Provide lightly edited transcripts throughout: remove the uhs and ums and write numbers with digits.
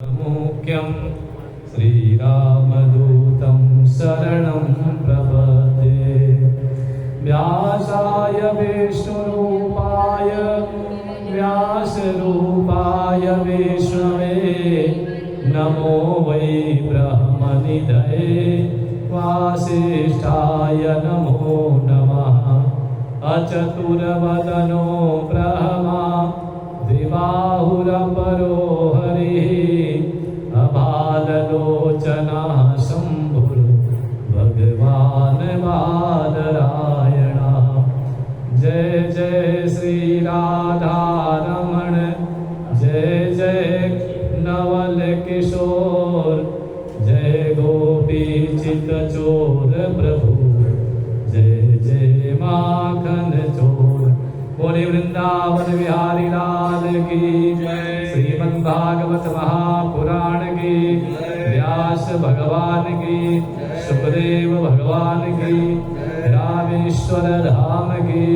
मुख्यं श्रीरामदूतं शरणं प्रपद्ये। व्यासाय विष्णुरूपाय व्यासरूपाय विष्णवे नमो वै ब्रह्मनिधये वासिष्ठाय नमो नमः। अचतुर्वदनो ब्रह्मा द्विबाहुरपरो हरिः अभाललोचनः शम्भुर् भगवान् बादरायणः। जय जय श्री राधारमण जय जय नवल किशोर जय गोपी चितचोर प्रभु जय जय माखन चोर। बोले वृंदावन बिहारी लाल की जय। श्रीमद् भागवत महापुराण की व्यास भगवान की सुखदेव भगवान की रामेश्वर धाम की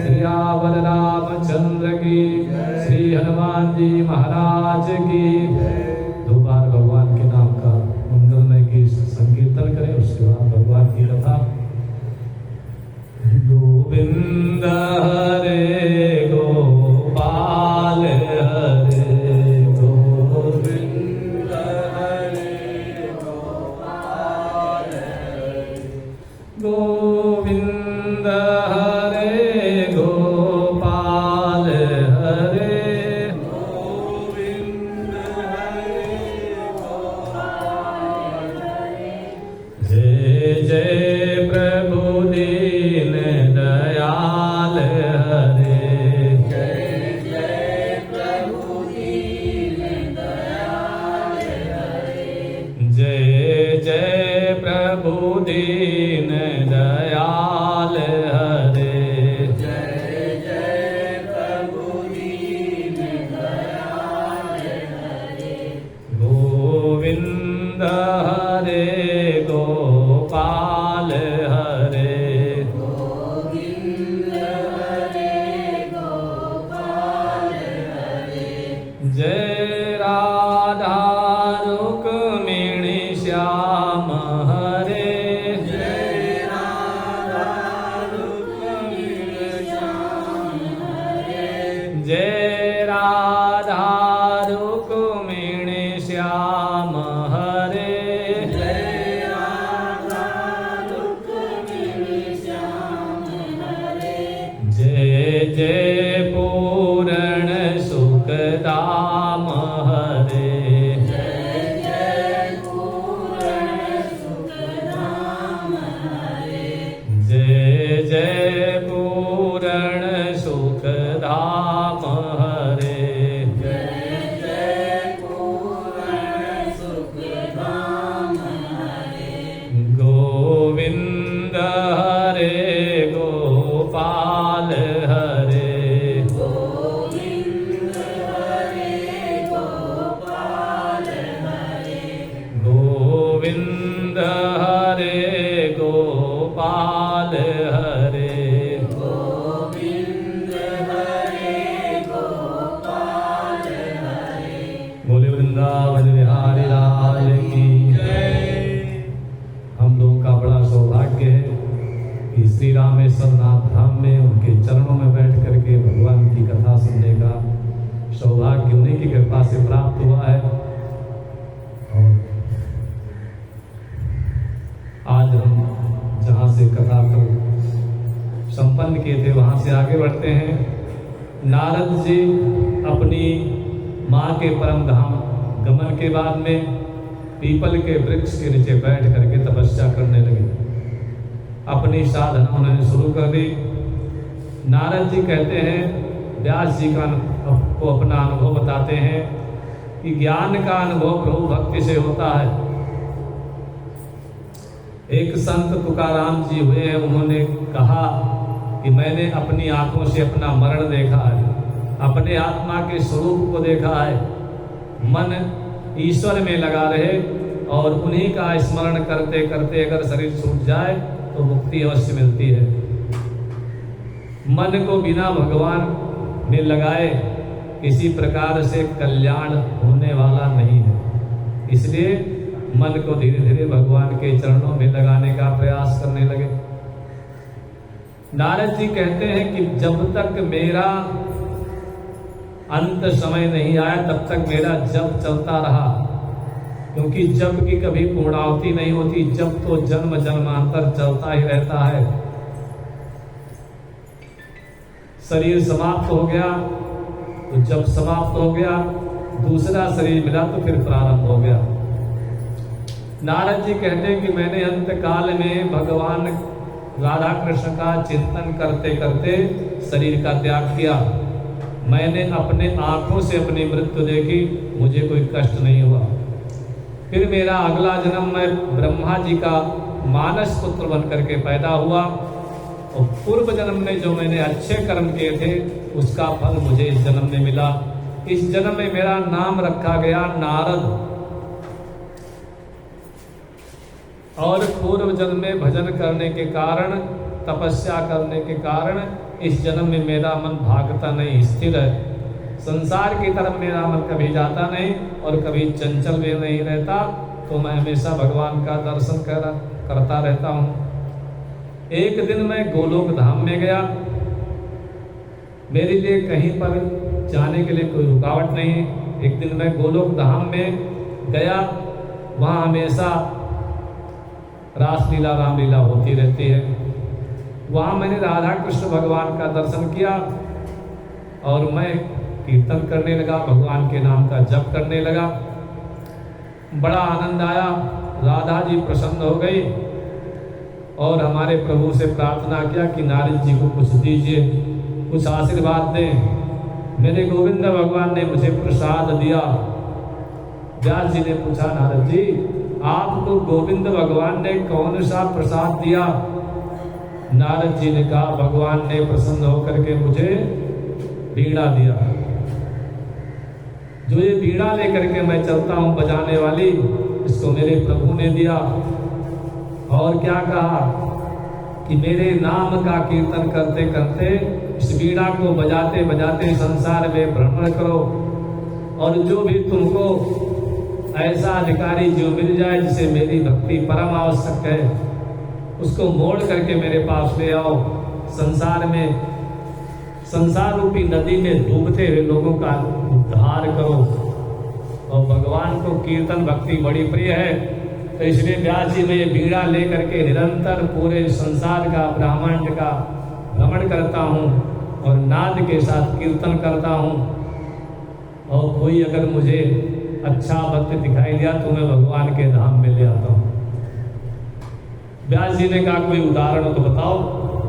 श्रीयावल रामचंद्र की श्री हनुमान जी महाराज की। दो बार भगवान के नाम का मंगलमय की संकीर्तन करें, उसके बाद भगवान की कथा। गोविंद हरे गोपाल हरे गोविंद हरे गोपाल हरे गोविंद हरे गोपाल हरे गोविंद हरे गोपाल हरे। जय जय प्रभु दीन दयाल हरे जय जय प्रभु दीन दयाल हरे। जय जय प्रभु दीन दयाल हरे जय जय प्रभु दीन दयाल हरे। गोविंद हरे गोपाल हरे जय राधा रुक्मिणी श्याम हरे जय राधा रुक्मिणी श्याम हरे। जय राधा रुक्मिणी श्याम हरे जय राधा रुक्मिणी श्याम हरे। जय जय पूर्ण सुखदाम हरे जय जय पूर्ण सुखदाम हरे। जय जय पूर्ण सुखदाम हरे जय जय पूर्ण सुखदाम हरे। गोविंद हरे गोपाल हरे गोविंद हरे गोपाल हरे। गोविंद हरे गोपाल हरे गोविंद हरे गोपाल हरे। बोले वृंदावन बिहारी लाल की जय। हम लोगों का बड़ा सौभाग्य है कि श्री रामेश्वर नाथ धाम में उनके चरणों में बैठ करके भगवान की कथा सुनने का सौभाग्य उन्हीं की कृपा से प्राप्त हुआ है। और आज हम जहाँ से कथा को संपन्न किए थे वहाँ से आगे बढ़ते हैं। नारद जी अपनी माँ के परम धाम गमन के बाद में पीपल के वृक्ष के नीचे बैठ करके तपस्या करने लगे। अपनी साधना उन्होंने शुरू कर दी। नारद जी कहते हैं, व्यास जी को अपना अनुभव बताते हैं कि ज्ञान का अनुभव प्रभु भक्ति से होता है। एक संत तुकाराम जी हुए हैं, उन्होंने कहा कि मैंने अपनी आंखों से अपना मरण देखा है, अपने आत्मा के स्वरूप को देखा है। मन ईश्वर में लगा रहे और उन्हीं का स्मरण करते करते अगर शरीर छूट जाए तो मुक्ति अवश्य मिलती है। मन को बिना भगवान में लगाए किसी प्रकार से कल्याण होने वाला नहीं है। इसलिए मन को धीरे धीरे भगवान के चरणों में लगाने का प्रयास करने लगे। नारद जी कहते हैं कि जब तक मेरा अंत समय नहीं आया तब तक मेरा जप चलता रहा, क्योंकि जप की कभी पूर्णाहुति नहीं होती। जप तो जन्म जन्मांतर चलता ही रहता है। शरीर समाप्त हो गया तो जप समाप्त हो गया, दूसरा शरीर मिला तो फिर प्रारंभ हो गया। नारद जी कहते हैं कि मैंने अंत काल में भगवान राधा कृष्ण का चिंतन करते करते शरीर का त्याग किया। मैंने अपने आंखों से अपनी मृत्यु देखी, मुझे कोई कष्ट नहीं हुआ। फिर मेरा अगला जन्म मैं ब्रह्मा जी का मानस पुत्र बन करके पैदा हुआ, और पूर्व जन्म में जो मैंने अच्छे कर्म किए थे उसका फल मुझे इस जन्म में मिला। इस जन्म में मेरा नाम रखा गया नारद, और पूर्व जन्म में भजन करने के कारण, तपस्या करने के कारण इस जन्म में मेरा मन भागता नहीं, स्थिर है। संसार की तरफ मेरा मन कभी जाता नहीं और कभी चंचल में नहीं रहता, तो मैं हमेशा भगवान का दर्शन करता रहता हूँ। एक दिन मैं गोलोक धाम में गया। मेरे लिए कहीं पर जाने के लिए कोई रुकावट नहीं। एक दिन मैं गोलोक धाम में गया, वहाँ हमेशा रासलीला रामलीला होती रहती है। वहाँ मैंने राधा कृष्ण भगवान का दर्शन किया और मैं कीर्तन करने लगा, भगवान के नाम का जप करने लगा। बड़ा आनंद आया, राधा जी प्रसन्न हो गई और हमारे प्रभु से प्रार्थना किया कि नारद जी को कुछ दीजिए, कुछ आशीर्वाद दें। मेरे गोविंद भगवान ने मुझे प्रसाद दिया। व्यास जी ने पूछा, नारद जी आपको गोविंद भगवान ने कौन सा प्रसाद दिया? नारद जी ने कहा, भगवान ने प्रसन्न होकर के मुझे बीड़ा दिया। जो ये बीड़ा लेकर के मैं चलता हूँ बजाने वाली, इसको मेरे प्रभु ने दिया। और क्या कहा कि मेरे नाम का कीर्तन करते करते इस बीड़ा को बजाते बजाते संसार में भ्रमण करो, और जो भी तुमको ऐसा अधिकारी जो मिल जाए जिसे मेरी भक्ति परम आवश्यक है, उसको मोड़ करके मेरे पास ले आओ। संसार में, संसार रूपी नदी में डूबते हुए लोगों का उद्धार करो। और भगवान को कीर्तन भक्ति बड़ी प्रिय है, तो इसलिए व्यास जी में ये बीड़ा लेकर के निरंतर पूरे संसार का, ब्रह्मांड का भ्रमण करता हूँ और नाद के साथ कीर्तन करता हूँ। और कोई अगर मुझे अच्छा भक्त दिखाई दिया तो मैं भगवान के धाम में ले आता हूँ। व्यास जी ने कहा, कोई उदाहरण तो बताओ,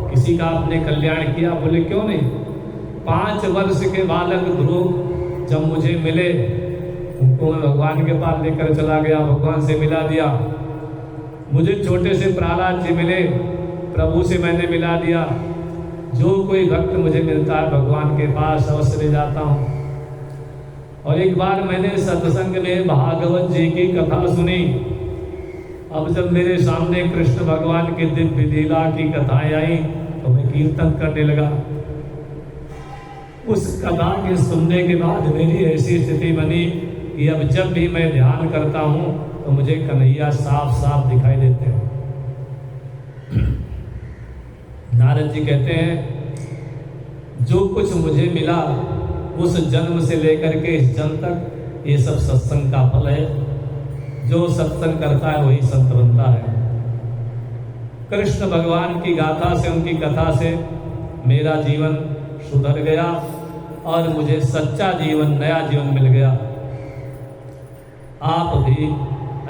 किसी का आपने कल्याण किया? बोले, क्यों नहीं। 5 वर्ष के बालक ध्रुव जब मुझे मिले, उनको मैं भगवान के पास लेकर चला गया, भगवान से मिला दिया। मुझे छोटे से प्रहलाद जी मिले, प्रभु से मैंने मिला दिया। जो कोई भक्त मुझे मिलता है भगवान के पास अवश्य ले जाता हूँ। और एक बार मैंने सत्संग में भागवत जी की कथा सुनी। अब जब मेरे सामने कृष्ण भगवान की दिव्य लीला की कथाएं आई तो मैं कीर्तन करने लगा। उस कथा के सुनने के बाद मेरी ऐसी स्थिति बनी कि अब जब भी मैं ध्यान करता हूँ तो मुझे कन्हैया साफ साफ दिखाई देते हैं। नारद जी कहते हैं, जो कुछ मुझे मिला उस जन्म से लेकर के इस जन्म तक, ये सब सत्संग का फल है। जो सत्संग करता है वही संत बनता है। कृष्ण भगवान की गाथा से, उनकी कथा से मेरा जीवन सुधर गया और मुझे सच्चा जीवन, नया जीवन मिल गया। आप भी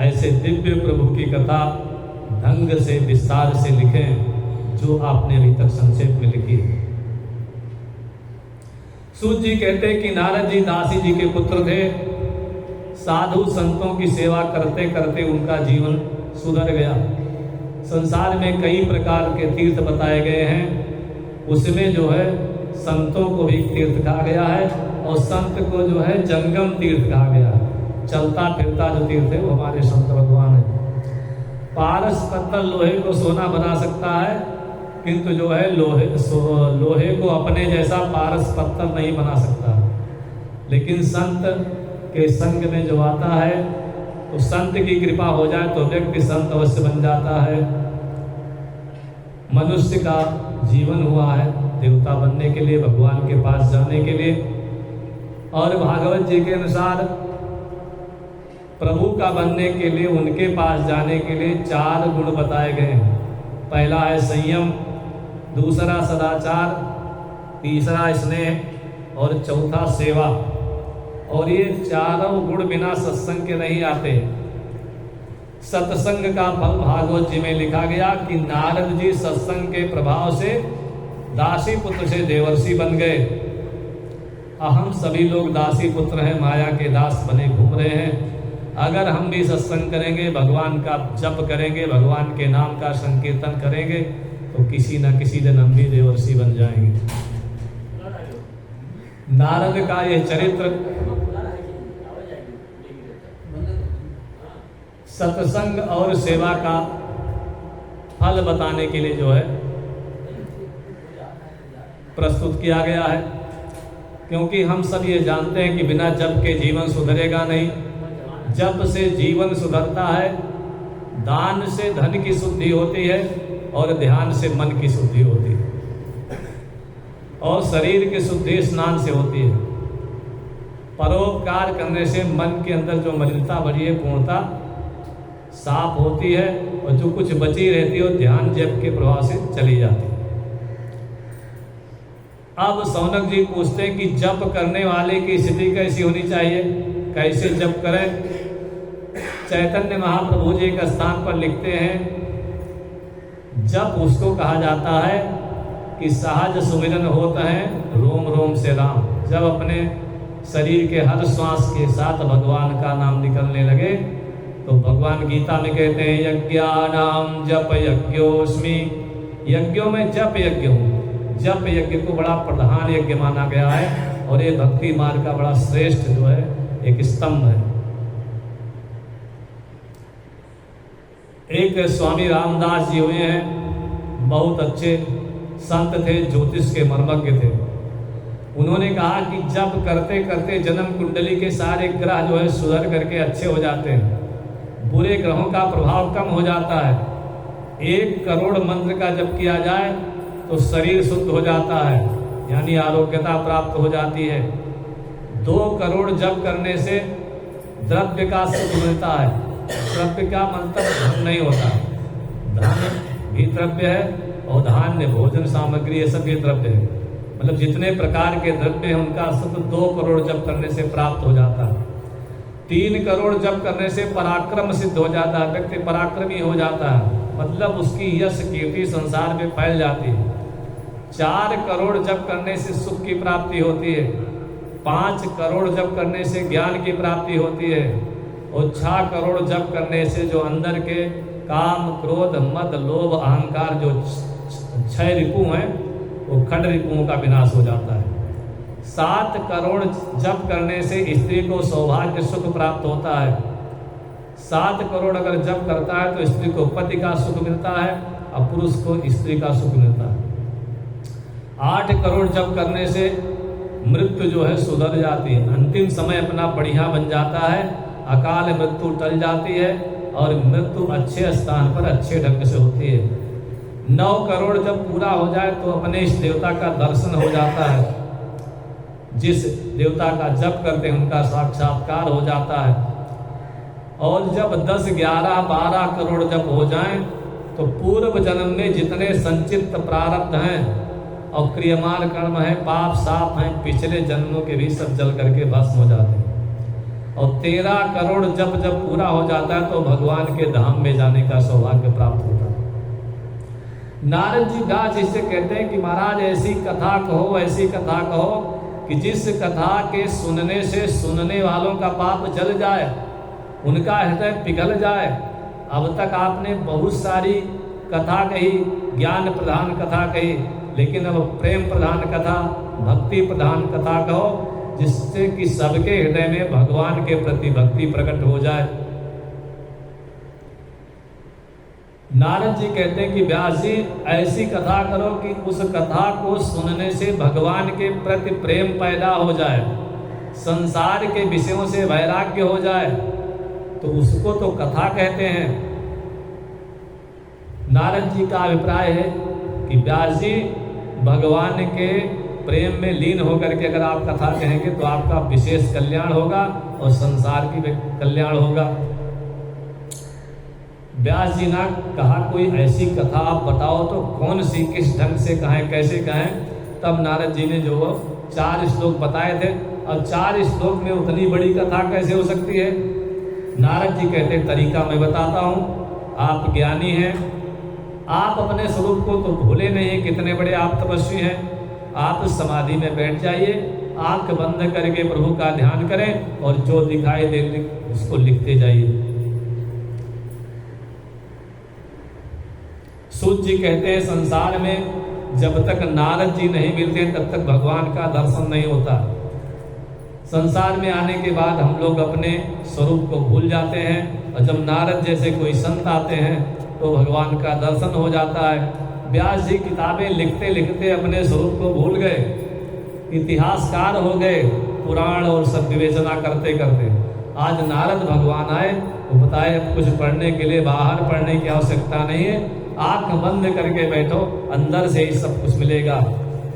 ऐसे दिव्य प्रभु की कथा ढंग से, विस्तार से लिखें जो आपने अभी तक संक्षेप में लिखी है। सूत जी कहते हैं कि नारद जी दासी जी के पुत्र थे। साधु संतों की सेवा करते करते उनका जीवन सुधर गया। संसार में कई प्रकार के तीर्थ बताए गए हैं, उसमें जो है संतों को भी तीर्थ कहा गया है और संत को जो है जंगम तीर्थ कहा गया है। चलता फिरता जो तीर्थ है वो हमारे संत भगवान है। पारस पत्थर लोहे को सोना बना सकता है, किंतु जो है लोहे को अपने जैसा पारस पत्थर नहीं बना सकता। लेकिन संत के संग में जो आता है तो संत की कृपा हो जाए तो व्यक्ति संत अवश्य बन जाता है। मनुष्य का जीवन हुआ है देवता बनने के लिए, भगवान के पास जाने के लिए। और भागवत जी के अनुसार प्रभु का बनने के लिए, उनके पास जाने के लिए 4 गुण बताए गए हैं। पहला है संयम, दूसरा सदाचार, तीसरा स्नेह और चौथा सेवा। और ये चारों गुण बिना सत्संग के नहीं आते। सत्संग का फल भागवत जी में लिखा गया कि नारद जी सत्संग के प्रभाव से दासी पुत्र से देवर्षि बन गए। हम सभी लोग दासी पुत्र हैं, माया के दास बने घूम रहे हैं। अगर हम भी सत्संग करेंगे, भगवान का जप करेंगे, भगवान के नाम का संकीर्तन करेंगे तो किसी न किसी दिन हम भी देवर्षि बन जाएंगे। नारद का यह चरित्र सत्संग और सेवा का फल बताने के लिए जो है प्रस्तुत किया गया है। क्योंकि हम सब ये जानते हैं कि बिना जप के जीवन सुधरेगा नहीं। जप से जीवन सुधरता है, दान से धन की शुद्धि होती है और ध्यान से मन की शुद्धि होती है और शरीर की शुद्धि स्नान से होती है। परोपकार करने से मन के अंदर जो मलिनता भरी है पूर्णता साफ होती है और जो कुछ बची रहती है वो ध्यान जप के प्रभाव से चली जाती है। अब सौनक जी पूछते हैं कि जप करने वाले की स्थिति कैसी होनी चाहिए, कैसे जप करें। चैतन्य महाप्रभु जी एक स्थान पर लिखते हैं, जप उसको कहा जाता है कि सहज सुमिरन होता है रोम रोम से राम। जब अपने शरीर के हर श्वास के साथ भगवान का नाम निकलने लगे तो भगवान गीता में कहते हैं यज्ञानाम जप यज्ञोस्मि। यज्ञों में जप यज्ञ हूँ। जप यज्ञ को बड़ा प्रधान यज्ञ माना गया है और ये भक्ति मार्ग का बड़ा श्रेष्ठ जो है एक स्तंभ है। एक स्वामी रामदास जी हुए हैं, बहुत अच्छे संत थे, ज्योतिष के मर्मज्ञ थे। उन्होंने कहा कि जब करते करते जन्म कुंडली के सारे ग्रह जो है सुधर करके अच्छे हो जाते हैं, बुरे ग्रहों का प्रभाव कम हो जाता है। 1 करोड़ मंत्र का जप किया जाए तो शरीर शुद्ध हो जाता है, यानी आरोग्यता प्राप्त हो जाती है। 2 करोड़ जप करने से द्रव्य का सुख मिलता है। द्रव्य का मतलब धन नहीं होता, धन भी द्रव्य है और धान्य भोजन सामग्री ये सब ये द्रव्य है। मतलब जितने प्रकार के द्रव्य हैं उनका सुख 2 करोड़ जप करने से प्राप्त हो जाता है। 3 करोड़ जप करने से पराक्रम सिद्ध हो जाता है, व्यक्ति पराक्रमी हो जाता है, मतलब उसकी यश कीर्ति संसार में फैल जाती है। 4 करोड़ जप करने से सुख की प्राप्ति होती है। 5 करोड़ जप करने से ज्ञान की प्राप्ति होती है और 6 करोड़ जप करने से जो अंदर के काम क्रोध मद लोभ अहंकार जो 6 रिपु हैं वो खंड रिपुओं का विनाश हो जाता है। 7 करोड़ जप करने से स्त्री को सौभाग्य सुख प्राप्त होता है। 7 करोड़ अगर जप करता है तो स्त्री को पति का सुख मिलता है और पुरुष को स्त्री का सुख मिलता है। 8 करोड़ जप करने से मृत्यु जो है सुधर जाती है, अंतिम समय अपना बढ़िया बन जाता है, अकाल मृत्यु टल जाती है और मृत्यु अच्छे स्थान पर अच्छे ढंग से होती है। 9 करोड़ जब पूरा हो जाए तो अपने इस देवता का दर्शन हो जाता है। जिस देवता का जप करते हैं उनका साक्षात्कार हो जाता है। और जब 10, 11, 12 करोड़ जब हो जाएं तो पूर्व जन्म में जितने संचित प्रारब्ध हैं और क्रियमान कर्म है, पाप साप हैं, पिछले जन्मों के भी सब जल करके भस्म हो जाते हैं। और 13 करोड़ जब पूरा हो जाता है तो भगवान के धाम में जाने का सौभाग्य प्राप्त होता है। नारद जी दास इससे कहते हैं कि महाराज ऐसी कथा कहो, ऐसी कथा कहो कि जिस कथा के सुनने से सुनने वालों का पाप जल जाए, उनका हृदय पिघल जाए। अब तक आपने बहुत सारी कथा कही, ज्ञान प्रधान कथा कही, लेकिन अब प्रेम प्रधान कथा, भक्ति प्रधान कथा कहो जिससे कि सबके हृदय में भगवान के प्रति भक्ति प्रकट हो जाए। नारद जी कहते हैं कि व्यास जी ऐसी कथा करो कि उस कथा को सुनने से भगवान के प्रति प्रेम पैदा हो जाए, संसार के विषयों से वैराग्य हो जाए तो उसको तो कथा कहते हैं। नारद जी का अभिप्राय है कि व्यास जी भगवान के प्रेम में लीन होकर के अगर आप कथा कहेंगे तो आपका विशेष कल्याण होगा और संसार की कल्याण होगा। व्यास जी ने कहा कोई ऐसी कथा आप बताओ तो कौन सी, किस ढंग से कहें, कैसे कहें। तब नारद जी ने जो 4 श्लोक बताए थे। अब 4 श्लोक में उतनी बड़ी कथा कैसे हो सकती है। नारद जी कहते तरीका मैं बताता हूँ, आप ज्ञानी हैं, आप अपने स्वरूप को तो भूले नहीं हैं, कितने बड़े आप तपस्वी हैं। आप समाधि में बैठ जाइए, आंख बंद करके प्रभु का ध्यान करें और जो दिखाई दे उसको लिखते जाइए। सूत जी कहते हैं संसार में जब तक नारद जी नहीं मिलते तब तक भगवान का दर्शन नहीं होता। संसार में आने के बाद हम लोग अपने स्वरूप को भूल जाते हैं और जब नारद जैसे कोई संत आते हैं तो भगवान का दर्शन हो जाता है। व्यास जी किताबें लिखते लिखते अपने स्वरूप को भूल गए, इतिहासकार हो गए, पुराण और सब विवेचना करते करते। आज नारद भगवान आए, वो बताए अब कुछ पढ़ने के लिए बाहर पढ़ने की आवश्यकता नहीं है, आंख बंद करके बैठो, अंदर से ही सब कुछ मिलेगा।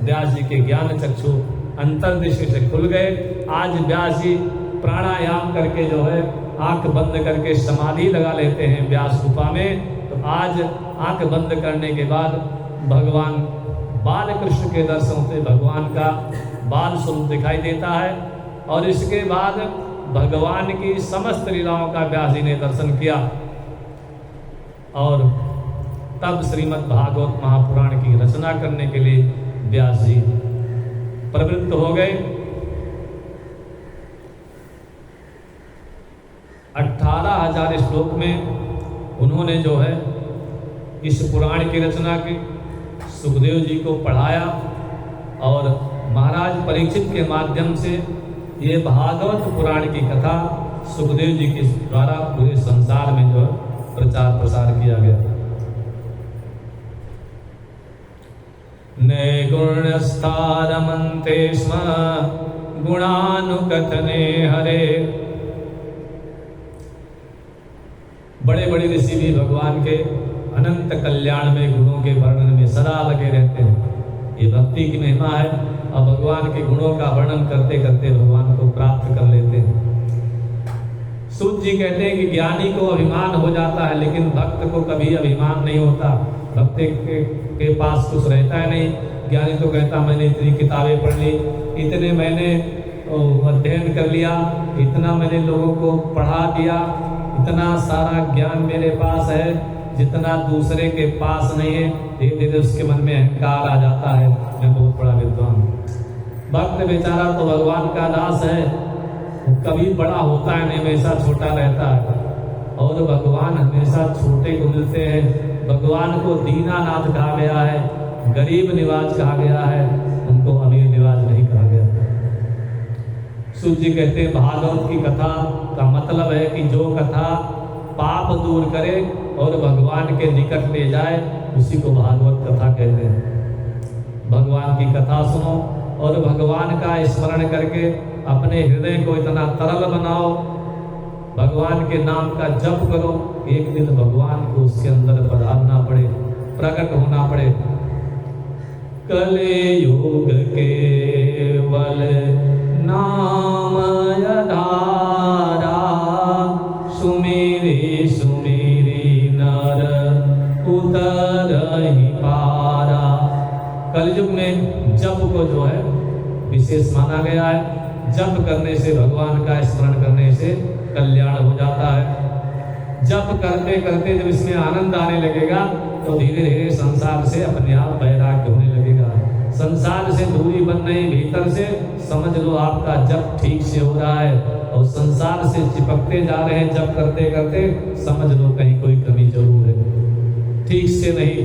व्यास जी के ज्ञान चक्षु अंतर्दृष्टि से खुल गए। आज व्यास जी प्राणायाम करके जो है आंख बंद करके समाधि लगा लेते हैं व्यास गुफा में। तो आज आंख बंद करने के बाद भगवान बाल कृष्ण के दर्शन से भगवान का बाल स्वरूप दिखाई देता है और इसके बाद भगवान की समस्त लीलाओं का व्यास जी ने दर्शन किया और तब श्रीमद् भागवत महापुराण की रचना करने के लिए व्यास जी प्रवृत्त हो गए। 18,000 श्लोक में उन्होंने जो है इस पुराण की रचना की, सुखदेव जी को पढ़ाया और महाराज परीक्षित के माध्यम से ये भागवत पुराण की कथा सुखदेव जी के द्वारा पूरे संसार में जो है प्रचार प्रसार किया गया। नैगुण्यस्तारमन्ते स्म गुणानुकथने हरे। बड़े बड़े ऋषि भी भगवान के अनंत कल्याण में गुणों के वर्णन में सदा लगे रहते हैं। ये भक्ति की महिमा है और भगवान के गुणों का वर्णन करते करते भगवान को प्राप्त कर लेते हैं। सूत जी कहते हैं कि ज्ञानी को अभिमान हो जाता है लेकिन भक्त को कभी अभिमान नहीं होता। भक्त के पास कुछ रहता है नहीं। ज्ञानी तो कहता मैंने इतनी किताबें पढ़ ली, इतने मैंने अध्ययन कर लिया, इतना मैंने लोगों को पढ़ा दिया, इतना सारा ज्ञान मेरे पास है जितना दूसरे के पास नहीं है। धीरे धीरे उसके मन में अहंकार आ जाता है, मैं बहुत बड़ा विद्वान हूँ। भक्त बेचारा तो भगवान का दास है, कभी बड़ा होता है नहीं, हमेशा छोटा रहता है। और भगवान हमेशा छोटे को मिलते हैं। भगवान को दीनानाथ कहा गया है, गरीब निवाज कहा गया है, उनको अमीर निवाज नहीं कहा गया। सूत जी कहते हैं भागवत की कथा का मतलब है कि जो कथा पाप दूर करे और भगवान के निकट ले जाए उसी को भागवत कथा कहते हैं। भगवान की कथा सुनो और भगवान का स्मरण करके अपने हृदय को इतना तरल बनाओ, भगवान के नाम का जप करो। एक दिन भगवान को उसके अंदर पधारना पड़े, प्रकट होना पड़े। कलियुग केवल नाम आधारा, सुमेरे सुमेरे नर उतरहि पारा। कलयुग में जप को जो है विशेष माना गया है। जप करने से, भगवान का स्मरण करने से कल्याण हो जाता है। जप करते करते जब इसमें आनंद आने लगेगा तो धीरे धीरे संसार से अपने आप वैराग्य होने लगेगा। संसार से दूरी बन रही, भीतर से समझ लो आपका जप ठीक से हो रहा है और संसार से चिपकते जा रहे हैं जप करते करते, समझ लो कहीं कोई कमी जरूर है, ठीक से नहीं।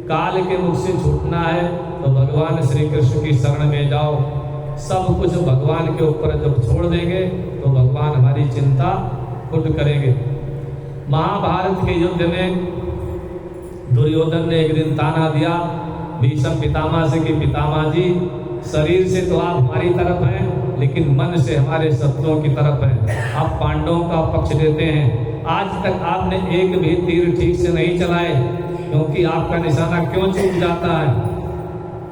काल के मुख से छूटना है तो भगवान श्री कृष्ण की शरण में जाओ। सब कुछ भगवान के ऊपर जब छोड़ देंगे तो भगवान हमारी चिंता खुद करेंगे। महाभारत के युद्ध में दुर्योधन ने एक दिन ताना दिया भीष्म पितामह से कि पितामह जी, शरीर से तो आप हमारी तरफ हैं लेकिन मन से हमारे शत्रुओं की तरफ है। आप पांडवों का पक्ष लेते हैं, आज तक आपने एक भी तीर ठीक से नहीं चलाए, क्योंकि आपका निशाना क्यों चूक जाता है?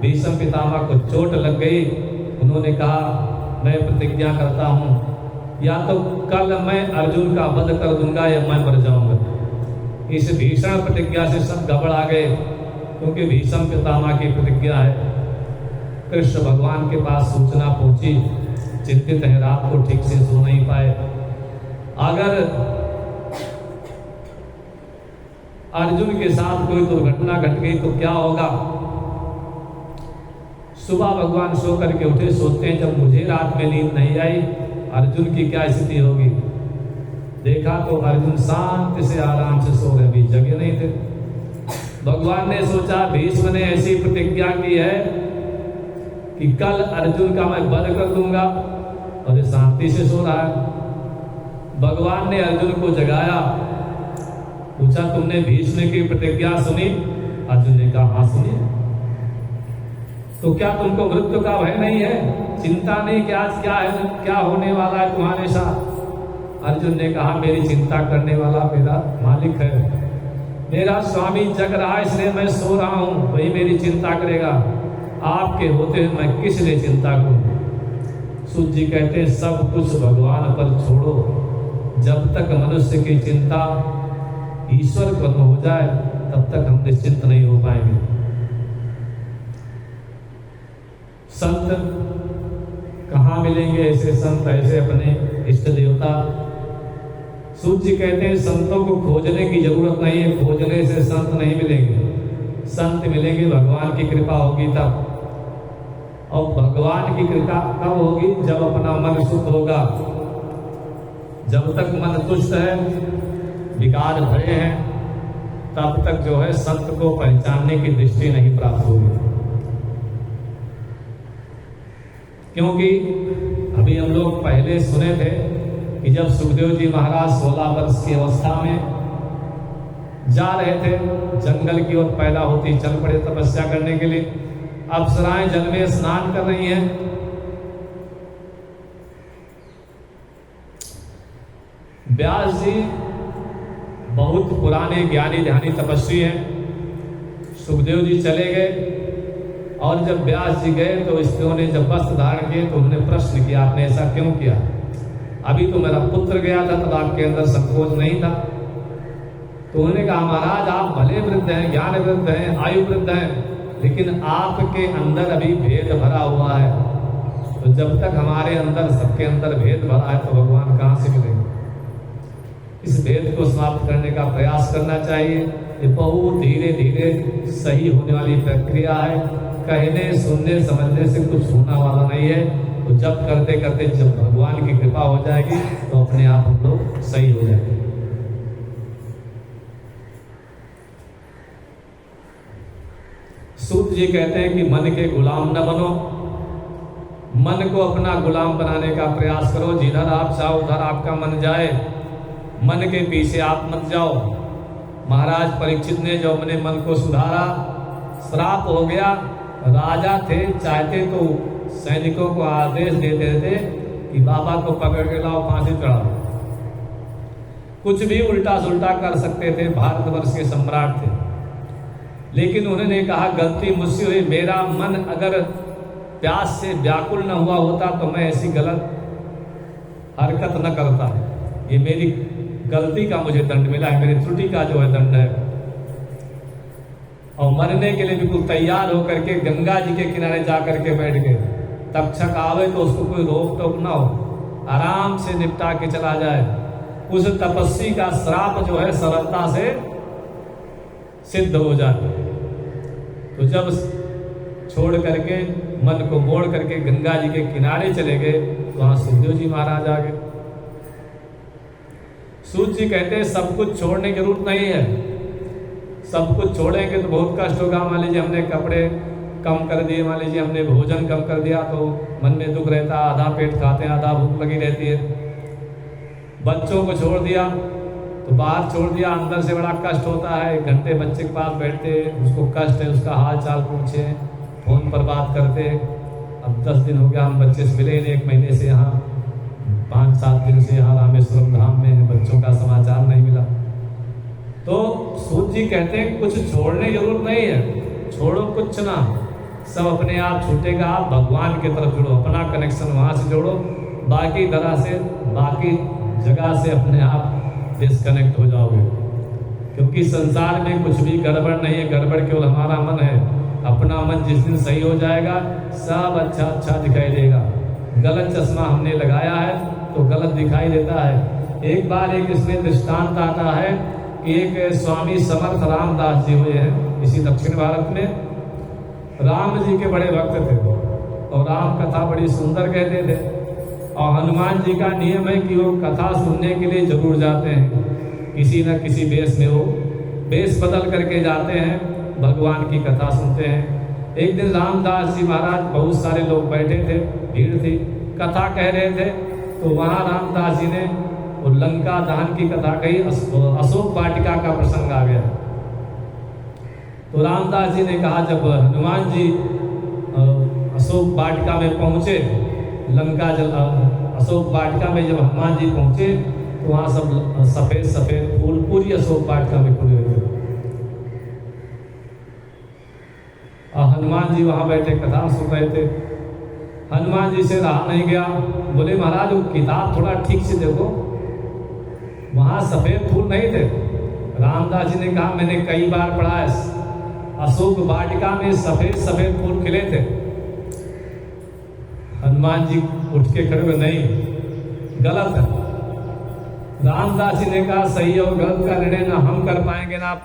भीष्म पितामह को चोट लग गई। उन्होंने कहा मैं प्रतिज्ञा करता हूँ, या तो कल मैं अर्जुन का वध कर दूंगा या मैं मर जाऊंगा। इस भीषण प्रतिज्ञा से सब घबरा गए, क्योंकि भीष्म पितामह की प्रतिज्ञा है। कृष्ण भगवान के पास सूचना पहुंची, चिंतित है, रात को ठीक से सो नहीं पाए। अगर अर्जुन के साथ कोई दुर्घटना घट गई तो क्या होगा? सुबह भगवान सो करके उठे, सोचते हैं जब मुझे रात में नींद नहीं आई, अर्जुन की क्या स्थिति होगी। देखा तो अर्जुन शांति से आराम से सो रहे, भी जगे नहीं थे। भगवान ने सोचा भीष्म ने ऐसी प्रतिज्ञा की है कि कल अर्जुन का मैं वध कर दूंगा, और ये शांति से सो रहा है। भगवान ने अर्जुन को जगाया, पूछा तुमने भीष्म की प्रतिज्ञा सुनी? अर्जुन ने कहा हाँ सुनी। तो क्या तुमको मृत्यु का भय नहीं है, चिंता नहीं कि आज क्या है, क्या होने वाला है तुम्हारे साथ? अर्जुन ने कहा मेरी चिंता करने वाला मेरा मालिक है, मेरा स्वामी जग रहा है, इसलिए मैं सो रहा हूँ, वही मेरी चिंता करेगा। आपके होते हुए मैं किस लिए चिंता करूं? सूत जी कहते हैं सब कुछ भगवान पर छोड़ो, जब तक मनुष्य की चिंता ईश्वर पर हो जाए तब तक हम निश्चिंत नहीं हो पाएंगे। संत कहाँ मिलेंगे? ऐसे संत, ऐसे अपने इष्ट देवता। सूत जी कहते हैं संतों को खोजने की जरूरत नहीं है, खोजने से संत नहीं मिलेंगे। संत मिलेंगे भगवान की कृपा होगी तब। और भगवान की कृपा कब होगी? जब अपना मन शुद्ध होगा। जब तक मन तुष्ट है, विकार भरे हैं, तब तक जो है संत को पहचानने की दृष्टि नहीं प्राप्त होगी। क्योंकि अभी हम लोग पहले सुने थे कि जब सुखदेव जी महाराज 16 वर्ष की अवस्था में जा रहे थे, जंगल की ओर पैदा होती चल पड़े तपस्या करने के लिए। अप्सराएं जल में स्नान कर रही हैं। व्यास जी बहुत पुराने ज्ञानी ध्यानी तपस्वी हैं। सुखदेव जी चले गए, और जब व्यास जी गए तो स्त्रियों ने जब वस्त्र धारण किए तो उन्होंने प्रश्न किया आपने ऐसा क्यों किया? अभी तो मेरा पुत्र गया था तब आपके अंदर संकोच नहीं था। तो उन्होंने कहा महाराज आप भले वृद्ध हैं, ज्ञान वृद्ध हैं, आयु वृद्ध हैं, लेकिन आपके अंदर अभी भेद भरा हुआ है। तो जब तक हमारे अंदर, सबके अंदर भेद भरा है तो भगवान कहाँ से मिलेंगे? इस भेद को समाप्त करने का प्रयास करना चाहिए। ये बहुत धीरे धीरे सही होने वाली प्रक्रिया है। कहने सुनने समझने से कुछ होने वाला नहीं है। तो जब करते करते जब भगवान की कृपा हो जाएगी तो अपने आप हम लोग सही हो जाएंगे। सूत जी कहते हैं कि मन के गुलाम न बनो, मन को अपना गुलाम बनाने का प्रयास करो। जिधर आप चाहो उधर आपका मन जाए, मन के पीछे आप मत जाओ। महाराज परीक्षित ने जो अपने मन को सुधारा, श्राप हो गया। राजा थे, चाहते तो सैनिकों को आदेश देते थे कि बाबा को पकड़ के लाओ, फांसी चढ़ाओ। कुछ भी उल्टा सुल्टा कर सकते थे, भारतवर्ष के सम्राट थे। लेकिन उन्होंने कहा गलती मुझसे हुई, मेरा मन अगर प्यास से व्याकुल न हुआ होता तो मैं ऐसी गलत हरकत न करता। ये मेरी गलती का मुझे दंड मिला है, मेरी त्रुटि का जो है दंड है। और मरने के लिए बिल्कुल तैयार होकर के गंगा जी के किनारे जाकर के बैठ गए। तक्षक आवे तो उसको कोई रोक टोक ना हो, आराम से निपटा के चला जाए। उस तपस्वी का श्राप जो है सरलता से सिद्ध हो जाए। तो जब छोड़ करके मन को मोड़ करके गंगा जी के किनारे चले गए तो वहां सुखदेव जी महाराज आ गए। सूत जी कहते हैं सब कुछ छोड़ने की जरूरत नहीं है। सब कुछ छोड़ेंगे तो बहुत कष्ट होगा। मान लीजिए हमने कपड़े कम कर दिए, मान लीजिए हमने भोजन कम कर दिया तो मन में दुख रहता, आधा पेट खाते हैं, आधा भूख लगी रहती है। बच्चों को छोड़ दिया तो बाहर छोड़ दिया, अंदर से बड़ा कष्ट होता है। 1 घंटे बच्चे के पास बैठते, उसको कष्ट है, उसका हाल चाल पूछे, फोन पर बात करते, अब 10 दिन हो गया हम बच्चे से मिले नहीं, 1 महीने से यहाँ 5-7 दिन से यहाँ रामेश्वरम धाम में हैं, बच्चों का समाचार नहीं मिला। तो सूत जी कहते हैं कुछ छोड़ने की जरूरत नहीं है, छोड़ो कुछ ना, सब अपने आप छूटेगा। आप भगवान की तरफ जुड़ो, अपना कनेक्शन वहाँ से जोड़ो, बाकी तरह से बाकी जगह से अपने आप डिस्कनेक्ट हो जाओगे। क्योंकि संसार में कुछ भी गड़बड़ नहीं है, गड़बड़ केवल हमारा मन है। अपना मन जिस दिन सही हो जाएगा सब अच्छा अच्छा दिखाई देगा। गलत चश्मा हमने लगाया है तो गलत दिखाई देता है। एक बार एक इसमें दृष्टांत आता है कि एक स्वामी समर्थ रामदास जी हुए हैं इसी दक्षिण भारत में। राम जी के बड़े भक्त थे और राम कथा बड़ी सुंदर कहते थे। और हनुमान जी का नियम है कि वो कथा सुनने के लिए जरूर जाते हैं, किसी न किसी वेश में वो वेश बदल करके जाते हैं, भगवान की कथा सुनते हैं। एक दिन रामदास जी महाराज, बहुत सारे लोग बैठे थे, भीड़ थी, कथा कह रहे थे, तो वहाँ रामदास जी ने वो लंका दहन की कथा कही। अशोक वाटिका का प्रसंग आ गया। तो रामदास जी ने कहा, जब हनुमान जी अशोक वाटिका में पहुँचे, अशोक वाटिका में जब हनुमान जी पहुँचे तो वहाँ सब सफ़ेद सफ़ेद फूल पूरी अशोक वाटिका में खुले हुए थे। और हनुमान जी वहाँ बैठे कथा सुन रहे थे। हनुमान जी से रहा नहीं गया, बोले महाराज वो किताब थोड़ा ठीक से देखो, वहाँ सफ़ेद फूल नहीं थे। रामदास जी ने कहा, मैंने कई बार पढ़ा है, अशोक वाटिका में सफ़ेद सफ़ेद फूल खिले थे। हनुमान जी उठ के खड़े हुए, नहीं, गलत है। रामदास जी ने कहा, सही और गलत का निर्णय ना हम कर पाएंगे ना आप,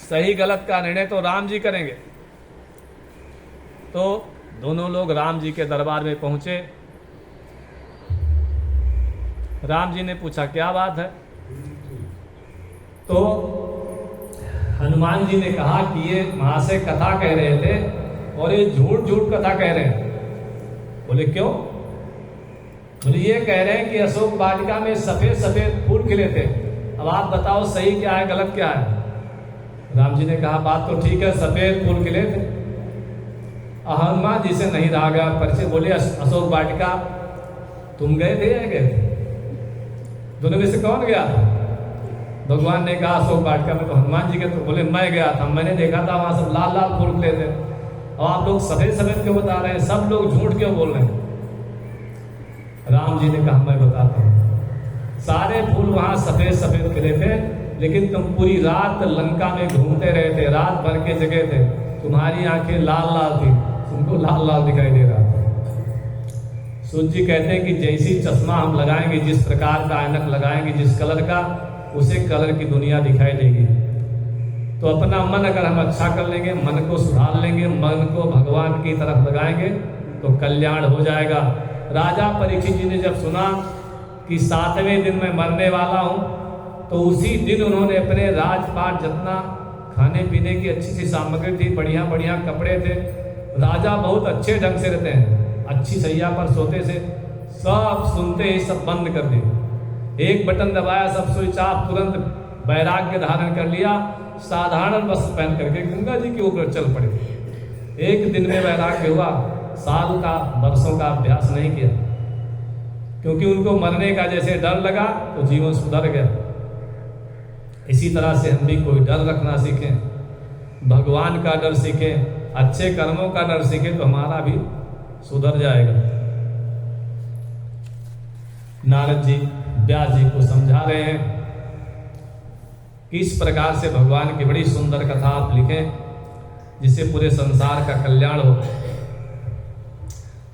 सही गलत का निर्णय तो राम जी करेंगे। तो दोनों लोग राम जी के दरबार में पहुंचे। राम जी ने पूछा, क्या बात है? तो हनुमान जी ने कहा कि ये महाशय कथा कह रहे थे और ये झूठ झूठ कथा कह रहे हैं। बोले क्यों? बोले ये कह रहे हैं कि अशोक वाटिका में सफ़ेद सफ़ेद फूल खिले थे। अब आप बताओ सही क्या है गलत क्या है? राम जी ने कहा, बात तो ठीक है, सफ़ेद फूल खिले थे। हनुमान जी से नहीं रहा गया परिचय। बोले अशोक वाटिका तुम गए थे या गए थे? दोनों में से कौन गया था? भगवान ने कहा अशोक वाटिका में तो हनुमान जी के, तो बोले मैं गया था, मैंने देखा था वहाँ सब लाल लाल फूल खिले थे। और आप लोग सफ़ेद सफ़ेद क्यों बता रहे हैं? सब लोग झूठ क्यों बोल रहे हैं? राम जी ने कहा, मैं बताता हूँ, सारे फूल वहाँ सफ़ेद सफ़ेद खिले थे, लेकिन तुम पूरी रात लंका में घूमते रहे थे, रात भर के जगह थे, तुम्हारी आंखें लाल लाल थी, तुमको लाल लाल दिखाई दे रहा था। सूत जी कहते हैं कि जैसी चश्मा हम लगाएंगे, जिस प्रकार का ऐनक लगाएंगे, जिस कलर का, उसे कलर की दुनिया दिखाई देगी। तो अपना मन अगर हम अच्छा कर लेंगे, मन को सुधार लेंगे, मन को भगवान की तरफ लगाएंगे तो कल्याण हो जाएगा। राजा परीक्षित जी ने जब सुना कि 7वें दिन मैं मरने वाला हूँ, तो उसी दिन उन्होंने अपने राजपाट, जितना खाने पीने की अच्छी सी सामग्री थी, बढ़िया बढ़िया कपड़े थे, राजा बहुत अच्छे ढंग से रहते हैं, अच्छी सैया पर सोते थे, सब सुनते ही सब बंद कर दिए। एक बटन दबाया, सब स्विच ऑफ, तुरंत वैराग्य धारण कर लिया, साधारण वस्त्र पहन करके गंगा जी के ऊपर चल पड़े। एक दिन में वैराग्य हुआ, साल का वर्षों का अभ्यास नहीं किया, क्योंकि उनको मरने का जैसे डर लगा तो जीवन सुधर गया। इसी तरह से हम भी कोई डर रखना सीखें, भगवान का डर सीखें, अच्छे कर्मों का डर सीखें, तो हमारा भी सुधर जाएगा। नारद जी व्यास जी को समझा रहे हैं कि इस प्रकार से भगवान की बड़ी सुंदर कथा आप लिखें, जिससे पूरे संसार का कल्याण हो।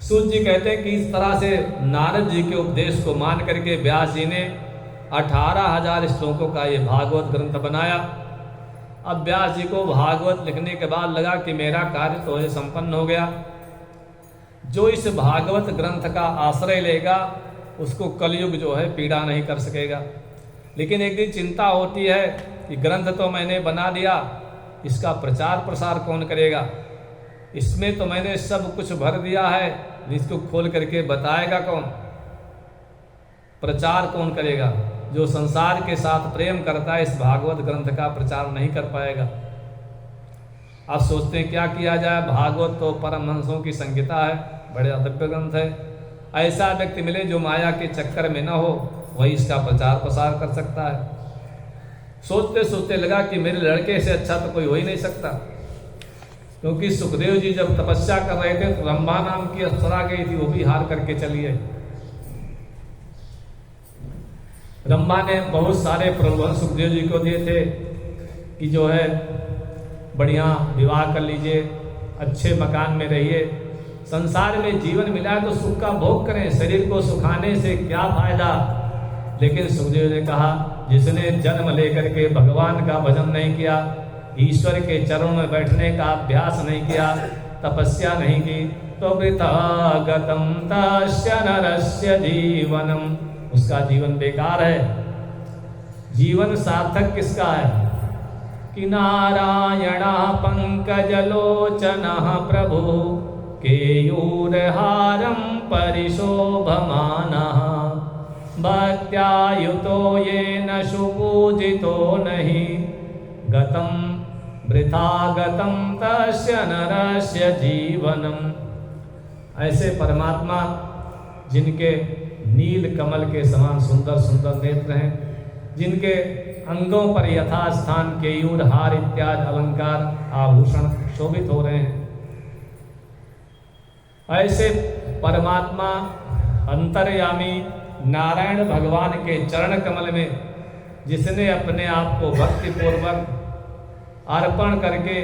सूत जी कहते हैं कि इस तरह से नारद जी के उपदेश को मान करके व्यास जी ने 18,000 श्लोकों का ये भागवत ग्रंथ बनाया। अब व्यास जी को भागवत लिखने के बाद लगा कि मेरा कार्य तो संपन्न हो गया। जो इस भागवत ग्रंथ का आश्रय लेगा उसको कलयुग जो है पीड़ा नहीं कर सकेगा। लेकिन एक दिन चिंता होती है कि ग्रंथ तो मैंने बना दिया, इसका प्रचार प्रसार कौन करेगा? इसमें तो मैंने सब कुछ भर दिया है, इसको खोल करके बताएगा कौन? प्रचार कौन करेगा? जो संसार के साथ प्रेम करता है इस भागवत ग्रंथ का प्रचार नहीं कर पाएगा। आप सोचते हैं क्या किया जाए? भागवत तो परमहंसों की संहिता है, बड़े अदभ्य ग्रंथ है। ऐसा व्यक्ति मिले जो माया के चक्कर में न हो, वही इसका प्रचार प्रसार कर सकता है। सोचते सोचते लगा कि मेरे लड़के से अच्छा तो कोई हो ही नहीं सकता, क्योंकि सुखदेव जी जब तपस्या कर रहे थे तो रंभा नाम की अप्सरा गई थी, वो भी हार करके चली है। रंभा ने बहुत सारे प्रलोभन सुखदेव जी को दिए थे कि जो है बढ़िया विवाह कर लीजिए, अच्छे मकान में रहिए, संसार में जीवन मिला है तो सुख का भोग करें, शरीर को सुखाने से क्या फायदा। लेकिन सुखदेव ने कहा, जिसने जन्म लेकर के भगवान का भजन नहीं किया, ईश्वर के चरणों में बैठने का अभ्यास नहीं किया, तपस्या नहीं की, तो वृथा गतम तस्य नरस्य जीवनम, उसका जीवन बेकार है। जीवन सार्थक किसका है कि नारायण पंकजलोचन प्रभु केयूरहारं परिशोभमानः भक्त्यायुतो येन सुपूजितो नहि गतं वृथा गतं तस्य नरस्य जीवनम्। ऐसे परमात्मा जिनके नील कमल के समान सुंदर सुंदर नेत्र हैं, जिनके अंगों पर यथास्थान केयूर हार इत्यादि अलंकार आभूषण शोभित हो रहे हैं, ऐसे परमात्मा अंतर्यामी नारायण भगवान के चरण कमल में जिसने अपने आप को भक्ति पूर्वक अर्पण करके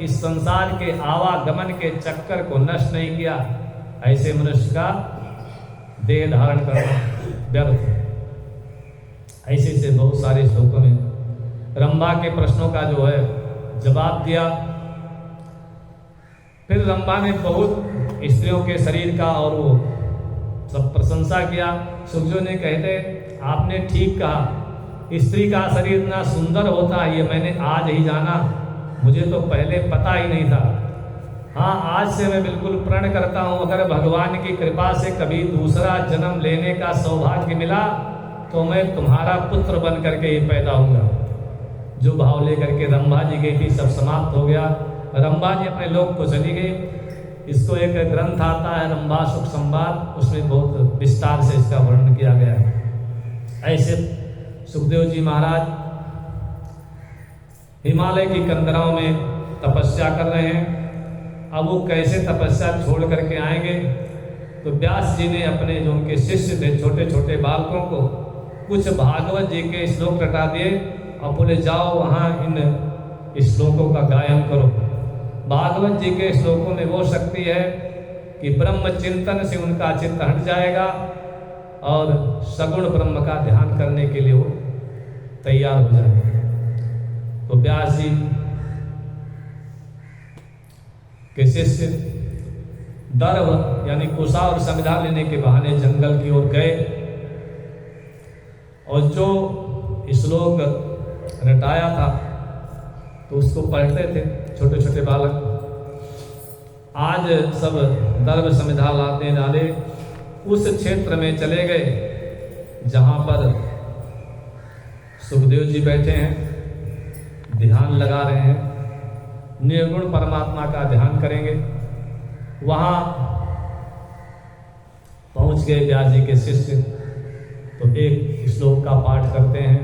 इस संसार के आवागमन के चक्कर को नष्ट नहीं किया, ऐसे मनुष्य का देह धारण करना व्यर्थ। ऐसे से बहुत सारे श्लोकों में रंभा के प्रश्नों का जो है जवाब दिया। फिर रंभा ने बहुत स्त्रियों के शरीर का और वो सब प्रशंसा किया। सुखदेव ने कहते, आपने ठीक कहा, स्त्री का शरीर इतना सुंदर होता है ये मैंने आज ही जाना, मुझे तो पहले पता ही नहीं था। हाँ, आज से मैं बिल्कुल प्रण करता हूँ, अगर भगवान की कृपा से कभी दूसरा जन्म लेने का सौभाग्य मिला तो मैं तुम्हारा पुत्र बन करके ही पैदा होऊंगा। जो भाव लेकर के रंभा जी गई थी सब समाप्त हो गया। रंभा जी अपने लोक को चली गई। इसको एक ग्रंथ आता है रंभा सुख संवाद, उसमें बहुत विस्तार से इसका वर्णन किया गया है। ऐसे सुखदेव जी महाराज हिमालय की कंदराओं में तपस्या कर रहे हैं। अब वो कैसे तपस्या छोड़ करके आएंगे, तो व्यास जी ने अपने जो उनके शिष्य थे छोटे छोटे बालकों को कुछ भागवत जी के श्लोक रटा दिए और बोले जाओ वहाँ इन श्लोकों का गायन करो। भागवत जी के श्लोकों में वो शक्ति है कि ब्रह्म चिंतन से उनका चित्त हट जाएगा और सगुण ब्रह्म का ध्यान करने के लिए वो तैयार हो जाएगा। तो व्यास जी के शिष्य दर्भ यानी कुशा और संविधा लेने के बहाने जंगल की ओर गए और जो श्लोक रटाया था तो उसको पढ़ते थे छोटे छोटे बालक। आज सब दर्भ संविधा लाते डाले उस क्षेत्र में चले गए जहां पर सुखदेव जी बैठे हैं, ध्यान लगा रहे हैं, निर्गुण परमात्मा का ध्यान करेंगे। वहां पहुंच गए व्यास जी के शिष्य, तो एक श्लोक का पाठ करते हैं।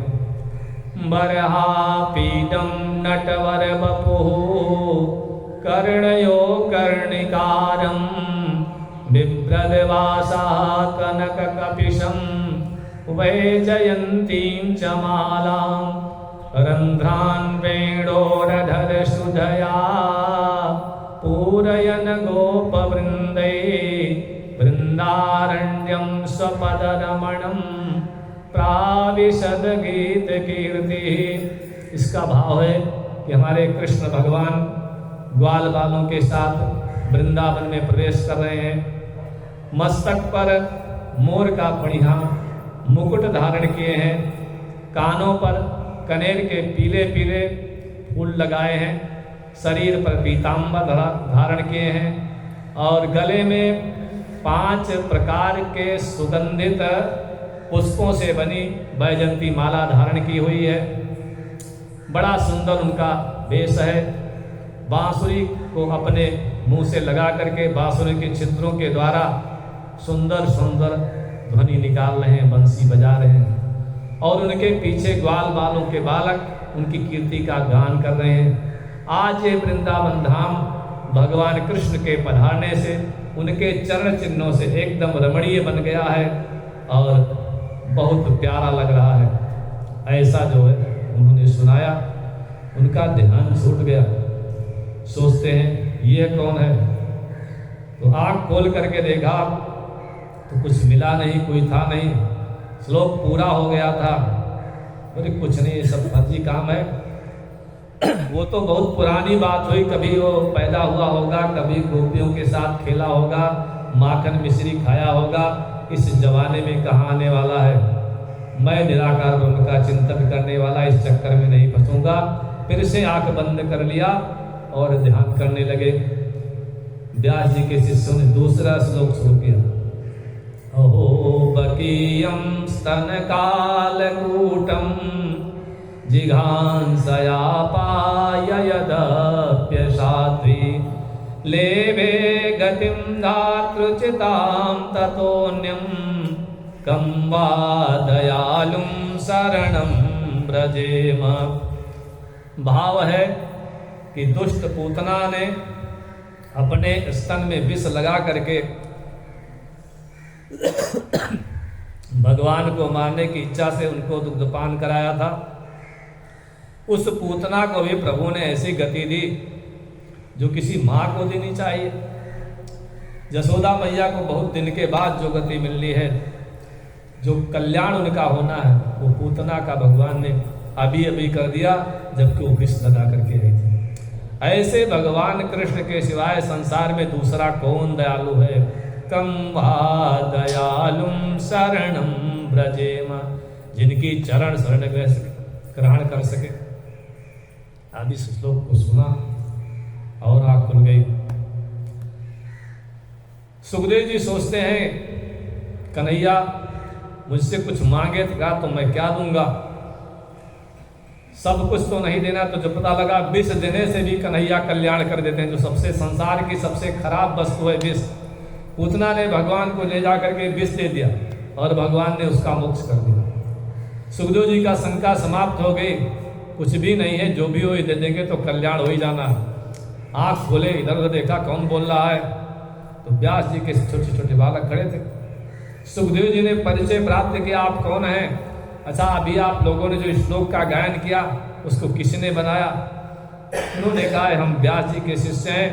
बर्हापीडं नटवर बपुः कर्णयो कर्णिकारं बिभ्रद्वासा कनककपिशं वैजयन्तीं च मालां रन्ध्रान् वेणोरधरसुधया पूरयन् गोपवृन्दै वृन्दारण्यं स्वपदरमणं प्राविशद गीत कीर्ति। इसका भाव है कि हमारे कृष्ण भगवान ग्वाल बालों के साथ वृंदावन में प्रवेश कर रहे हैं। मस्तक पर मोर का बढ़िया मुकुट धारण किए हैं, कानों पर कनेर के पीले पीले फूल लगाए हैं, शरीर पर पीताम्बर धारण किए हैं और गले में 5 प्रकार के सुगंधित पुष्पों से बनी वैजयंती माला धारण की हुई है। बड़ा सुंदर उनका वेश है। बांसुरी को अपने मुंह से लगा करके बांसुरी के छिद्रों के द्वारा सुंदर सुंदर ध्वनि निकाल रहे हैं, बंसी बजा रहे हैं, और उनके पीछे ग्वाल बालों के बालक उनकी कीर्ति का गान कर रहे हैं। आज ये वृंदावन धाम भगवान कृष्ण के पधारने से, उनके चरण चिन्हों से एकदम रमणीय बन गया है और बहुत प्यारा लग रहा है। ऐसा जो है उन्होंने सुनाया, उनका ध्यान छूट गया। सोचते हैं ये कौन है, तो आँख खोल करके देखा तो कुछ मिला नहीं, कोई था नहीं, श्लोक पूरा हो गया था। बोले कुछ नहीं, ये सब फर्जी काम है। वो तो बहुत पुरानी बात हुई, कभी वो पैदा हुआ होगा, कभी गोपियों के साथ खेला होगा, माखन मिश्री खाया होगा, इस जमाने में कहाँ आने वाला है। मैं निराकार ब्रह्म का चिंतन करने वाला, इस चक्कर में नहीं फंसूंगा। फिर से आंख बंद कर लिया और ध्यान करने लगे। व्यास जी के शिष्यों ने दूसरा श्लोक शुरू किया। अहो बकीयं स्तन कालकूटं जिघांसया पाययदप्यसाध्वी लेवे गतिं धातृचितां ततोऽन्यं कं वा दयालुं शरणं व्रजेम। भाव है कि दुष्ट पूतना ने अपने स्तन में विष लगा करके भगवान को मारने की इच्छा से उनको दुग्धपान कराया था। उस पूतना को भी प्रभु ने ऐसी गति दी जो किसी माँ को देनी चाहिए। यशोदा मैया को बहुत दिन के बाद जो गति मिलनी है, जो कल्याण उनका होना है, वो पूतना का भगवान ने अभी अभी कर दिया, जबकि वो विष लगा करके गई थी। ऐसे भगवान कृष्ण के सिवाय संसार में दूसरा कौन दयालु है। कम वा दयालुम शरणम व्रजेम, जिनकी चरण शरण ग्रहण कर सके। आदि श्लोक को सुना और आँख खुल गई। सुखदेव जी सोचते हैं कन्हैया मुझसे कुछ मांगेगा तो मैं क्या दूंगा, सब कुछ तो नहीं देना। तो जो पता लगा विष देने से भी कन्हैया कल्याण कर देते हैं। जो सबसे संसार की सबसे खराब वस्तु है विष, पूतना ने भगवान को ले जा करके विष दे दिया और भगवान ने उसका मोक्ष कर दिया। सुखदेव जी का शंका समाप्त हो गई, कुछ भी नहीं है, जो भी हो दे देंगे तो कल्याण हो ही जाना है। आँख खोले, इधर उधर देखा कौन बोल रहा है, तो व्यास जी के छोटे छोटे बालक खड़े थे। सुखदेव जी ने परिचय प्राप्त किया, आप कौन हैं? अच्छा, अभी आप लोगों ने जो श्लोक का गायन किया उसको किसने बनाया? उन्होंने कहा हम व्यास जी के शिष्य हैं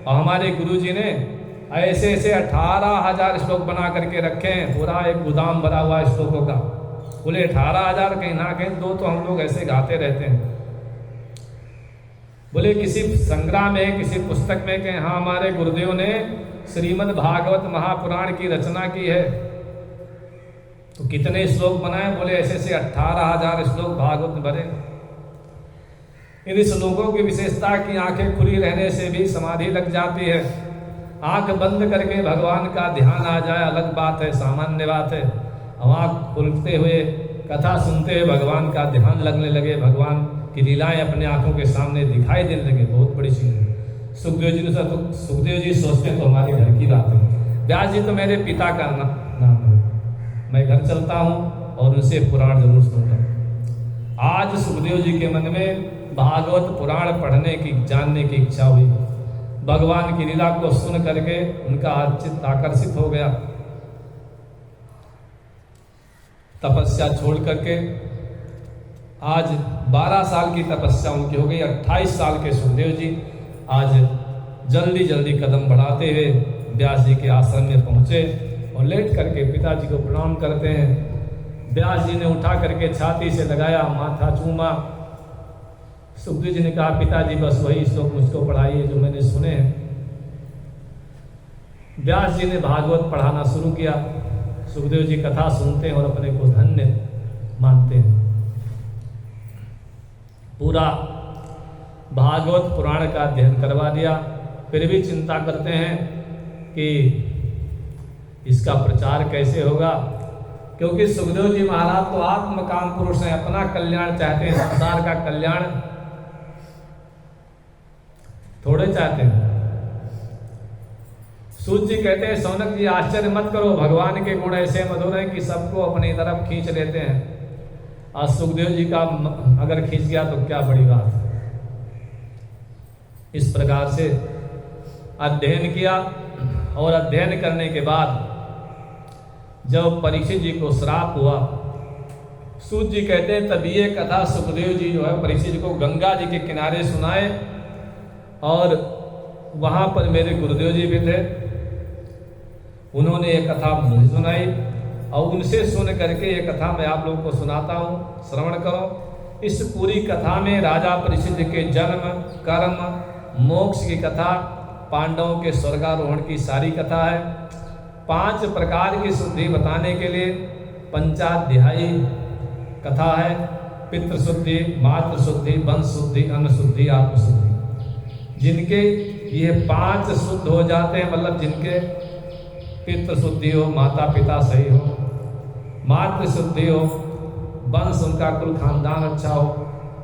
और हमारे गुरु जी ने ऐसे ऐसे 18,000 श्लोक बना करके रखे हैं, पूरा एक गोदाम भरा हुआ है श्लोकों का। बोले 18,000 कहीं ना कहीं दो तो हम लोग ऐसे गाते रहते हैं। बोले किसी संग्रह में, किसी पुस्तक में कहीं हाँ हमारे गुरुदेव ने श्रीमद् भागवत महापुराण की रचना की है। तो कितने श्लोक बनाए? बोले ऐसे ऐसे 18,000 श्लोक भागवत में भरे। इन श्लोकों की विशेषता की आंखें खुली रहने से भी समाधि लग जाती है। आंख बंद करके भगवान का ध्यान आ जाए अलग बात है, सामान्य बात है। आंख खुलते हुए कथा सुनते हुए भगवान का ध्यान लगने लगे, भगवान की लीलाएं अपने आंखों के सामने दिखाई देने लगे, बहुत बड़ी चीज है। सुखदेव जी सोचते तो हमारे घर की बात है। व्यास जी तो मेरे पिता का नाम है, मैं घर चलता हूँ और उनसे पुराण जरूर सुनता हूँ। आज सुखदेव जी के मन में भागवत पुराण पढ़ने की, जानने की इच्छा हुई। भगवान की लीला को सुन करके उनका चित्त आकर्षित हो गया। तपस्या छोड़ करके आज 12 साल की तपस्या उनकी हो गई। 28 साल के सुखदेव जी आज जल्दी जल्दी कदम बढ़ाते हुए व्यास जी के आश्रम में पहुंचे और लेट करके पिताजी को प्रणाम करते हैं। व्यास जी ने उठा करके छाती से लगाया, माथा चूमा। सुखदेव जी ने कहा पिताजी बस वही श्लोक मुझको पढ़ाइए जो मैंने सुने हैं। व्यास जी ने भागवत पढ़ाना शुरू किया। सुखदेव जी कथा सुनते हैं और अपने को धन्य मानते हैं। पूरा भागवत पुराण का अध्ययन करवा दिया, फिर भी चिंता करते हैं कि इसका प्रचार कैसे होगा, क्योंकि सुखदेव जी महाराज तो आत्मकाम पुरुष हैं, अपना कल्याण चाहते हैं, संसार का कल्याण थोड़े चाहते हैं। सूत जी कहते हैं सौनक जी आश्चर्य मत करो, भगवान के गुण ऐसे मधुर हैं कि सबको अपनी तरफ खींच लेते हैं। आज सुखदेव जी का अगर खींच गया तो क्या बड़ी बात। इस प्रकार से अध्ययन किया और अध्ययन करने के बाद जब परीक्षित जी को श्राप हुआ, सूत जी कहते हैं तब ये कथा सुखदेव जी जो है परीक्षित जी को गंगा जी के किनारे सुनाए, और वहां पर मेरे गुरुदेव जी भी थे, उन्होंने ये कथा मुझे सुनाई और उनसे सुन करके ये कथा मैं आप लोगों को सुनाता हूँ, श्रवण करो। इस पूरी कथा में राजा परीक्षित जी के जन्म, कर्म, मोक्ष की कथा, पांडवों के स्वर्गारोहण की सारी कथा है। 5 प्रकार की शुद्धि बताने के लिए पंचाध्यायी कथा है। पितृ शुद्धि, मातृ शुद्धि, वंश शुद्धि, अन्न शुद्धि, आत्मशुद्धि। जिनके ये 5 शुद्ध हो जाते हैं, मतलब जिनके पितृ शुद्धि हो, माता पिता सही हो, मातृ शुद्धि हो, वंश उनका कुल खानदान अच्छा हो,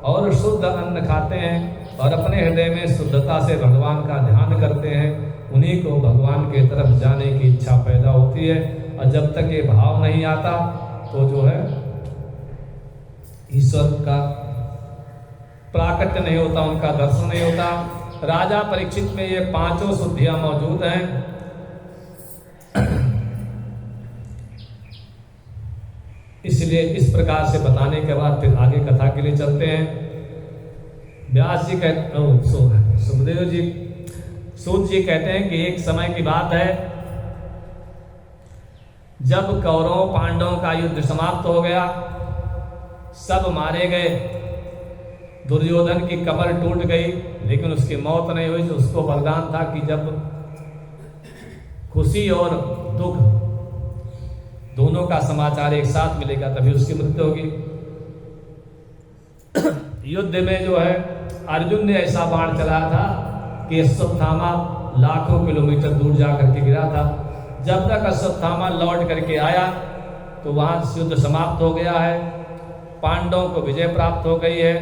और शुद्ध अन्न खाते हैं और अपने हृदय में शुद्धता से भगवान का ध्यान करते हैं, उन्हीं को भगवान के तरफ जाने की इच्छा पैदा होती है। और जब तक ये भाव नहीं आता तो जो है ईश्वर का प्राकट्य नहीं होता, उनका दर्शन नहीं होता। राजा परीक्षित में ये 5 शुद्धियां मौजूद हैं। इसलिए इस प्रकार से बताने के बाद फिर आगे कथा के लिए चलते हैं। व्यास जी कहते, सुखदेव जी, सूत जी कहते हैं कि एक समय की बात है जब कौरवों पांडवों का युद्ध समाप्त हो गया, सब मारे गए, दुर्योधन की कमर टूट गई लेकिन उसकी मौत नहीं हुई। तो उसको वरदान था कि जब खुशी और दुख दोनों का समाचार एक साथ मिलेगा तभी उसकी मृत्यु होगी। युद्ध में जो है अर्जुन ने ऐसा बाण चलाया था कि अश्वत्थामा लाखों किलोमीटर दूर जा करके गिरा था। जब तक अश्वत्थामा लौट करके आया तो वहां युद्ध समाप्त हो गया है, पांडवों को विजय प्राप्त हो गई है,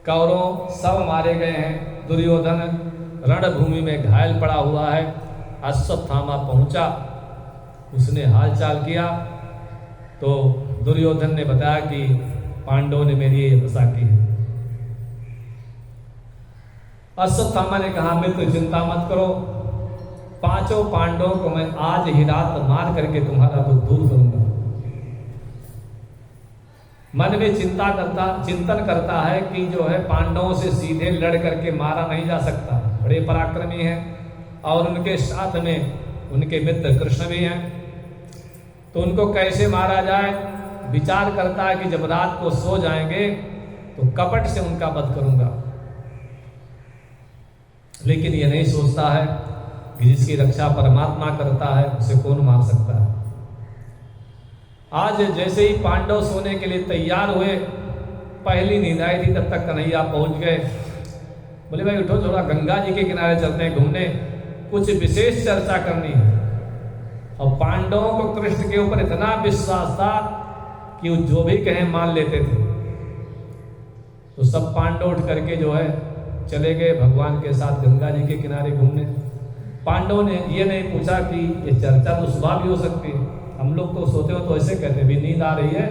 कौरव सब मारे गए हैं, दुर्योधन रणभूमि में घायल पड़ा हुआ है। अश्वत्थामा पहुंचा, उसने हालचाल किया तो दुर्योधन ने बताया कि पांडवों ने मेरी ये दशा की है। अश्वत्थामा ने कहा मित्र चिंता मत करो, 5 पांडवों को मैं आज ही रात मार करके तुम्हारा दुख दूर करूंगा। मन में चिंतन करता है कि जो है पांडवों से सीधे लड़ करके मारा नहीं जा सकता, बड़े पराक्रमी हैं और उनके साथ में उनके मित्र कृष्ण भी हैं, तो उनको कैसे मारा जाए। विचार करता है कि जब रात को सो जाएंगे तो कपट से उनका वध करूंगा, लेकिन ये नहीं सोचता है कि जिसकी रक्षा परमात्मा करता है उसे कौन मार सकता है। आज जैसे ही पांडव सोने के लिए तैयार हुए, पहली नींद आई थी, तब तक कन्हैया पहुंच गए। बोले भाई उठो, थोड़ा गंगा जी के किनारे चलते हैं घूमने, कुछ विशेष चर्चा करनी है। और पांडवों को कृष्ण के ऊपर इतना विश्वास था कि वो जो भी कहें मान लेते थे। तो सब पांडव उठ करके जो है चले गए भगवान के साथ गंगा जी के किनारे घूमने। पांडवों ने ये नहीं पूछा कि ये चर्चा तो सुबह भी हो सकती है, हम लोग तो सोते हो तो ऐसे कहते भी नींद आ रही है,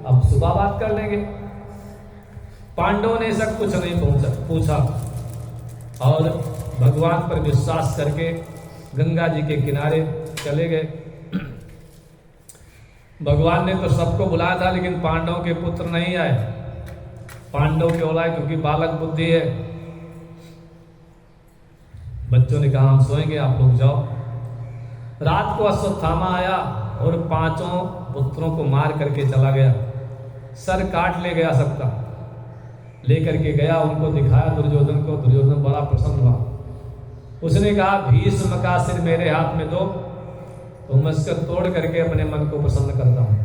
अब सुबह बात कर लेंगे। पांडवों ने सब कुछ नहीं पूछा और भगवान पर विश्वास करके गंगा जी के किनारे चले गए। भगवान ने तो सबको बुलाया था लेकिन पांडवों के पुत्र नहीं आए। पांडव क्यों आए? क्योंकि बालक बुद्धि है। बच्चों ने कहा हम सोएंगे, आप लोग जाओ। रात को अश्वत्थामा आया और 5 पुत्रों को मार करके चला गया, सर काट ले गया सबका, लेकर के गया, उनको दिखाया दुर्योधन को। दुर्योधन बड़ा प्रसन्न हुआ, उसने कहा भीष्म का सिर मेरे हाथ में दो तो मैं इसका तोड़ करके अपने मन को प्रसन्न करता हूं।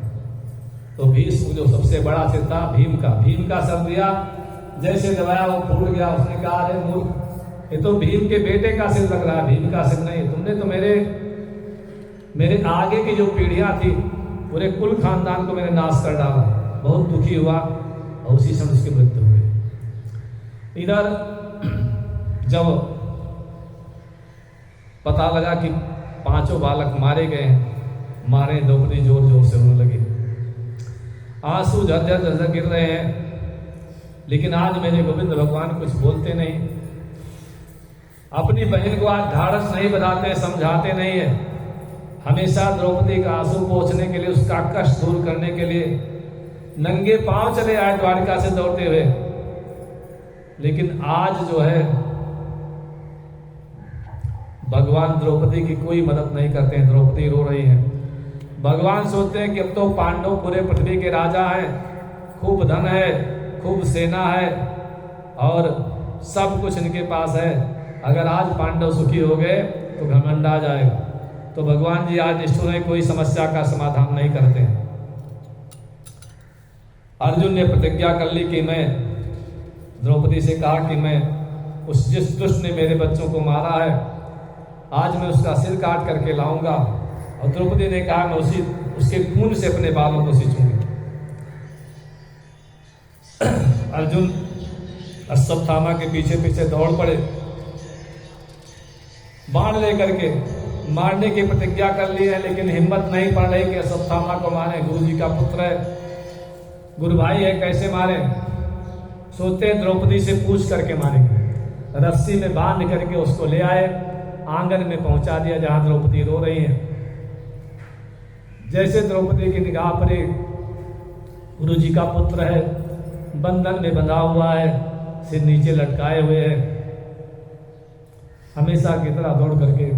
तो भीष्म जो सबसे बड़ा सिर था भीम का सर दिया, जैसे दबाया वो फूट गया। उसने कहा अरे मूर्ख, ये तो भीम के बेटे का सिर लग रहा है, भीम का सिर नहीं। तुमने तो मेरे आगे की जो पीढ़ियां थी पूरे कुल खानदान को मैंने नाश कर डाला। बहुत दुखी हुआ और उसी समय उसकी मृत्यु हो गई। इधर जब पता लगा कि 5 बालक मारे गए हैं। मारे द्रौपदी जोर जोर से रोने लगी, आंसू झरझर झरझर गिर रहे हैं। लेकिन आज मेरे गोविंद भगवान कुछ बोलते नहीं, अपनी बहन को आज ढाढ़स नहीं बनाते, समझाते नहीं है। हमेशा द्रौपदी का आंसू पोंछने के लिए, उसका कष्ट दूर करने के लिए नंगे पांव चले आए द्वारिका से दौड़ते हुए। लेकिन आज जो है भगवान द्रौपदी की कोई मदद नहीं करते हैं। द्रौपदी रो रही है। भगवान सोचते हैं कि अब तो पांडव पूरे पृथ्वी के राजा हैं, खूब धन है, खूब सेना है और सब कुछ इनके पास है। अगर आज पांडव सुखी हो गए तो घमंड आ जाएगा। तो भगवान जी आज निष्ठुर है, कोई समस्या का समाधान नहीं करते हैं। अर्जुन ने प्रतिज्ञा कर ली कि मैं द्रौपदी से कहा कि मैं जिस दुष्ट ने मेरे बच्चों को मारा है आज मैं उसका सिर काट करके लाऊंगा। और द्रौपदी ने कहा मैं उसके खून से अपने बालों को सींचूंगी। अर्जुन अश्वत्थामा के पीछे पीछे दौड़ पड़े, बाण लेकर के मारने की प्रतिज्ञा कर ली है। लेकिन हिम्मत नहीं पड़ रही कि अश्वत्थामा को मारे। गुरु जी का पुत्र है, गुरु भाई है, कैसे मारे। सोचते हैं द्रौपदी से पूछ करके मारेंगे। रस्सी में बांध करके उसको ले आए, आंगन में पहुंचा दिया जहां द्रौपदी रो रही है। जैसे द्रौपदी की निगाह पड़े, गुरु जी का पुत्र है, बंधन में बंधा हुआ है, सिर नीचे लटकाए हुए है, हमेशा की तरह दौड़ करके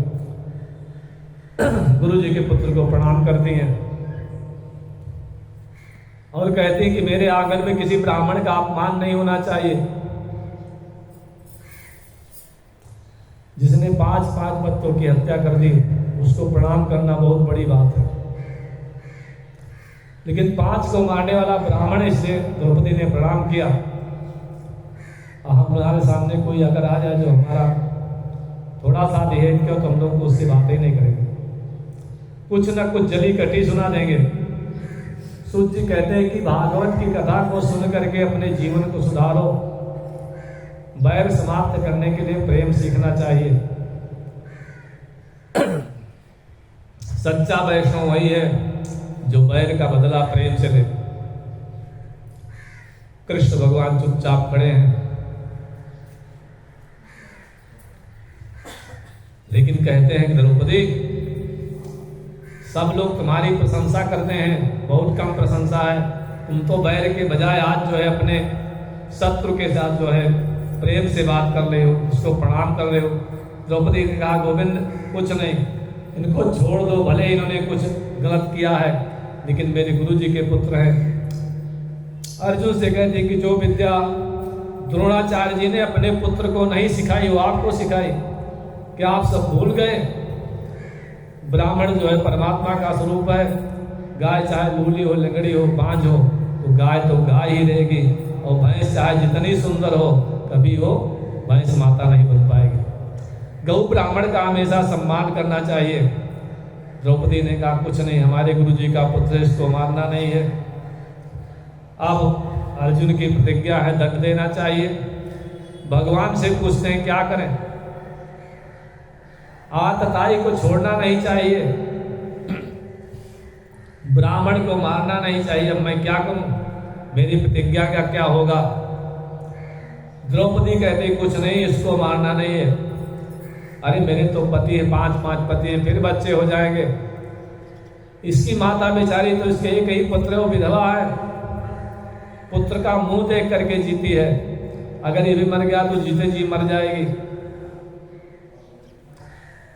गुरु जी के पुत्र को प्रणाम करती हैं और कहती हैं कि मेरे आंगन में किसी ब्राह्मण का अपमान नहीं होना चाहिए। जिसने 5 बच्चों की हत्या कर दी उसको प्रणाम करना बहुत बड़ी बात है। लेकिन 5 को मारने वाला ब्राह्मण, इसलिए द्रौपदी ने प्रणाम किया। हमारे सामने कोई अगर आ जाए जो हमारा थोड़ा सा निहेत क्यों, तो हम लोग को उससे बातें नहीं करेंगे, कुछ न कुछ जली कटी सुना देंगे। सूत जी कहते हैं कि भागवत की कथा को सुन करके अपने जीवन को सुधारो। बैर समाप्त करने के लिए प्रेम सीखना चाहिए। सच्चा वैष्णव वही है जो बैर का बदला प्रेम से ले। कृष्ण भगवान चुपचाप खड़े हैं, लेकिन कहते हैं कि द्रौपदी, सब लोग तुम्हारी प्रशंसा करते हैं, बहुत कम प्रशंसा है। तुम तो बैर के बजाय आज जो है अपने शत्रु के साथ जो है प्रेम से बात कर रहे हो, उसको प्रणाम कर रहे हो। द्रौपदी ने कहा गोविंद कुछ नहीं, इनको छोड़ दो, भले इन्होंने कुछ गलत किया है लेकिन मेरे गुरु जी के पुत्र हैं। अर्जुन से कहते कि जो विद्या द्रोणाचार्य जी ने अपने पुत्र को नहीं सिखाई वो आपको सिखाई, क्या आप सब भूल गए? ब्राह्मण जो है परमात्मा का स्वरूप है। गाय चाहे लूली हो, लंगड़ी हो, बांझ हो, तो गाय ही रहेगी। और भैंस चाहे जितनी सुंदर हो, कभी वो भैंस माता नहीं बन पाएगी। गौ ब्राह्मण का हमेशा सम्मान करना चाहिए। द्रौपदी ने कहा कुछ नहीं, हमारे गुरु जी का पुत्र, इसको मारना नहीं है। अब अर्जुन की प्रतिज्ञा है, दंड देना चाहिए। भगवान से पूछते हैं क्या करें। आतताई को छोड़ना नहीं चाहिए, ब्राह्मण को मारना नहीं चाहिए। अब मैं क्या करूं, मेरी प्रतिज्ञा का क्या होगा? द्रौपदी कहती कुछ नहीं, इसको मारना नहीं है। अरे मेरे तो पति है, 5 पति है, फिर बच्चे हो जाएंगे। इसकी माता बेचारी तो इसके एक ही पुत्र है, विधवा है, पुत्र का मुंह देख करके जीती है। अगर ये भी मर गया तो जीते जी मर जाएगी।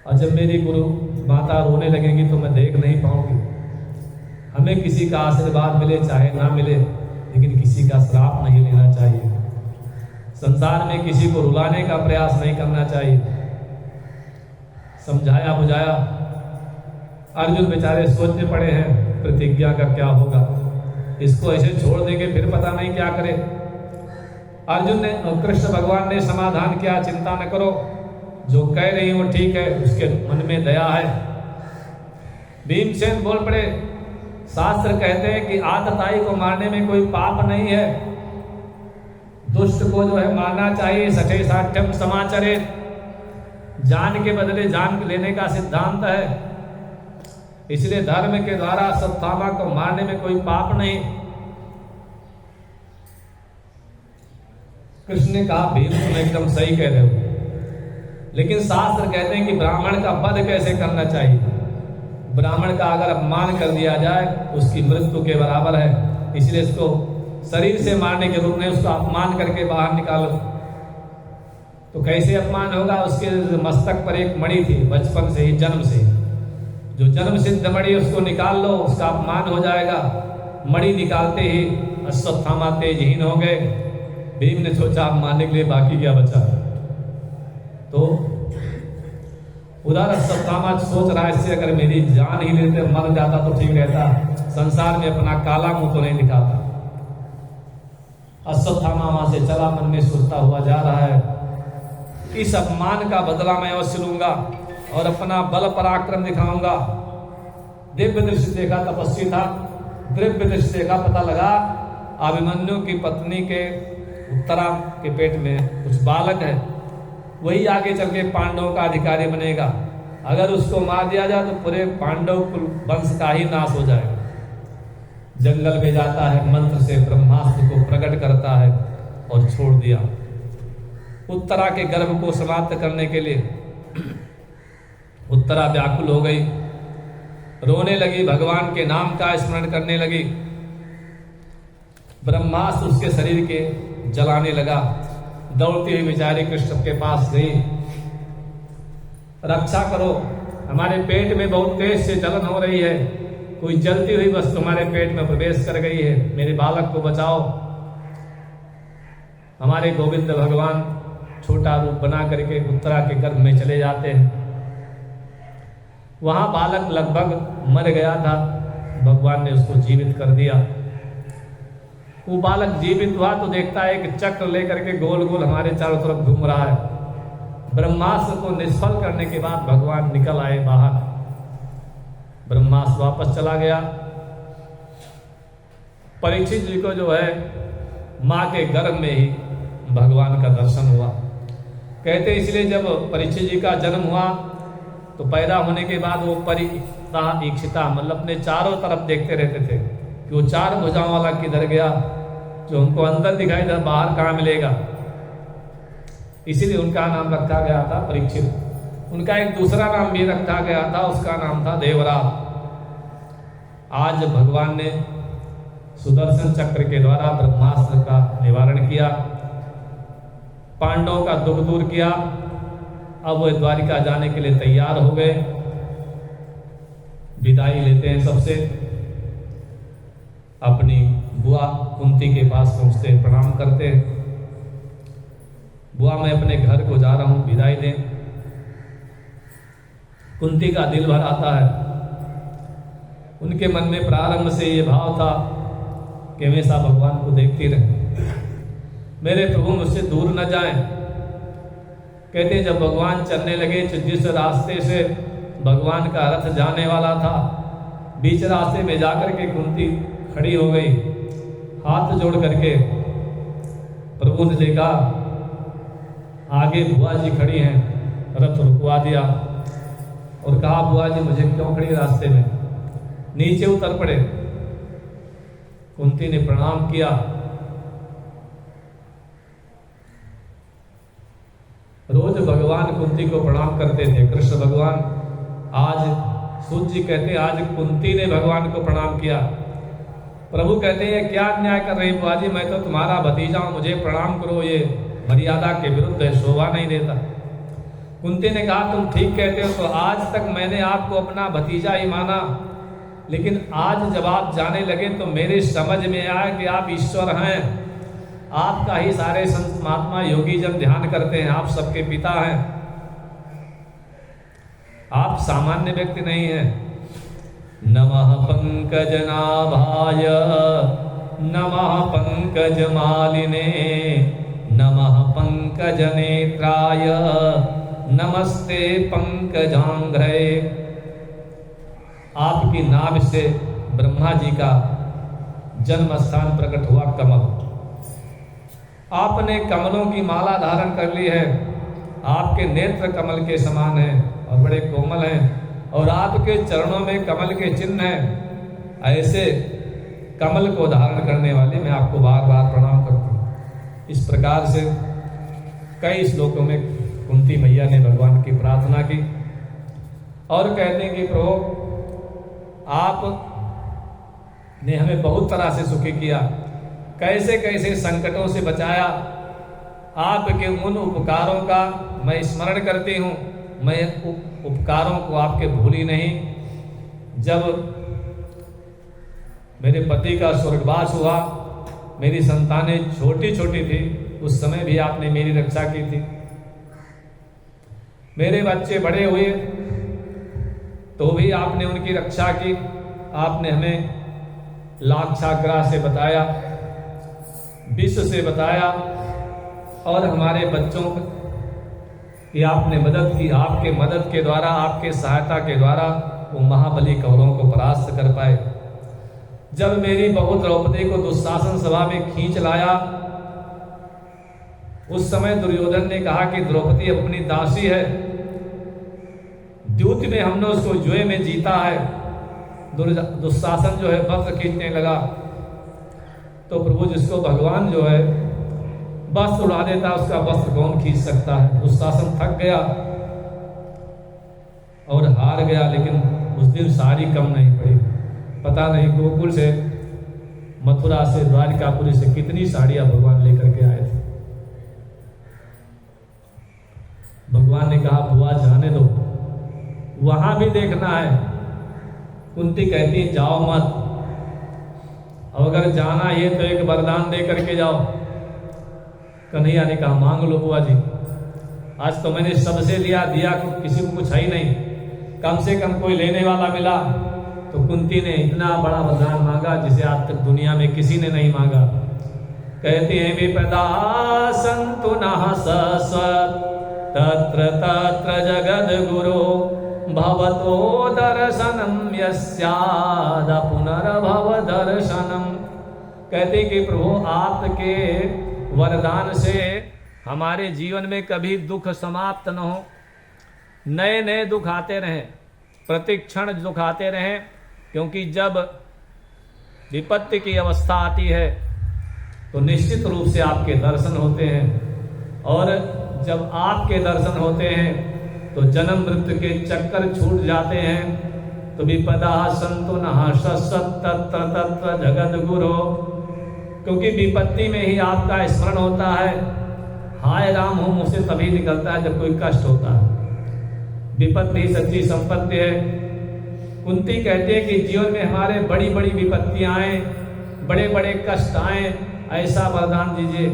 और जब मेरी गुरु माता रोने लगेगी तो मैं देख नहीं पाऊंगी। हमें किसी का आशीर्वाद मिले चाहे ना मिले, लेकिन किसी का श्राप नहीं लेना चाहिए। संसार में किसी को रुलाने का प्रयास नहीं करना चाहिए। समझाया बुझाया, अर्जुन बेचारे सोचने पड़े हैं प्रतिज्ञा का क्या होगा। इसको ऐसे छोड़ देंगे फिर पता नहीं क्या करे। अर्जुन ने, कृष्ण भगवान ने समाधान किया, चिंता न करो, जो कह रही वो ठीक है, उसके मन में दया है। भीमसेन बोल पड़े, शास्त्र कहते हैं कि आतताई को मारने में कोई पाप नहीं है, दुष्ट को जो है मारना चाहिए। सठे साठ्यम समाचरे, जान के बदले जान लेने का सिद्धांत है। इसलिए धर्म के द्वारा अश्वत्थामा को मारने में कोई पाप नहीं। कृष्ण ने कहा भीम तुम एकदम सही कह रहे हो, लेकिन शास्त्र कहते हैं कि ब्राह्मण का वध कैसे करना चाहिए। ब्राह्मण का अगर अपमान कर दिया जाए उसकी मृत्यु के बराबर है, इसलिए इसको शरीर से मारने के रूप में उसको अपमान करके बाहर निकालो। तो कैसे अपमान होगा? उसके मस्तक पर एक मणि थी बचपन से ही, जन्म से, जो जन्म सिद्ध मणि, उसको निकाल लो, उसका अपमान हो जाएगा। मणि निकालते ही अश्वत्थामा तेजहीन हो गए। भीम ने सोचा अब मारने के लिए बाकी क्या बचा। तो उधर अश्वत्थामा सोच रहा है इससे अगर मेरी जान ही लेते मर जाता तो ठीक रहता, संसार में अपना काला मुंह तो नहीं दिखाता। अश्वत्थामा वहां से चला, मन में सोचता हुआ जा रहा है इस अपमान का बदला मैं अवश्य लूंगा और अपना बल पराक्रम दिखाऊंगा। दिव्य दृष्टि देखा, तपस्वी था, दिव्य दृष्टि देखा, पता लगा अभिमन्यु की पत्नी के उत्तरा के पेट में कुछ बालक है, वही आगे चल के पांडवों का अधिकारी बनेगा। अगर उसको मार दिया जाए तो पूरे पांडव कुल वंश का ही नाश हो जाएगा। जंगल में जाता है, मंत्र से ब्रह्मास्त्र को प्रकट करता है और छोड़ दिया। उत्तरा के गर्भ को समाप्त करने के लिए उत्तरा व्याकुल हो गई, रोने लगी, भगवान के नाम का स्मरण करने लगी। ब्रह्मास्त्र उसके शरीर के जलाने लगा। दौड़ती हुई बेचारी कृष्ण के पास गई, रक्षा करो, हमारे पेट में बहुत तेज से जलन हो रही है, कोई जलती हुई वस्तु हमारे पेट में प्रवेश कर गई है, मेरे बालक को बचाओ। हमारे गोविंद भगवान छोटा रूप बना करके उत्तरा के गर्भ में चले जाते हैं। वहां बालक लगभग मर गया था, भगवान ने उसको जीवित कर दिया। वो बालक जीवित हुआ तो देखता है कि चक्र लेकर के गोल गोल हमारे चारों तरफ घूम रहा है। ब्रह्मास्त्र को निष्फल करने के बाद भगवान निकल आए बाहर। ब्रह्मास्त्र वापस चला गया। परीक्षित जी को जो है मां के गर्भ में ही भगवान का दर्शन हुआ। कहते इसलिए जब परीक्षित जी का जन्म हुआ तो पैदा होने के बाद वो परिता इक्षिता, मतलब अपने चारों तरफ देखते रहते थे कि वो चार भुजाओं वाला किधर गया, जो हमको अंदर दिखाई दे बाहर कहाँ मिलेगा। इसीलिए उनका नाम रखा गया था परीक्षित। उनका एक दूसरा नाम भी रखा गया था, उसका नाम था देवराज। आज भगवान ने सुदर्शन चक्र के द्वारा ब्रह्मास्त्र का निवारण किया, पांडवों का दुख दूर किया। अब वो द्वारिका जाने के लिए तैयार हो गए। विदाई लेते हैं सबसे, अपनी बुआ कुंती के पास पहुंचते हैं, प्रणाम करते हैं। बुआ मैं अपने घर को जा रहा हूं, विदाई दें। कुंती का दिल भर आता है। उनके मन में प्रारंभ से ये भाव था कि हमेशा भगवान को देखती रहे, मेरे प्रभु मुझसे दूर न जाएं। कहते हैं जब भगवान चलने लगे, जिस रास्ते से भगवान का रथ जाने वाला था, बीच रास्ते में जाकर के कुंती खड़ी हो गई, हाथ जोड़ करके। प्रभु ने देखा आगे बुआ जी खड़ी हैं, रथ रुकवा दिया और कहा बुआ जी मुझे क्यों खड़ी रास्ते में, नीचे उतर पड़े। कुंती ने प्रणाम किया। रोज भगवान कुंती को प्रणाम करते थे। कृष्ण भगवान आज सूत जी कहते हैं आज कुंती ने भगवान को प्रणाम किया। प्रभु कहते हैं क्या अन्याय कर रही बुआ जी, मैं तो तुम्हारा भतीजा हूं, मुझे प्रणाम करो, ये मर्यादा के विरुद्ध है, शोभा नहीं देता। कुंती ने कहा तुम ठीक कहते हो, तो आज तक मैंने आपको अपना भतीजा ही माना, लेकिन आज जब आप जाने लगे तो मेरे समझ में आया कि आप ईश्वर हैं, आपका ही सारे संत महात्मा योगी जन ध्यान करते हैं, आप सबके पिता हैं, आप सामान्य व्यक्ति नहीं हैं। नमः पंकजनाभाय नमः पंकजमालिने नमः पंकजनेत्राय नमस्ते पंकजांघ्रे। आपकी नाभ से ब्रह्मा जी का जन्म स्थान प्रकट हुआ कमल। आपने कमलों की माला धारण कर ली है, आपके नेत्र कमल के समान हैं और बड़े कोमल हैं, और आपके चरणों में कमल के चिन्ह हैं। ऐसे कमल को धारण करने वाले मैं आपको बार बार प्रणाम करती हूँ। इस प्रकार से कई श्लोकों में कुंती मैया ने भगवान की प्रार्थना की और कहते हैं कि प्रभु आप ने हमें बहुत तरह से सुखी किया, कैसे कैसे संकटों से बचाया। आपके उन उपकारों का मैं स्मरण करती हूँ, मैं उपकारों को आपके भूली नहीं। जब मेरे पति का स्वर्गवास हुआ, मेरी संतानें छोटी छोटी थी, उस समय भी आपने मेरी रक्षा की थी। मेरे बच्चे बड़े हुए तो भी आपने उनकी रक्षा की। आपने हमें लाक्षाग्रह से बताया, विष से बताया, और हमारे बच्चों की आपने मदद की। आपके मदद के द्वारा, आपके सहायता के द्वारा वो महाबली कौरवों को परास्त कर पाए। जब मेरी बहू द्रौपदी को दुशासन सभा में खींच लाया, उस समय दुर्योधन ने कहा कि द्रौपदी अपनी दासी है, द्यूत में हमने उसको जुए में जीता है। दुशासन जो है वस्त्र खींचने लगा, तो प्रभु जिसको भगवान जो है वस्त्र उड़ा देता, उसका वस्त्र कौन खींच सकता है। दुशासन थक गया और हार गया, लेकिन उस दिन साड़ी कम नहीं पड़ी। पता नहीं गोकुल से, मथुरा से, द्वारिकापुरी से कितनी साड़ियां भगवान लेकर के आए थे। भगवान ने कहा बुआ जाने दो, वहां भी देखना है। कुंती कहती है जाओ मत, और अगर जाना है तो एक वरदान दे करके जाओ। कन्हैया ने कहा मांग लो बुआ जी, आज तो मैंने सबसे लिया, दिया किसी को कुछ है ही नहीं, कम से कम कोई लेने वाला मिला। तो कुंती ने इतना बड़ा वरदान मांगा जिसे आज तक दुनिया में किसी ने नहीं मांगा। कहते हैं विपदा संतु नः सस्वत् तत्र तत्र जगद गुरो भवतो दर्शनम यस्याद पुनर्भव दर्शनम। कहते कि प्रभु आपके वरदान से हमारे जीवन में कभी दुख समाप्त न हो, नए नए दुख आते रहें, प्रतिक्षण दुख आते रहें, क्योंकि जब विपत्ति की अवस्था आती है तो निश्चित रूप से आपके दर्शन होते हैं, और जब आपके दर्शन होते हैं तो जन्म मृत्यु के चक्कर छूट जाते हैं। तो विपदा संतु नः सस्वत् तत्र तत्र जगद गुरो, क्योंकि विपत्ति में ही आपका स्मरण होता है। हाय राम हो मुझसे तभी निकलता है जब कोई कष्ट होता है। विपत्ति सच्ची संपत्ति है। कुंती कहते हैं कि जीवन में हमारे बड़ी बड़ी विपत्तियां आए, बड़े बड़े कष्ट आए, ऐसा वरदान दीजिए।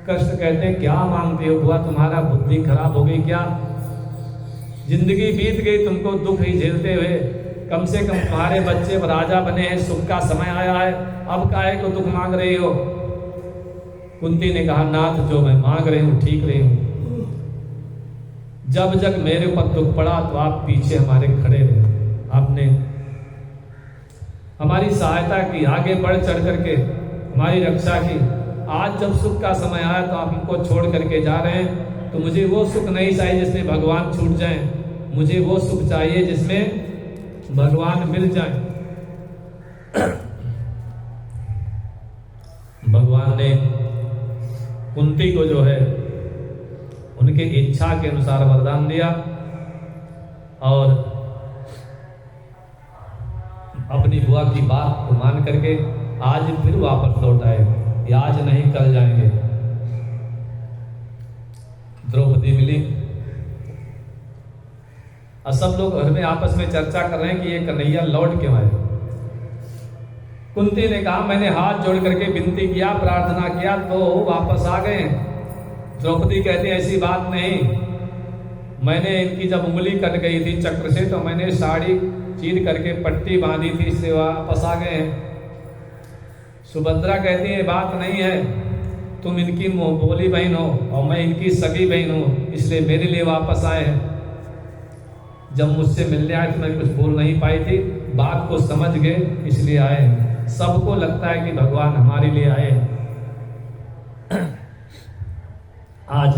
कष्ट कहते हैं क्या मांगते हो बुआ, तुम्हारा बुद्धि खराब हो गई क्या? जिंदगी बीत गई तुमको दुख ही झेलते हुए, कम से कम तुम्हारे बच्चे राजा बने हैं, सुख का समय आया है, अब काहे को दुख मांग रही हो? कुंती ने कहा नाथ जो मैं मांग रही हूं ठीक रही हूं, जब जब मेरे ऊपर दुख पड़ा तो आप पीछे हमारे खड़े रहे, आपने हमारी सहायता की, आगे बढ़ चढ़ करके हमारी रक्षा की। आज जब सुख का समय आया तो आप हमको छोड़ करके जा रहे हैं, तो मुझे वो सुख नहीं चाहिए जिसमें भगवान छूट जाए, मुझे वो सुख चाहिए जिसमें भगवान मिल जाए। भगवान ने कुंती को जो है उनके इच्छा के अनुसार वरदान दिया, और अपनी बुआ की बात को मान करके आज फिर वापस लौट आए। आज नहीं कल जाएंगे। द्रौपदी मिली और सब लोग घर में आपस में चर्चा कर रहे हैं कि ये कन्हैया लौट क्यों आए। कुंती ने कहा मैंने हाथ जोड़ करके विनती किया, प्रार्थना किया तो वापस आ गए। द्रौपदी कहती ऐसी बात नहीं, मैंने इनकी जब उंगली कट गई थी चक्र से तो मैंने साड़ी चीर करके पट्टी बांधी थी, इससे वापस आ गए हैं। सुभद्रा कहती है बात नहीं है, तुम इनकी मुंह बोली बहन हो और मैं इनकी सगी बहन हूं, इसलिए मेरे लिए वापस आए हैं। जब मुझसे मिलने आए तो मैं कुछ बोल नहीं पाई थी, बात को समझ गए इसलिए आए हैं। सबको लगता है कि भगवान हमारे लिए आए हैं। आज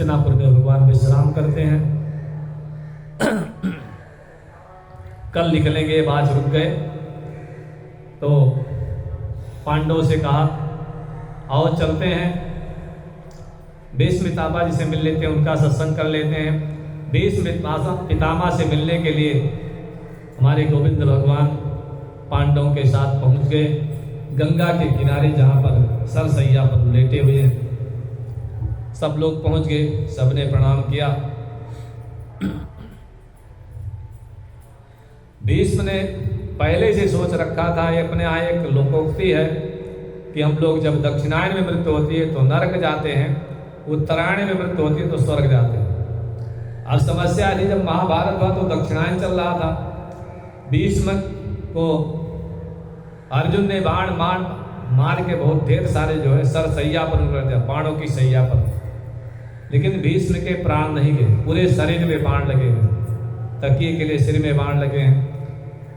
हस्तिनापुर में भगवान विश्राम करते हैं। कल निकलेंगे, आज रुक गए तो पांडवों से कहा आओ चलते हैं, भीष्म पितामह जी से मिल लेते हैं, उनका सत्संग कर लेते हैं। भीष्म पितामह से मिलने के लिए हमारे गोविंद भगवान पांडवों के साथ पहुंच गए गंगा के किनारे, जहां पर सरसैया पर लेटे हुए हैं। सब लोग पहुंच गए, सबने प्रणाम किया। भीष्म ने पहले से सोच रखा था, ये अपने यहाँ एक लोकोक्ति है कि हम लोग जब दक्षिणायन में मृत्यु होती है तो नरक जाते हैं, उत्तरायण में मृत्यु होती है तो स्वर्ग जाते हैं। अब समस्या थी, जब महाभारत हुआ तो दक्षिणायन चल रहा था, भीष्म को अर्जुन ने बाण मार के बहुत ढेर सारे जो है सरसैया पर उतर दिया, बाणों की सैया पर, लेकिन भीष्म के प्राण नहीं गए, पूरे शरीर में बाण लगे हैं। तकिए के लिए सिर में बाण लगे हैं,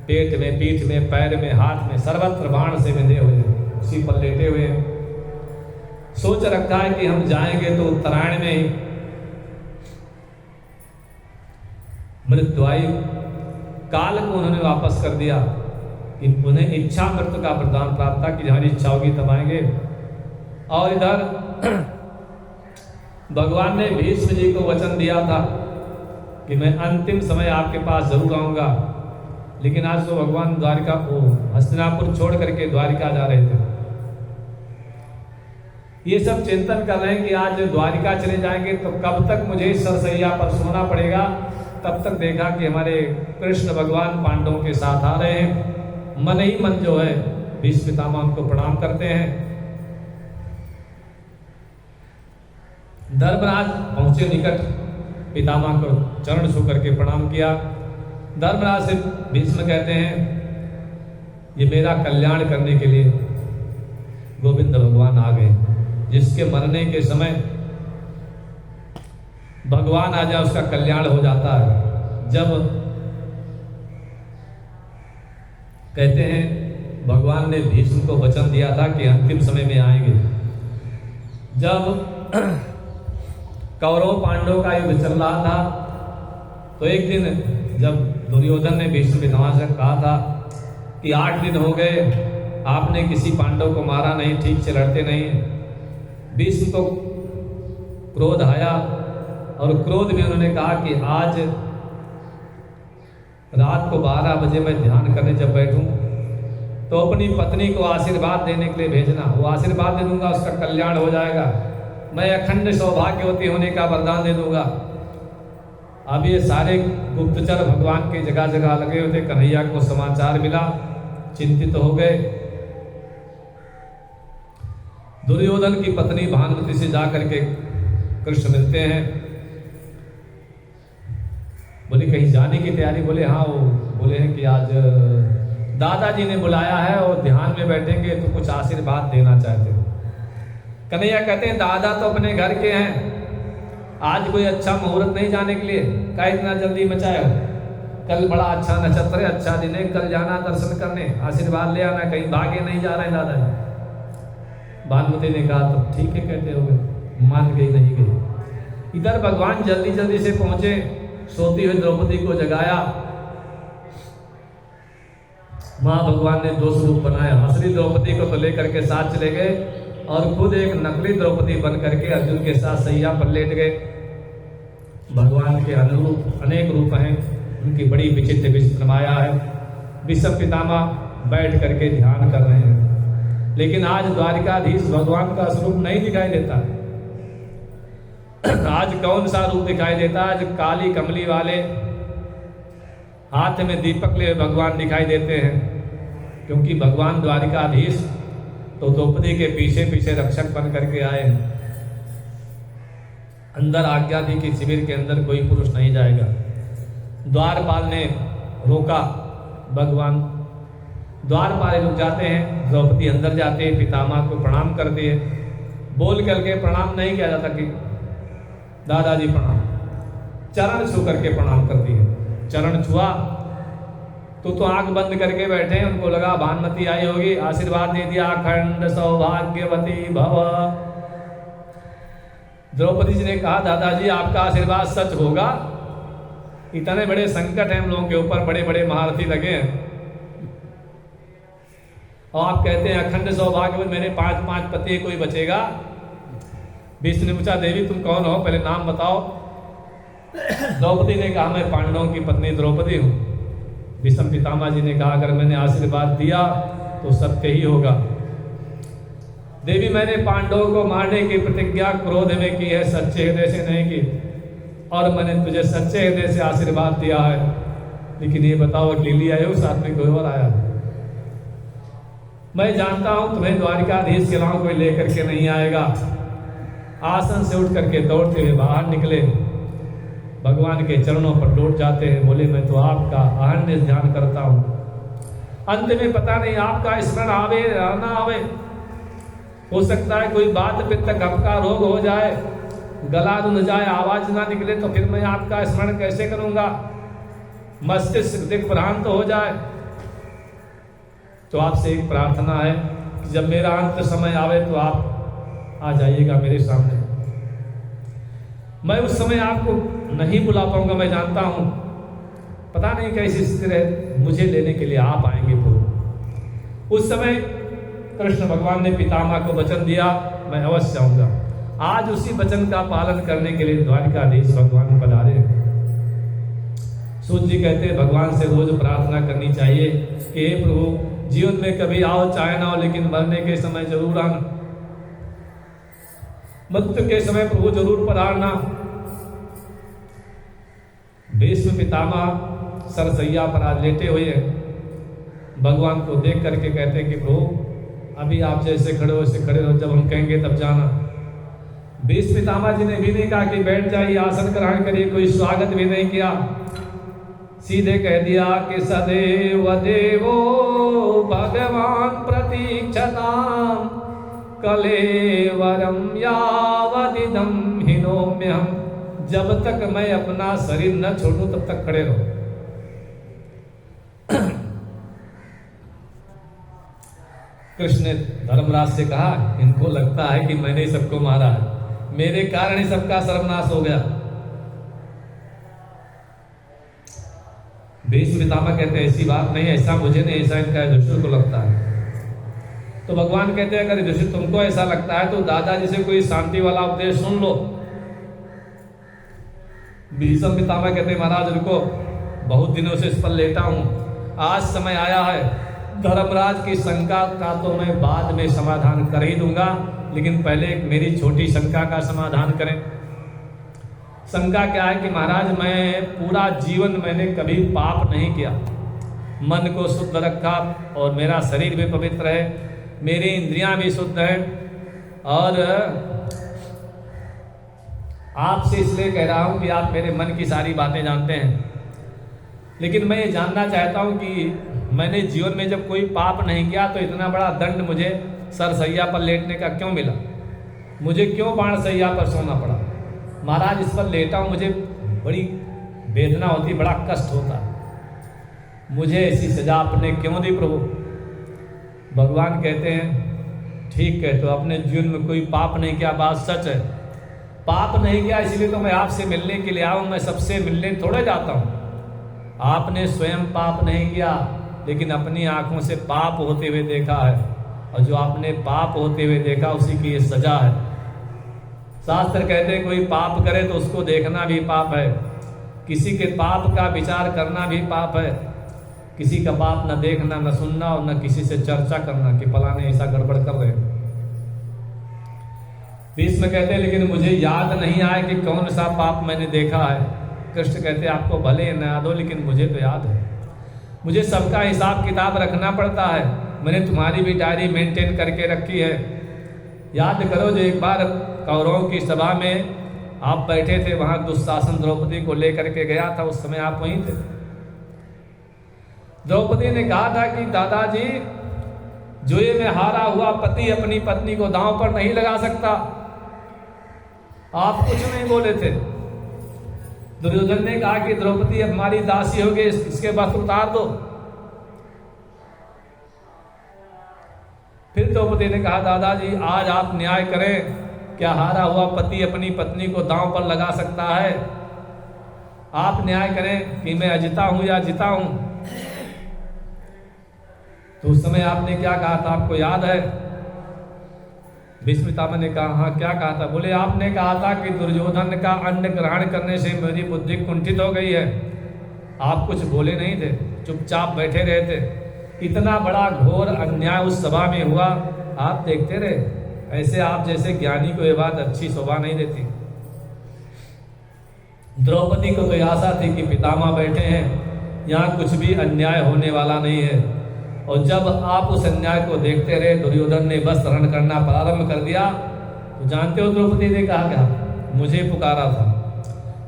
पेट में, पीठ में, पैर में, हाथ में, सर्वत्र बाण से बंधे हुए हैं, उसी पर लेटे हुए हैं। सोच रखा है कि हम जाएंगे तो उत्तरायण में ही मृत्यु आई। काल को उन्होंने वापस कर दिया कि उन्हें इच्छा मृत्यु का वरदान प्राप्त था कि हमारी इच्छा होगी तब आएंगे। और इधर भगवान ने भीष्म जी को वचन दिया था कि मैं अंतिम समय आपके पास जरूर आऊंगा, लेकिन आज तो भगवान द्वारिका को हस्तिनापुर छोड़ करके द्वारिका जा रहे थे। ये सब चिंतन कर रहे हैं कि आज द्वारिका चले जाएंगे तो कब तक मुझे सरसैया पर सोना पड़ेगा। तब तक देखा कि हमारे कृष्ण भगवान पांडवों के साथ आ रहे हैं। मन ही मन जो है भीष्म पितामह उनको प्रणाम करते हैं। धर्मराज पहुंचे निकट, पितामह को चरण छू करके प्रणाम किया। धर्मराज से भीष्म कहते हैं ये मेरा कल्याण करने के लिए गोविंद भगवान आ गए, जिसके मरने के समय भगवान आ जाए उसका कल्याण हो जाता है। जब कहते हैं भगवान ने भीष्म को वचन दिया था कि अंतिम समय में आएंगे। जब कौरव पांडवों का युद्ध चल रहा था तो एक दिन जब दुर्योधन ने भीष्म पितामह से कहा था कि 8 दिन हो गए आपने किसी पांडव को मारा नहीं, ठीक से लड़ते नहीं, भीष्म को क्रोध आया और क्रोध में उन्होंने कहा कि आज रात को 12 बजे मैं ध्यान करने जब बैठूं तो अपनी पत्नी को आशीर्वाद देने के लिए भेजना, वो आशीर्वाद दे दूंगा, उसका कल्याण हो जाएगा, मैं अखंड सौभाग्यवती होने का वरदान दे दूंगा। अब ये सारे गुप्तचर भगवान के जगह जगह लगे हुए थे। कन्हैया को समाचार मिला, चिंतित हो गए। दुर्योधन की पत्नी भानुमति से जाकर के कृष्ण मिलते हैं। बोले कहीं जाने की तैयारी? बोले हाँ, वो बोले हैं कि आज दादाजी ने बुलाया है और ध्यान में बैठेंगे तो कुछ आशीर्वाद देना चाहते हो। कन्हैया कहते हैं दादा तो अपने घर के हैं, आज कोई अच्छा मुहूर्त नहीं जाने के लिए, क्या इतना जल्दी मचाया हो? कल बड़ा अच्छा नक्षत्र है, अच्छा दिन है, कल जाना दर्शन करने, आशीर्वाद ले आना, कहीं भागे नहीं जा रहे दादाजी। भानुमति ने कहा तो ठीक है कहते हो गए, मान गई नहीं गई। इधर भगवान जल्दी जल्दी से पहुंचे, सोती हुई द्रौपदी को जगाया। मां भगवान ने 2 स्वरूप बनाया, असली द्रौपदी को तो लेकर के साथ चले गए और खुद एक नकली द्रौपदी बन करके अर्जुन के साथ सैया पर लेट गए। भगवान के अनुरूप अनेक रूप हैं, उनकी बड़ी विचित्र विचित्र माया है। भीष्म पितामह बैठ करके ध्यान कर रहे हैं, लेकिन आज द्वारिकाधीश भगवान का स्वरूप नहीं दिखाई देता। आज कौन सा रूप दिखाई देता? आज काली कमली वाले हाथ में दीपक ले भगवान दिखाई देते हैं, क्योंकि भगवान द्वारिकाधीश तो द्रौपदी के पीछे पीछे रक्षक बन करके आए हैं। अंदर आज्ञा दी कि शिविर के अंदर कोई पुरुष नहीं जाएगा। द्वारपाल ने रोका, भगवान द्वारपाल लोग जाते हैं, द्रौपदी अंदर जाते हैं, पितामह को प्रणाम करती है। बोल करके प्रणाम नहीं किया जाता कि दादाजी प्रणाम, चरण छू करके प्रणाम करती है। चरण छुआ तो आंख बंद करके बैठे हैं, उनको लगा भानुमति आई होगी, आशीर्वाद दे दिया, अखंड सौभाग्यवती भव। द्रौपदी जी ने कहा दादाजी आपका आशीर्वाद सच होगा, इतने बड़े संकट हैं हम लोगों के ऊपर, बड़े बड़े महारथी लगे हैं और आप कहते हैं अखंड सौभाग्य में मेरे 5 पति कोई बचेगा। विष्णु ने पूछा देवी तुम कौन हो, पहले नाम बताओ। द्रौपदी ने कहा मैं पांडवों की पत्नी द्रौपदी हूँ। भीष्म पितामह जी ने कहा अगर मैंने आशीर्वाद दिया तो सत्य ही होगा। देवी मैंने पांडवों को मारने की प्रतिज्ञा क्रोध में की है, सच्चे हृदय से नहीं की, और मैंने तुझे सच्चे हृदय से आशीर्वाद दिया है। लेकिन ये बताओ अकेली आए हो साथ में कोई और आया? मैं जानता हूं तुम्हें द्वारिकाधीश के नाम कोई लेकर के नहीं आएगा। आसन से उठ करके दौड़ते हुए बाहर निकले, भगवान के चरणों पर लौट जाते हैं, बोले मैं तो आपका अहन्य ध्यान करता हूं। अंत में पता नहीं आपका स्मरण आवे ना आवे, हो सकता है कोई बात पित्त कफ का रोग हो जाए, गला रुंध जाए, आवाज ना निकले, तो फिर मैं आपका स्मरण कैसे करूंगा? मस्तिष्क दिग्भ्रांत हो जाए। तो आपसे एक प्रार्थना है कि जब मेरा अंत समय आवे तो आप आ जाइएगा मेरे सामने। मैं उस समय आपको नहीं बुला पाऊंगा, मैं जानता हूं, पता नहीं कैसी स्थिति रहे, मुझे लेने के लिए आप आएंगे प्रभु। उस समय कृष्ण भगवान ने पितामह को वचन दिया मैं अवश्य आऊंगा। आज उसी वचन का पालन करने के लिए द्वारिकाधीश भगवान पधारे। सूत जी कहते हैं भगवान से रोज प्रार्थना करनी चाहिए कि हे प्रभु जीवन में कभी आओ चाहे ना हो, लेकिन मरने के समय जरूर आना, मृत्यु के समय प्रभु जरूर पधारना। भीष्म पितामह सरसैया पर आज लेटे हुए हैं, भगवान को देख करके कहते हैं कि प्रभु अभी आप जैसे खड़े हो वैसे खड़े रहो, जब हम कहेंगे तब जाना। भीष्म पितामह जी ने भी नहीं कहा कि बैठ जाइए, आसन ग्रहण करिए, कोई स्वागत भी नहीं किया, सीधे कह दिया कि सदैव देवो भगवान प्रतीक्षताम कलेवरम यावदिदं हिनोम्यहम्। जब तक मैं अपना शरीर न छोड़ूं तब तक खड़े रहो। कृष्ण ने धर्मराज से कहा इनको लगता है कि मैंने सबको मारा है, मेरे कारण ही सबका सर्वनाश हो गया। भीष्म पितामह कहते हैं ऐसी बात नहीं, ऐसा मुझे नहीं, ऐसा इनका युधिष्ठिर को लगता है। तो भगवान कहते हैं अगर युधिष्ठिर तुमको ऐसा लगता है तो दादाजी से कोई शांति वाला उपदेश सुन लो। भीष्म पितामह कहते हैं महाराज रुको, बहुत दिनों से इस पर लेटा हूं, आज समय आया है। धर्मराज की शंका का तो मैं बाद में समाधान कर ही दूंगा, लेकिन पहले मेरी छोटी शंका का समाधान करें। शंका क्या है कि महाराज मैं पूरा जीवन मैंने कभी पाप नहीं किया, मन को शुद्ध रखा और मेरा शरीर भी पवित्र है, मेरी इंद्रियां भी शुद्ध हैं, और आपसे इसलिए कह रहा हूं कि आप मेरे मन की सारी बातें जानते हैं। लेकिन मैं ये जानना चाहता हूं कि मैंने जीवन में जब कोई पाप नहीं किया तो इतना बड़ा दंड मुझे सरसैया पर लेटने का क्यों मिला, मुझे क्यों बाणसैया पर सोना पड़ा? महाराज इस पर लेटा हूं, मुझे बड़ी वेदना होती, बड़ा कष्ट होता, मुझे ऐसी सजा आपने क्यों दी प्रभु? भगवान कहते हैं ठीक है, तो अपने जीवन में कोई पाप नहीं किया, बात सच है, पाप नहीं किया इसलिए तो मैं आपसे मिलने के लिए आया हूं, मैं सबसे मिलने थोड़े जाता हूं। आपने स्वयं पाप नहीं किया, लेकिन अपनी आंखों से पाप होते हुए देखा है, और जो आपने पाप होते हुए देखा उसी की ये सजा है। शास्त्र कहते हैं कोई पाप करे तो उसको देखना भी पाप है, किसी के पाप का विचार करना भी पाप है, किसी का पाप न देखना, न सुनना, और न किसी से चर्चा करना कि फलाने ऐसा गड़बड़ कर रहे हैं। भीष्म कहते हैं लेकिन मुझे याद नहीं आया कि कौन सा पाप मैंने देखा है। कृष्ण कहते हैं आपको भले न याद हो, लेकिन मुझे तो याद है, मुझे सबका हिसाब किताब रखना पड़ता है, मैंने तुम्हारी भी डायरी मेंटेन करके रखी है। याद करो जो एक बार कौरवों की सभा में आप बैठे थे, वहां दुशासन द्रौपदी को लेकर के गया था, उस समय आप वहीं थे। द्रौपदी ने कहा था कि दादाजी जुए में हारा हुआ पति अपनी पत्नी को दांव पर नहीं लगा सकता, आप कुछ नहीं बोले थे। दुर्योधन ने कहा कि द्रौपदी अब हमारी दासी हो गई, इसके वस्त्र उतार दो। फिर द्रौपदी ने कहा दादाजी आज आप न्याय करें, क्या हारा हुआ पति अपनी पत्नी को दांव पर लगा सकता है? आप न्याय करें कि मैं अजिता हूं या जिता हूं। तो उस समय आपने क्या कहा था, आपको याद है? भीष्म पितामह ने कहा, हाँ क्या कहा था? बोले आपने कहा था कि दुर्योधन का अन्न ग्रहण करने से मेरी बुद्धि कुंठित हो गई है। आप कुछ बोले नहीं थे, चुपचाप बैठे रहे थे। इतना बड़ा घोर अन्याय उस सभा में हुआ, आप देखते रहे। ऐसे आप जैसे ज्ञानी को यह बात अच्छी शोभा नहीं देती। द्रौपदी को तो आशा थी कि पितामह बैठे हैं, यहाँ कुछ भी अन्याय होने वाला नहीं है। और जब आप उस अन्याय को देखते रहे, दुर्योधन ने बस रण करना प्रारंभ कर दिया, तो जानते हो द्रौपदी ने कहा क्या? मुझे पुकारा था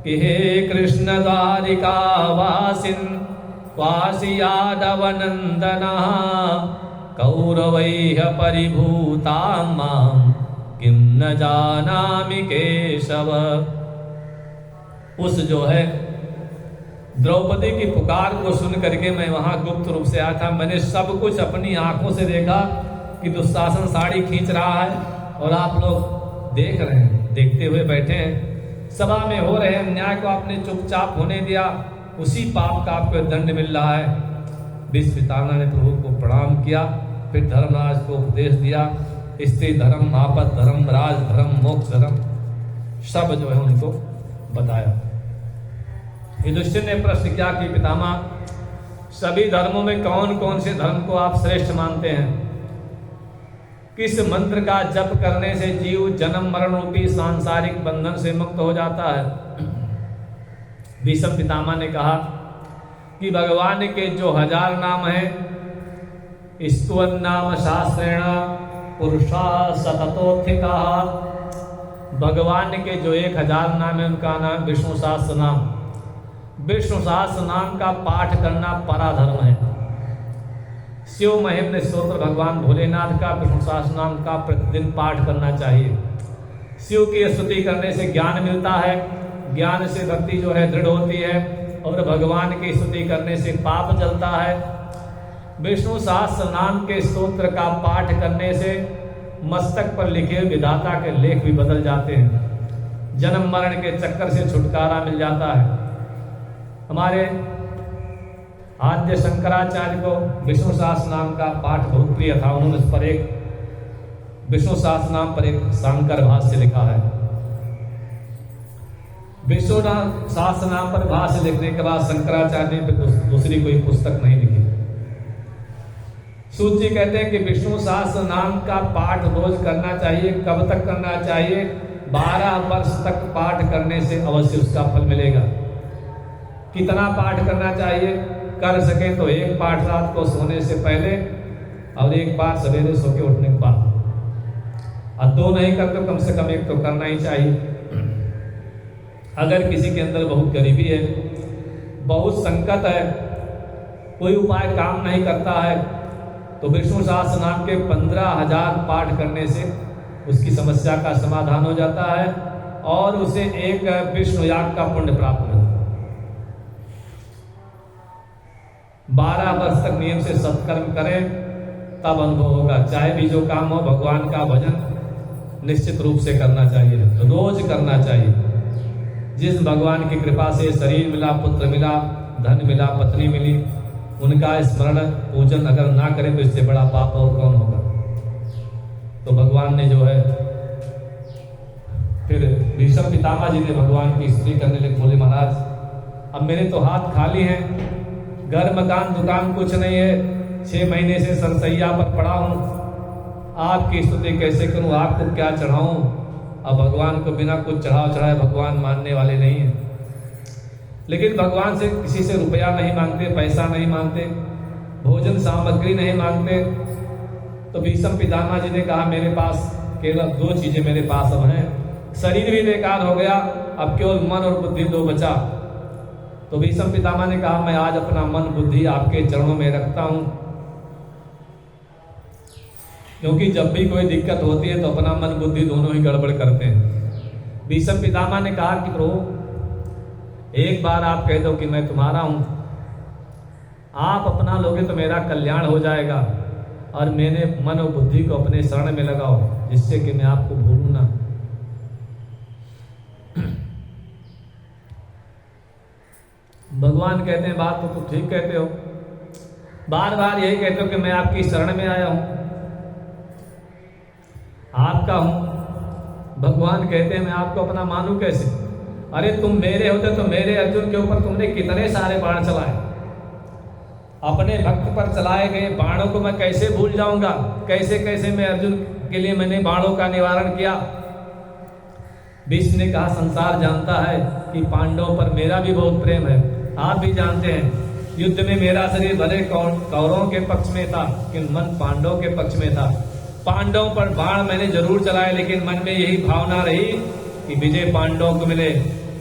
कि हे कृष्ण द्वारिका वासिन वासी यादव नंदना कौरवैः परिभूता मां किं न जानामि केशव। उस जो है द्रौपदी की पुकार को सुन करके मैं वहां गुप्त रूप से आया था। मैंने सब कुछ अपनी आंखों से देखा कि दुशासन साड़ी खींच रहा है और आप लोग देख रहे हैं, देखते हुए बैठे हैं। सभा में हो रहे अन्याय को आपने चुपचाप होने दिया, उसी पाप का आपको दंड मिल रहा है। भीष्म पितामह ने प्रभु को प्रणाम किया, फिर धर्मराज को उपदेश दिया। स्त्री धर्म, आपद धर्म, राज धर्म, मोक्ष धर्म सब जो है उनको बताया। युधिष्ठिर ने प्रश्न किया कि पितामह, सभी धर्मों में कौन कौन से धर्म को आप श्रेष्ठ मानते हैं? किस मंत्र का जप करने से जीव जन्म मरण रूपी सांसारिक बंधन से मुक्त हो जाता है? भीष्म पितामह ने कहा कि भगवान के जो 1000 नाम हैं, स्तुवन् नाम शास्त्रेण पुरुषा सततोत्थिता। भगवान के जो 1000 नाम है उनका नाम विष्णु सहस्त्र नाम। विष्णु सहस्त्र नाम का पाठ करना पराधर्म है। शिव महिम्न स्तोत्र भगवान भोलेनाथ का विष्णु सहस्त्र नाम का प्रतिदिन पाठ करना चाहिए। शिव की स्तुति करने से ज्ञान मिलता है, ज्ञान से भक्ति जो है दृढ़ होती है, और भगवान की स्तुति करने से पाप जलता है। विष्णु सहस्त्र नाम के स्तोत्र का पाठ करने से मस्तक पर लिखे विधाता के लेख भी बदल जाते हैं, जन्म मरण के चक्कर से छुटकारा मिल जाता है। हमारे आद्य शंकराचार्य को विष्णु सहस्त्र नाम का पाठ बहुत प्रिय था। उन्होंने इस पर एक विष्णु सहस्त्र नाम पर एक शांकर भाष्य लिखा है। विष्णु सहस्त्र नाम पर भाष्य लिखने के बाद शंकराचार्य ने दूसरी कोई पुस्तक नहीं लिखी। सूत जी कहते हैं कि विष्णु सहस्त्र नाम का पाठ रोज करना चाहिए। कब तक करना चाहिए? 12 वर्ष तक पाठ करने से अवश्य उसका फल मिलेगा। कितना पाठ करना चाहिए? कर सके तो एक पाठ रात को सोने से पहले और एक पाठ सवेरे सो के उठने के बाद, और 2 नहीं कर तो कम से कम 1 तो करना ही चाहिए। अगर किसी के अंदर बहुत गरीबी है, बहुत संकट है, कोई उपाय काम नहीं करता है, तो विष्णु सहस्त्र नाम के 15,000 पाठ करने से उसकी समस्या का समाधान हो जाता है और उसे एक विष्णु याग का पुण्य प्राप्त होता है। 12 वर्ष तक नियम से सत्कर्म करें, तब अनुभव होगा। चाहे भी जो काम हो, भगवान का भजन निश्चित रूप से करना चाहिए, रोज करना चाहिए। जिस भगवान की कृपा से शरीर मिला, पुत्र मिला, धन मिला, पत्नी मिली, उनका स्मरण पूजन अगर ना करें तो इससे बड़ा पाप और कौन होगा। तो भगवान ने जो है, फिर भीष्म पितामह जी ने भगवान की स्तुति करने लगे। बोले महाराज, अब मेरे तो हाथ खाली हैं, घर मकान दुकान कुछ नहीं है, 6 महीने से संसैया पर पड़ा हूं, आपकी स्तुति कैसे करूं, आपको क्या चढ़ाऊं। अब भगवान को बिना कुछ चढ़ाए भगवान मानने वाले नहीं है। लेकिन भगवान से किसी से रुपया नहीं मांगते, पैसा नहीं मांगते, भोजन सामग्री नहीं मांगते। तो भीष्म पितामह जी ने कहा, मेरे पास केवल 2 चीजें मेरे पास अब हैं। शरीर भी बेकार हो गया, अब केवल मन और बुद्धि 2 बचा। तो भीष्म पितामह ने कहा, मैं आज अपना मन बुद्धि आपके चरणों में रखता हूं, क्योंकि जब भी कोई दिक्कत होती है तो अपना मन बुद्धि दोनों ही गड़बड़ करते हैं। भीष्म पितामह ने कहा कि प्रभु, एक बार आप कह दो कि मैं तुम्हारा हूं, आप अपना लोगे तो मेरा कल्याण हो जाएगा, और मेरे मन और बुद्धि को अपने शरण में लगाओ, जिससे कि मैं आपको भूलूं ना। भगवान कहते हैं बात तो तुम ठीक कहते हो, बार बार यही कहते हो कि मैं आपकी शरण में आया हूं, आपका हूं। भगवान कहते हैं मैं आपको अपना मानूं कैसे? अरे तुम मेरे होते तो मेरे अर्जुन के ऊपर तुमने कितने सारे बाण चलाए, अपने भक्त पर चलाए गए बाणों को मैं कैसे भूल जाऊंगा? कैसे कैसे मैं अर्जुन के लिए मैंने बाणों का निवारण किया। भीष्म ने कहा संसार जानता है कि पांडवों पर मेरा भी बहुत प्रेम है, आप भी जानते हैं युद्ध में मेरा शरीर भले कौरवों के पक्ष में था लेकिन मन पांडवों के पक्ष में था। पांडवों पर बाण मैंने जरूर चलाए लेकिन मन में यही भावना रही कि विजय पांडवों को मिले,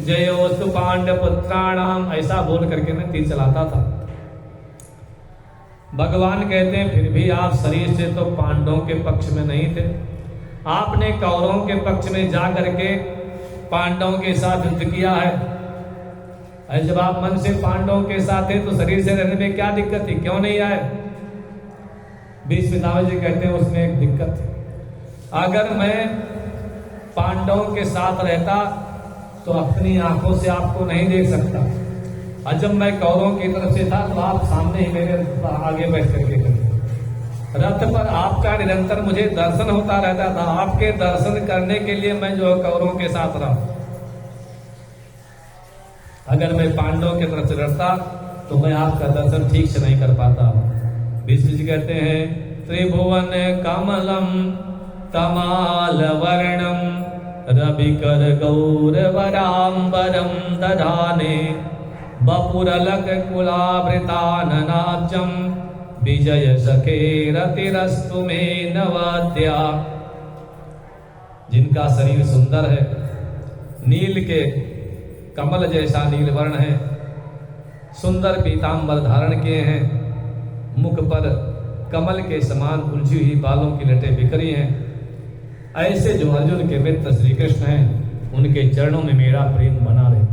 जयोस्तु पांडव पुत्राणाम, ऐसा बोल करके मैं तीर चलाता था। भगवान कहते हैं फिर भी आप शरीर से तो पांडवों के पक्ष में नहीं थे, आपने कौरवों के पक्ष में जा करके पांडवों के साथ युद्ध किया है। जब आप मन से पांडवों के साथ थे तो शरीर से रहने में क्या दिक्कत थी, क्यों नहीं आए? भीष्म पितामह जी कहते हैं उसमें एक दिक्कत थी, अगर मैं पांडवों के साथ रहता तो अपनी आंखों से आपको नहीं देख सकता, और जब मैं कौरवों की तरफ से था तो आप सामने ही मेरे आगे बैठ करके थे। रथ पर आपका निरंतर मुझे दर्शन होता रहता था, आपके दर्शन करने के लिए मैं जो कौरवों के साथ रहा। अगर मैं पांडवों की तरफ से लड़ता तो मैं आपका दर्शन ठीक से नहीं कर पाता। भीष्म जी कहते हैं त्रिभुवन कमलम तमाल वर्णम रविकर गौरवराम्बरम दधाने बपुरलक कुलावृताननाब्जम विजय सखे रतिरस्तु में नवाद्या। जिनका शरीर सुंदर है, नील के कमल जैसा नील वर्ण है, सुंदर पीतांबर धारण किए हैं, मुख पर कमल के समान उलझी हुई बालों की लटें बिखरी हैं, ऐसे जो अर्जुन के मित्र श्री कृष्ण हैं उनके चरणों में मेरा प्रेम बना रहे।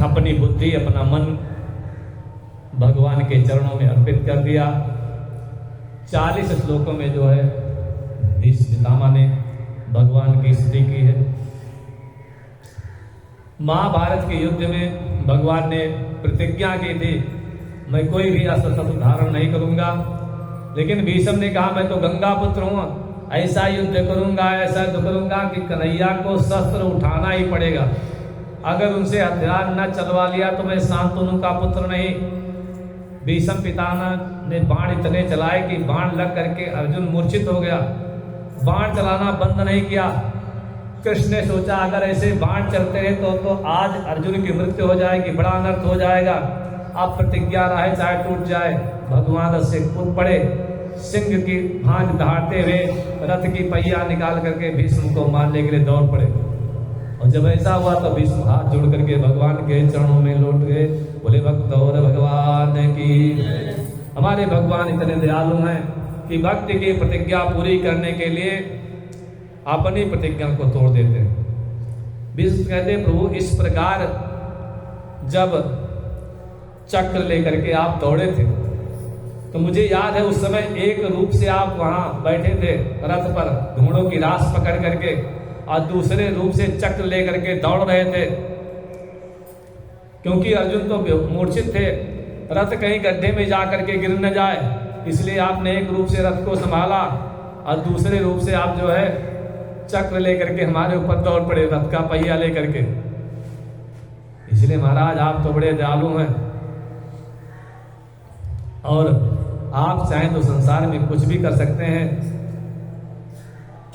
अपनी बुद्धि अपना मन भगवान के चरणों में अर्पित कर दिया। 40 श्लोकों में जो है भीष्म पितामह ने भगवान की स्तुति की है। महाभारत के युद्ध में भगवान ने प्रतिज्ञा की थी मैं कोई भी अस्त्र शस्त्र धारण नहीं करूंगा, लेकिन भीष्म ने कहा मैं तो गंगा पुत्र हूं, ऐसा युद्ध करूंगा, ऐसा युद्ध करूंगा कि कन्हैया को शस्त्र उठाना ही पड़ेगा। अगर उनसे हथियार न चलवा लिया तो मैं शांतनु का पुत्र नहीं। भीष्म पितामह ने बाण इतने चलाए कि बाण लग करके अर्जुन मूर्छित हो गया, बाण चलाना बंद नहीं किया। कृष्ण ने सोचा अगर ऐसे बाण चलते रहे तो आज अर्जुन की मृत्यु हो जाएगी, बड़ा अनर्थ हो जाएगा। अब प्रतिज्ञा रहे चाहे टूट जाए। भगवान रथ से कूद पड़े, सिंह की भांज दहाड़ते हुए रथ की पहिया निकाल करके भीष्म को मारने के लिए दौड़ पड़े। और जब ऐसा हुआ तो भीष्म हाथ जोड़ करके भगवान के चरणों में लौट गए, बोले भक्त और भगवान की। हमारे भगवान इतने दयालु हैं कि भक्त की प्रतिज्ञा पूरी करने के लिए अपनी प्रतिज्ञा को तोड़ देते हैं। भीष्म कहते प्रभु इस प्रकार जब चक्र लेकर के आप दौड़े थे तो मुझे याद है उस समय एक रूप से आप वहां बैठे थे रथ पर घोड़ों की रास पकड़ करके, और दूसरे रूप से चक्र लेकर के दौड़ रहे थे। क्योंकि अर्जुन तो मूर्छित थे, रथ कहीं गड्ढे में जा करके गिर न जाए, इसलिए आपने एक रूप से रथ को संभाला और दूसरे रूप से आप जो है चक्र लेकर के हमारे ऊपर दौड़ पड़े, रथ का पहिया लेकर के। इसलिए महाराज आप तो बड़े दयालु हैं और आप चाहें तो संसार में कुछ भी कर सकते हैं।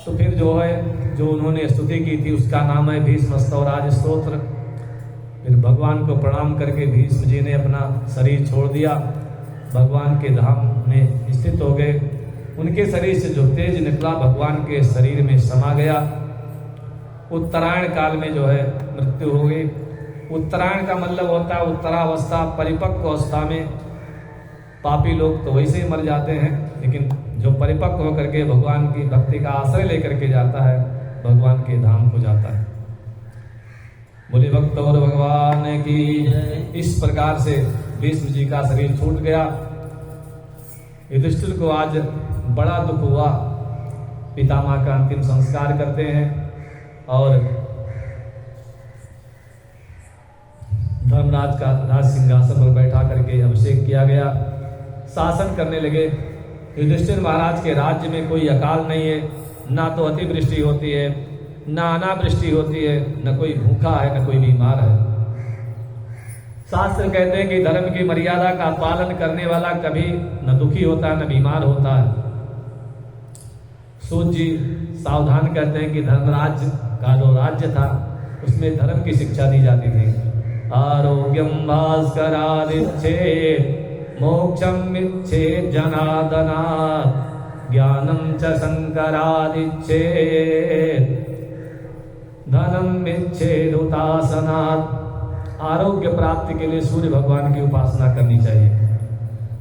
तो फिर जो है जो उन्होंने स्तुति की थी उसका नाम है भीष्म स्तवराज स्तोत्र। फिर भगवान को प्रणाम करके भीष्म जी ने अपना शरीर छोड़ दिया, भगवान के धाम में स्थित हो गए। उनके शरीर से जो तेज निकला भगवान के शरीर में समा गया। उत्तरायण काल में जो है मृत्यु हो गई। उत्तरायण का मतलब होता है उत्तरावस्था, परिपक्व अवस्था में। पापी लोग तो वैसे ही मर जाते हैं, लेकिन जो परिपक्व होकर के भगवान की भक्ति का आश्रय लेकर के जाता है भगवान के धाम को जाता है। बोले भक्त और भगवान की। इस प्रकार से भीष्म जी का शरीर छूट गया। युधिष्ठिर को आज बड़ा दुख हुआ। पितामह का अंतिम संस्कार करते हैं। और धर्मराज का राज सिंहासन पर बैठा करके अभिषेक किया गया। शासन करने लगे। युधिष्ठिर महाराज के राज्य में कोई अकाल नहीं है, ना तो अतिवृष्टि होती है, ना अनावृष्टि होती है, न कोई भूखा है, न कोई बीमार है। शास्त्र कहते हैं कि धर्म की मर्यादा का पालन करने वाला कभी न दुखी होता है, न बीमार होता है। सूत जी सावधान करते हैं कि धर्मराज का जो राज्य था उसमें धर्म की शिक्षा दी जाती थी। आरोग्यम भास्करादिच्छे मोक्षम इच्छे जनादनात् ज्ञानम च शंकरादिच्छे धनम इच्छेद उतासनात्। आरोग्य प्राप्ति के लिए सूर्य भगवान की उपासना करनी चाहिए।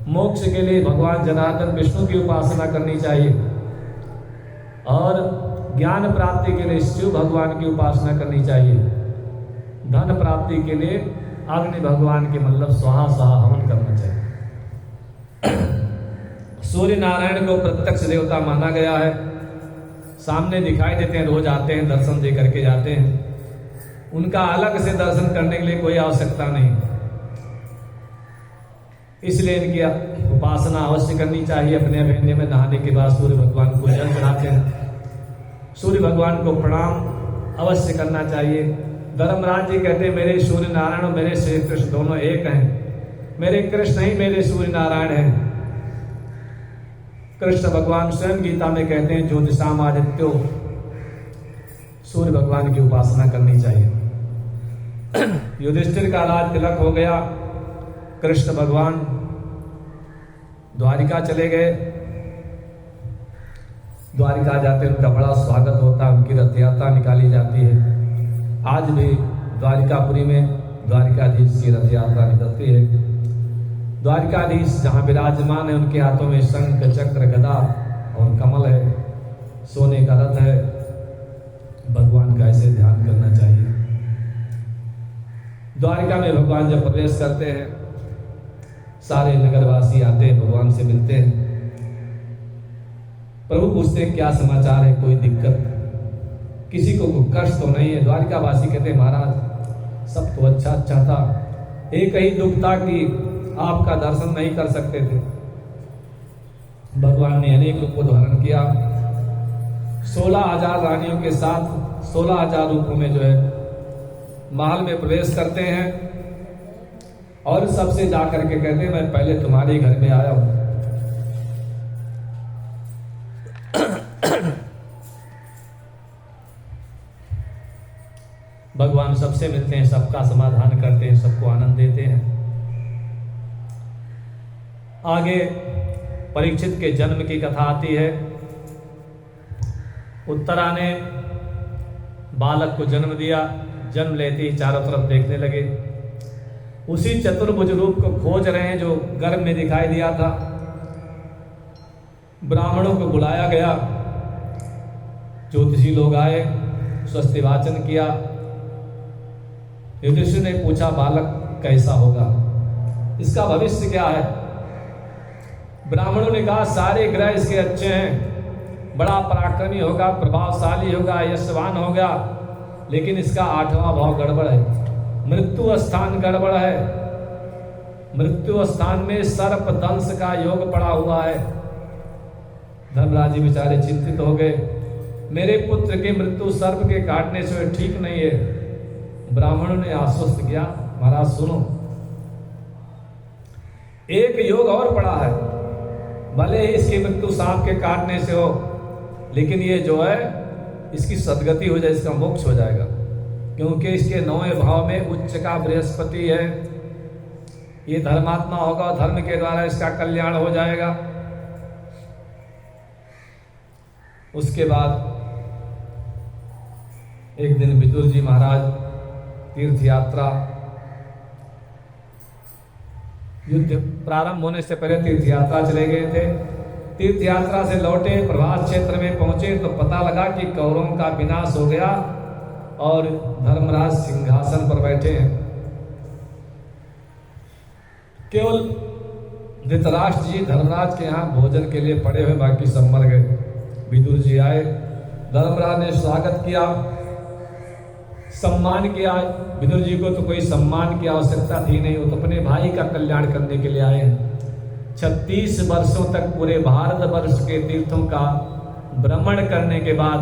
मोक्ष के लिए भगवान जनार्दन विष्णु की उपासना करनी चाहिए। और ज्ञान प्राप्ति के लिए शिव भगवान की उपासना करनी चाहिए। धन प्राप्ति के लिए अग्नि भगवान के मतलब स्वाहा स्वाहा हवन करना चाहिए। सूर्य नारायण को प्रत्यक्ष देवता माना गया है। सामने दिखाई देते हैं, रोज आते हैं, दर्शन दे करके जाते हैं। उनका अलग से दर्शन करने के लिए कोई आवश्यकता नहीं, इसलिए इनकी उपासना अवश्य करनी चाहिए। अपने अभिनय में नहाने के बाद सूर्य भगवान को जल चढ़ाते हैं। सूर्य भगवान को प्रणाम अवश्य करना चाहिए। धर्मराज जी कहते हैं मेरे सूर्य नारायण और मेरे श्री कृष्ण दोनों एक हैं। मेरे कृष्ण ही मेरे सूर्य नारायण हैं। कृष्ण भगवान स्वयं गीता में कहते हैं ज्योतिषाम आदित्यो, सूर्य भगवान की उपासना करनी चाहिए। युधिष्ठिर का राज तिलक हो गया। कृष्ण भगवान द्वारिका चले गए। द्वारिका जाते उनका बड़ा स्वागत होता है, उनकी रथ यात्रा निकाली जाती है। आज भी द्वारिकापुरी में द्वारिकाधीश की रथ यात्रा निकलती है। द्वारिकाधीश जहाँ विराजमान है उनके हाथों में शंख चक्र गदा और कमल है, सोने का रथ है। भगवान का ऐसे ध्यान करना चाहिए। द्वारिका में भगवान जब प्रवेश करते हैं, सारे नगरवासी आते हैं, भगवान से मिलते हैं। प्रभु पूछते हैं क्या समाचार है, कोई दिक्कत, किसी को कष्ट तो नहीं है। द्वारिकावासी कहते हैं महाराज सब तो अच्छा अच्छा था, एक ही दुख था कि आपका दर्शन नहीं कर सकते थे। भगवान ने अनेक रूप को धारण किया। 16,000 रानियों के साथ 16,000 रूपों में जो है महल में प्रवेश करते हैं और सबसे जाकर के कहते हैं मैं पहले तुम्हारे घर में आया हूं। भगवान सबसे मिलते हैं, सबका समाधान करते हैं, सबको आनंद देते हैं। आगे परीक्षित के जन्म की कथा आती है। उत्तरा ने बालक को जन्म दिया। जन्म लेते ही चारों तरफ देखने लगे, उसी चतुर्भुज रूप को खोज रहे हैं जो गर्भ में दिखाई दिया था। ब्राह्मणों को बुलाया गया, ज्योतिषी लोग आए, स्वस्ति वाचन किया। युधिष्ठिर ने पूछा बालक कैसा होगा, इसका भविष्य क्या है। ब्राह्मणों ने कहा सारे ग्रह इसके अच्छे हैं, बड़ा पराक्रमी होगा, प्रभावशाली होगा, यशवान होगा, लेकिन इसका 8वां भाव गड़बड़ है, मृत्यु स्थान गड़बड़ है। मृत्यु स्थान में सर्प दंश का योग पड़ा हुआ है। धर्मराज जी बेचारे चिंतित हो गए, मेरे पुत्र की मृत्यु सर्प के काटने से ठीक नहीं है। ब्राह्मणों ने आश्वस्त किया महाराज सुनो, एक योग और पड़ा है, भले ही इसकी मृत्यु सांप के काटने से हो, लेकिन ये जो है इसकी सदगति हो जाए, इसका मोक्ष हो जाएगा, क्योंकि इसके 9वें भाव में उच्च का बृहस्पति है। ये धर्मात्मा होगा, धर्म के द्वारा इसका कल्याण हो जाएगा। उसके बाद एक दिन विदुर जी महाराज तीर्थ यात्रा, युद्ध प्रारंभ होने से पहले तीर्थ यात्रा चले गए थे। तीर्थ यात्रा से लौटे, प्रभास क्षेत्र में पहुंचे तो पता लगा कि कौरवों का विनाश हो गया और धर्मराज सिंहासन पर बैठे हैं। केवल धृतराष्ट्र जी धर्मराज के यहाँ भोजन के लिए पड़े हुए, बाकी सब मर गए। विदुर जी आए, धर्मराज ने स्वागत किया, सम्मान किया। विदुर जी को तो कोई सम्मान की आवश्यकता थी नहीं, वो तो अपने भाई का कल्याण करने के लिए आए हैं। 36 वर्षों तक पूरे भारतवर्ष के तीर्थों का भ्रमण करने के बाद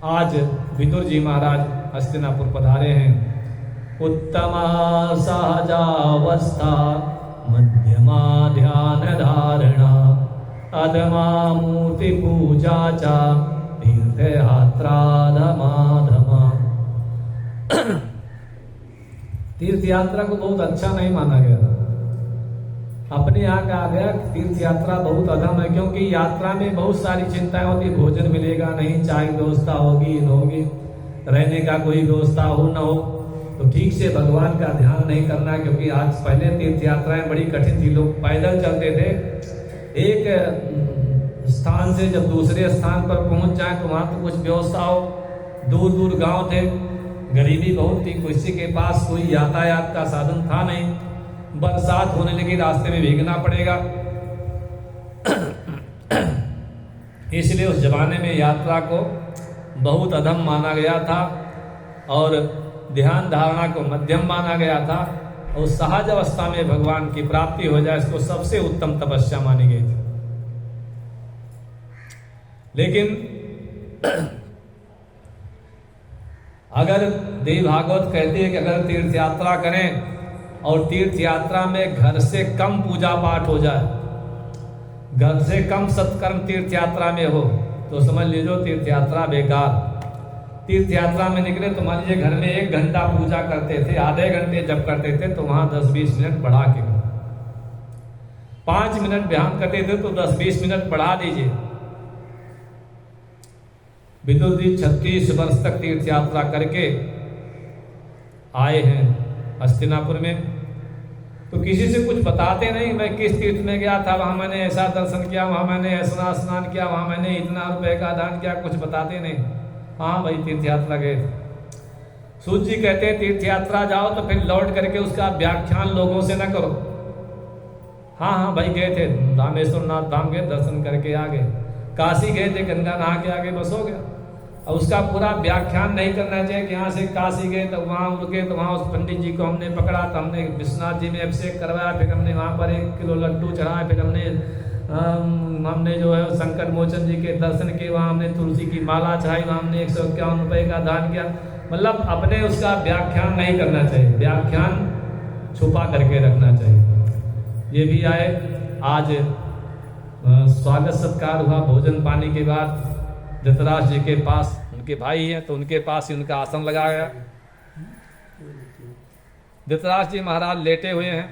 आज विदुर जी महाराज हस्तिनापुर पधारे हैं। उत्तमा सहजावस्था मध्यमा ध्यान धारणा अधमा मूर्ति पूजा चा तीर्थ यात्रा धमा। तीर्थ यात्रा को बहुत अच्छा नहीं माना गया, अपने यहाँ कहा गया तीर्थ यात्रा बहुत अधम है, क्योंकि यात्रा में बहुत सारी चिंताएं होती, भोजन मिलेगा नहीं, चाय व्यवस्था होगी न होगी, रहने का कोई व्यवस्था हो न हो, तो ठीक से भगवान का ध्यान नहीं करना। क्योंकि आज पहले तीर्थ यात्राएं बड़ी कठिन थी, लोग पैदल चलते थे, एक स्थान से जब दूसरे स्थान पर पहुंच जाए तो वहां तो कुछ व्यवस्था हो, दूर दूर गांव थे, गरीबी बहुत थी, किसी के पास कोई यातायात का साधन था नहीं, बरसात होने लगी रास्ते में भीगना पड़ेगा। इसलिए उस जमाने में यात्रा को बहुत अधम माना गया था और ध्यान धारणा को मध्यम माना गया था, और सहज अवस्था में भगवान की प्राप्ति हो जाए इसको सबसे उत्तम तपस्या मानी गई थी। लेकिन अगर देव भागवत कहती है कि अगर तीर्थ यात्रा करें और तीर्थ यात्रा में घर से कम पूजा पाठ हो जाए, घर से कम सत्कर्म तीर्थ यात्रा में हो, तो समझ लीजिए तीर्थ यात्रा बेकार। तीर्थ यात्रा में निकले तो मान लीजिए घर में 1 घंटा पूजा करते थे, आधे घंटे जब करते थे तो वहां 10-20 मिनट बढ़ा के, 5 मिनट ध्यान करते थे तो 10-20 मिनट बढ़ा दीजिए। विदुर जी 36 वर्ष तक तीर्थ यात्रा करके आए हैं हस्तिनापुर में, तो किसी से कुछ बताते नहीं, मैं किस तीर्थ में गया था, वहां मैंने ऐसा दर्शन किया, वहां मैंने ऐसा स्नान किया, वहां मैंने इतना रुपए का दान किया, कुछ बताते नहीं। हाँ भाई तीर्थ यात्रा गए थे। सूत जी कहते हैं तीर्थ यात्रा जाओ तो फिर लौट करके उसका व्याख्यान लोगों से न करो। हाँ भाई गए थे, रामेश्वर नाथ धाम गए, दर्शन करके आ गए, काशी गए थे, गंगा नहा के आगे बस हो गया। अब उसका पूरा व्याख्यान नहीं करना चाहिए कि यहाँ से काशी गए तो वहाँ रुके, तो वहाँ उस पंडित जी को हमने पकड़ा, तो हमने विश्वनाथ जी में अभिषेक करवाया, फिर हमने वहाँ पर 1 किलो लड्डू चढ़ाया, फिर हमने जो है संकट मोचन जी के दर्शन किए, वहाँ हमने तुलसी की माला चढ़ाई, वहाँ हमने 151 रुपये का दान किया। मतलब अपने उसका व्याख्यान नहीं करना चाहिए, व्याख्यान छुपा करके रखना चाहिए। ये भी आए, आज स्वागत सत्कार हुआ, भोजन पानी के बाद धृतराष्ट्र जी के पास, उनके भाई हैं तो उनके पास ही उनका आसन लगाया गया। धृतराष्ट्र जी महाराज लेटे हुए हैं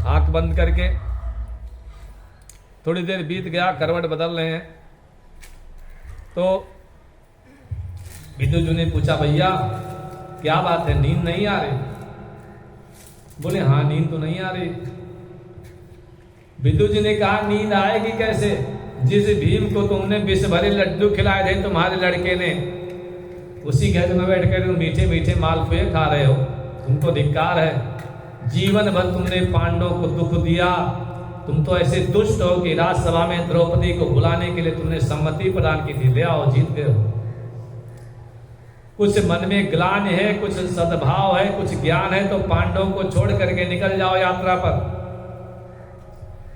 आंख बंद करके, थोड़ी देर बीत गया, करवट बदल रहे हैं, तो विदुर जी ने पूछा भैया क्या बात है, नींद नहीं आ रही? बोले हाँ नींद तो नहीं आ रही। विदुर जी ने कहा नींद आएगी कैसे, जिस भीम को तुमने विष भरे लड्डू खिलाए थे तुम्हारे लड़के ने, उसी घर में बैठ कर मीठे मीठे मालपुए खा रहे हो, तुमको धिक्कार है। जीवन भर तुमने पांडवों को दुख दिया, तुम तो ऐसे दुष्ट हो कि राजसभा में द्रौपदी को बुलाने के लिए तुमने सम्मति प्रदान की थी, ले आओ जीत गए हो। कुछ मन में ग्लानि है, कुछ सद्भाव है, कुछ ज्ञान है, तो पांडवों को छोड़ करके निकल जाओ यात्रा पर।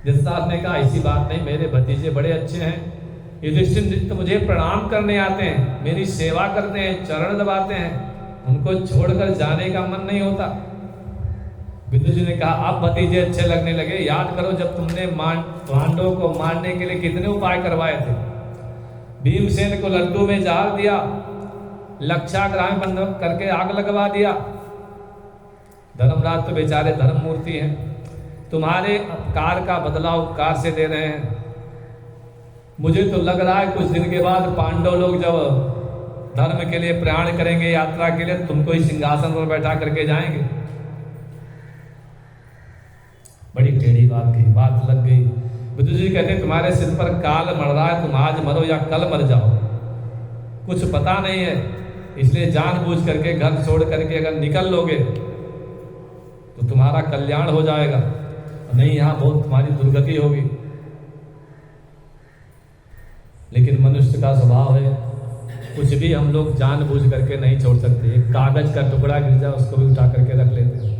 धृतराष्ट्र ने कहा ऐसी बात नहीं, मेरे भतीजे बड़े अच्छे हैं, युधिष्ठिर तो मुझे प्रणाम करने आते हैं, मेरी सेवा करते हैं, चरण दबाते हैं, उनको छोड़कर जाने का मन नहीं होता। विदुर जी ने कहा अब भतीजे अच्छे लगने लगे, याद करो जब तुमने पांडवों को मारने के लिए कितने उपाय करवाए थे। भीमसेन को लड्डू में जहर दिया, लक्षाग्रह बंद करके आग लगवा दिया। धर्मराज तो बेचारे धर्म मूर्ति हैं, तुम्हारे उपकार का बदला उपकार से दे रहे हैं। मुझे तो लग रहा है कुछ दिन के बाद पांडव लोग जब धर्म के लिए प्रयाण करेंगे, यात्रा के लिए, तुमको ही सिंहासन पर बैठा करके जाएंगे। बड़ी टेढ़ी बात की, बात लग गई। विदुर जी कहते तुम्हारे सिर पर काल मर रहा है, तुम आज मरो या कल मर जाओ, कुछ पता नहीं है, इसलिए जानबूझ करके घर छोड़ करके अगर निकल लोगे तो तुम्हारा कल्याण हो जाएगा, नहीं यहाँ बहुत तुम्हारी दुर्गति होगी। लेकिन मनुष्य का स्वभाव है कुछ भी हम लोग जानबूझ करके नहीं छोड़ सकते। एक कागज का टुकड़ा गिर जाए उसको भी उठा करके रख लेते हैं।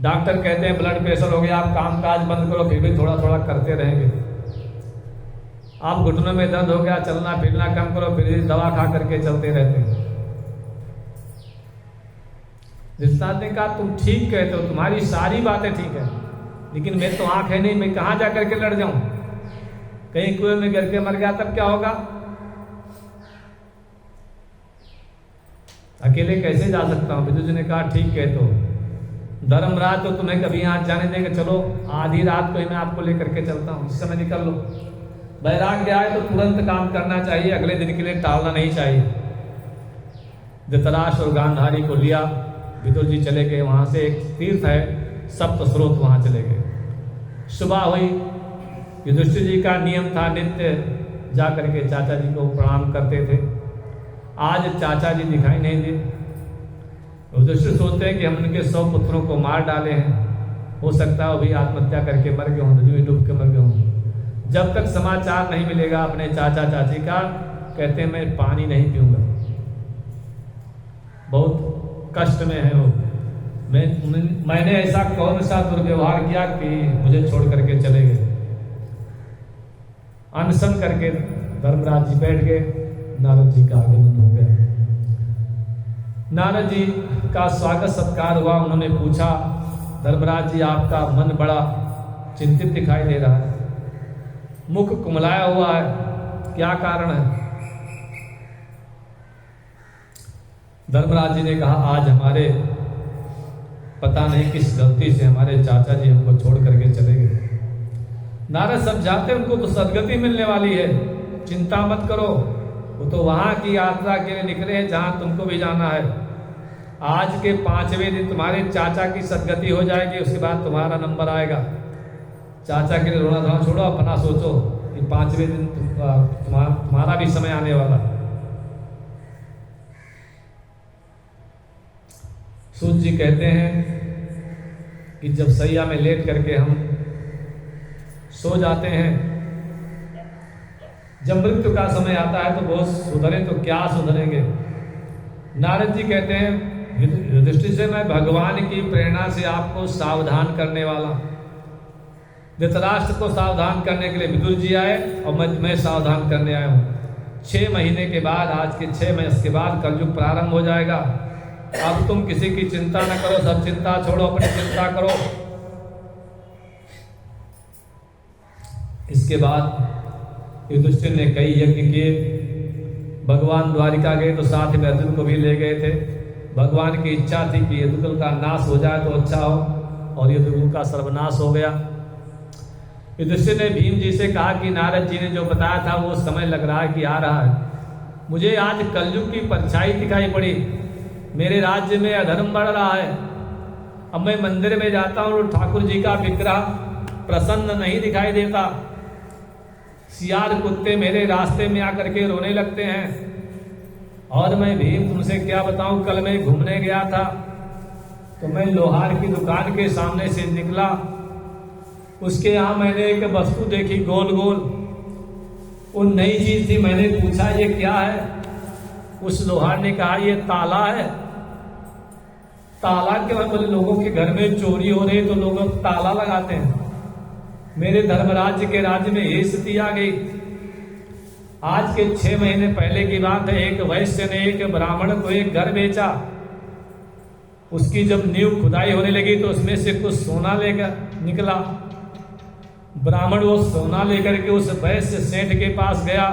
डॉक्टर कहते हैं ब्लड प्रेशर हो गया, आप काम काज बंद करो, फिर भी थोड़ा थोड़ा करते रहेंगे। आप घुटनों में दर्द हो गया, चलना फिरना कम करो, फिर भी दवा खा करके चलते रहते हैं। रिश्तेदार ने कहा तुम ठीक कहते हो, तुम्हारी सारी बातें ठीक है, लेकिन मेरे तो आंख है नहीं, मैं कहां जा करके लड़ जाऊं? कहीं कुएं में गिर के मर गया तब क्या होगा? अकेले कैसे जा सकता हूं? विदुर जी ने कहा ठीक कहते हो, धर्मराज तो तुम्हें कभी यहाँ जाने देंगे, चलो आधी रात को ही मैं आपको लेकर के चलता हूँ, इस समय निकल लो। वैराग्य आए तो तुरंत काम करना चाहिए, अगले दिन के लिए टालना नहीं चाहिए। धृतराष्ट्र और गांधारी को लिया, विदुर जी चले गए। वहां से एक तीर्थ है सप्त स्रोत, वहां चले गए। सुबह हुई, युधिष्ठिर जी का नियम था नित्य जा करके चाचा जी को प्रणाम करते थे। आज चाचा जी दिखाई नहीं दिए। युधिष्ठिर सोचते हैं कि हम उनके 100 पुत्रों को मार डाले हैं, हो सकता है वो भी आत्महत्या करके मर गए हों, नदी में डूब के मर गए हों। जब तक समाचार नहीं मिलेगा अपने चाचा चाची का, कहते हैं मैं पानी नहीं पीऊंगा। बहुत कष्ट में है वो। मैंने ऐसा कौन सा दुर्व्यवहार किया कि मुझे छोड़ करके चले गए। अनशन करके धर्मराज जी बैठ गए। नारद जी का आगमन हो गया। नारद जी का स्वागत सत्कार हुआ। उन्होंने पूछा, धर्मराज जी आपका मन बड़ा चिंतित दिखाई दे रहा है, मुख कुमलाया हुआ है, क्या कारण है? धर्मराज जी ने कहा, आज हमारे पता नहीं किस गलती से हमारे चाचा जी हमको छोड़ करके चले गए। नारद समझाते उनको तो सदगति मिलने वाली है, चिंता मत करो, वो तो वहां की यात्रा के लिए निकले हैं जहां तुमको भी जाना है। आज के 5वें दिन तुम्हारे चाचा की सदगति हो जाएगी, उसके बाद तुम्हारा नंबर आएगा। चाचा के लिए रोना धोना छोड़ो, अपना सोचो कि 5वें दिन तुम्हारा भी समय आने वाला। सूत जी कहते हैं कि जब सैया में लेट करके हम सो जाते हैं, जब मृत्यु का समय आता है तो बहुत सुधरे तो क्या सुधरेंगे। नारद जी कहते हैं, युधिष्ठिर से मैं भगवान की प्रेरणा से आपको सावधान करने वाला। धृतराष्ट्र को सावधान करने के लिए विदुर जी आए और मैं सावधान करने आया हूँ। 6 महीने के बाद, आज के 6 महीने के बाद कलयुग प्रारंभ हो जाएगा। अब तुम किसी की चिंता न करो, सब चिंता छोड़ो, अपनी चिंता करो। इसके बाद युधिष्ठिर ने कई यज्ञ किए। भगवान द्वारिका गए तो साथ में अर्जुन को भी ले गए थे। भगवान की इच्छा थी कि यदुकुल का नाश हो जाए तो अच्छा हो, और यदुकुल का सर्वनाश हो गया। युधिष्ठिर ने भीम जी से कहा कि नारद जी ने जो बताया था वो समय लग रहा है कि आ रहा है। मुझे आज कलयुग की परछाई दिखाई पड़ी, मेरे राज्य में अधर्म बढ़ रहा है। अब मैं मंदिर में जाता हूँ और ठाकुर जी का विग्रह प्रसन्न नहीं दिखाई देता। सियार कुत्ते मेरे रास्ते में आकर के रोने लगते हैं। और मैं भीम तुमसे क्या बताऊं, कल मैं घूमने गया था तो मैं लोहार की दुकान के सामने से निकला, उसके यहाँ मैंने एक वस्तु देखी गोल गोल, वो नई चीज थी। मैंने पूछा ये क्या है? उस लोहार ने कहा ये ताला है। ताला क्यों? बोले लोगों के घर में चोरी हो रही तो लोग ताला लगाते हैं। मेरे धर्मराज्य के राज्य में ये स्थिति आ गई। आज के 6 महीने पहले की बात है, एक वैश्य ने एक ब्राह्मण को एक घर बेचा। उसकी जब नींव खुदाई होने लगी तो उसमें से कुछ सोना लेकर निकला। ब्राह्मण वो सोना लेकर के उस वैश्य सेठ के पास गया,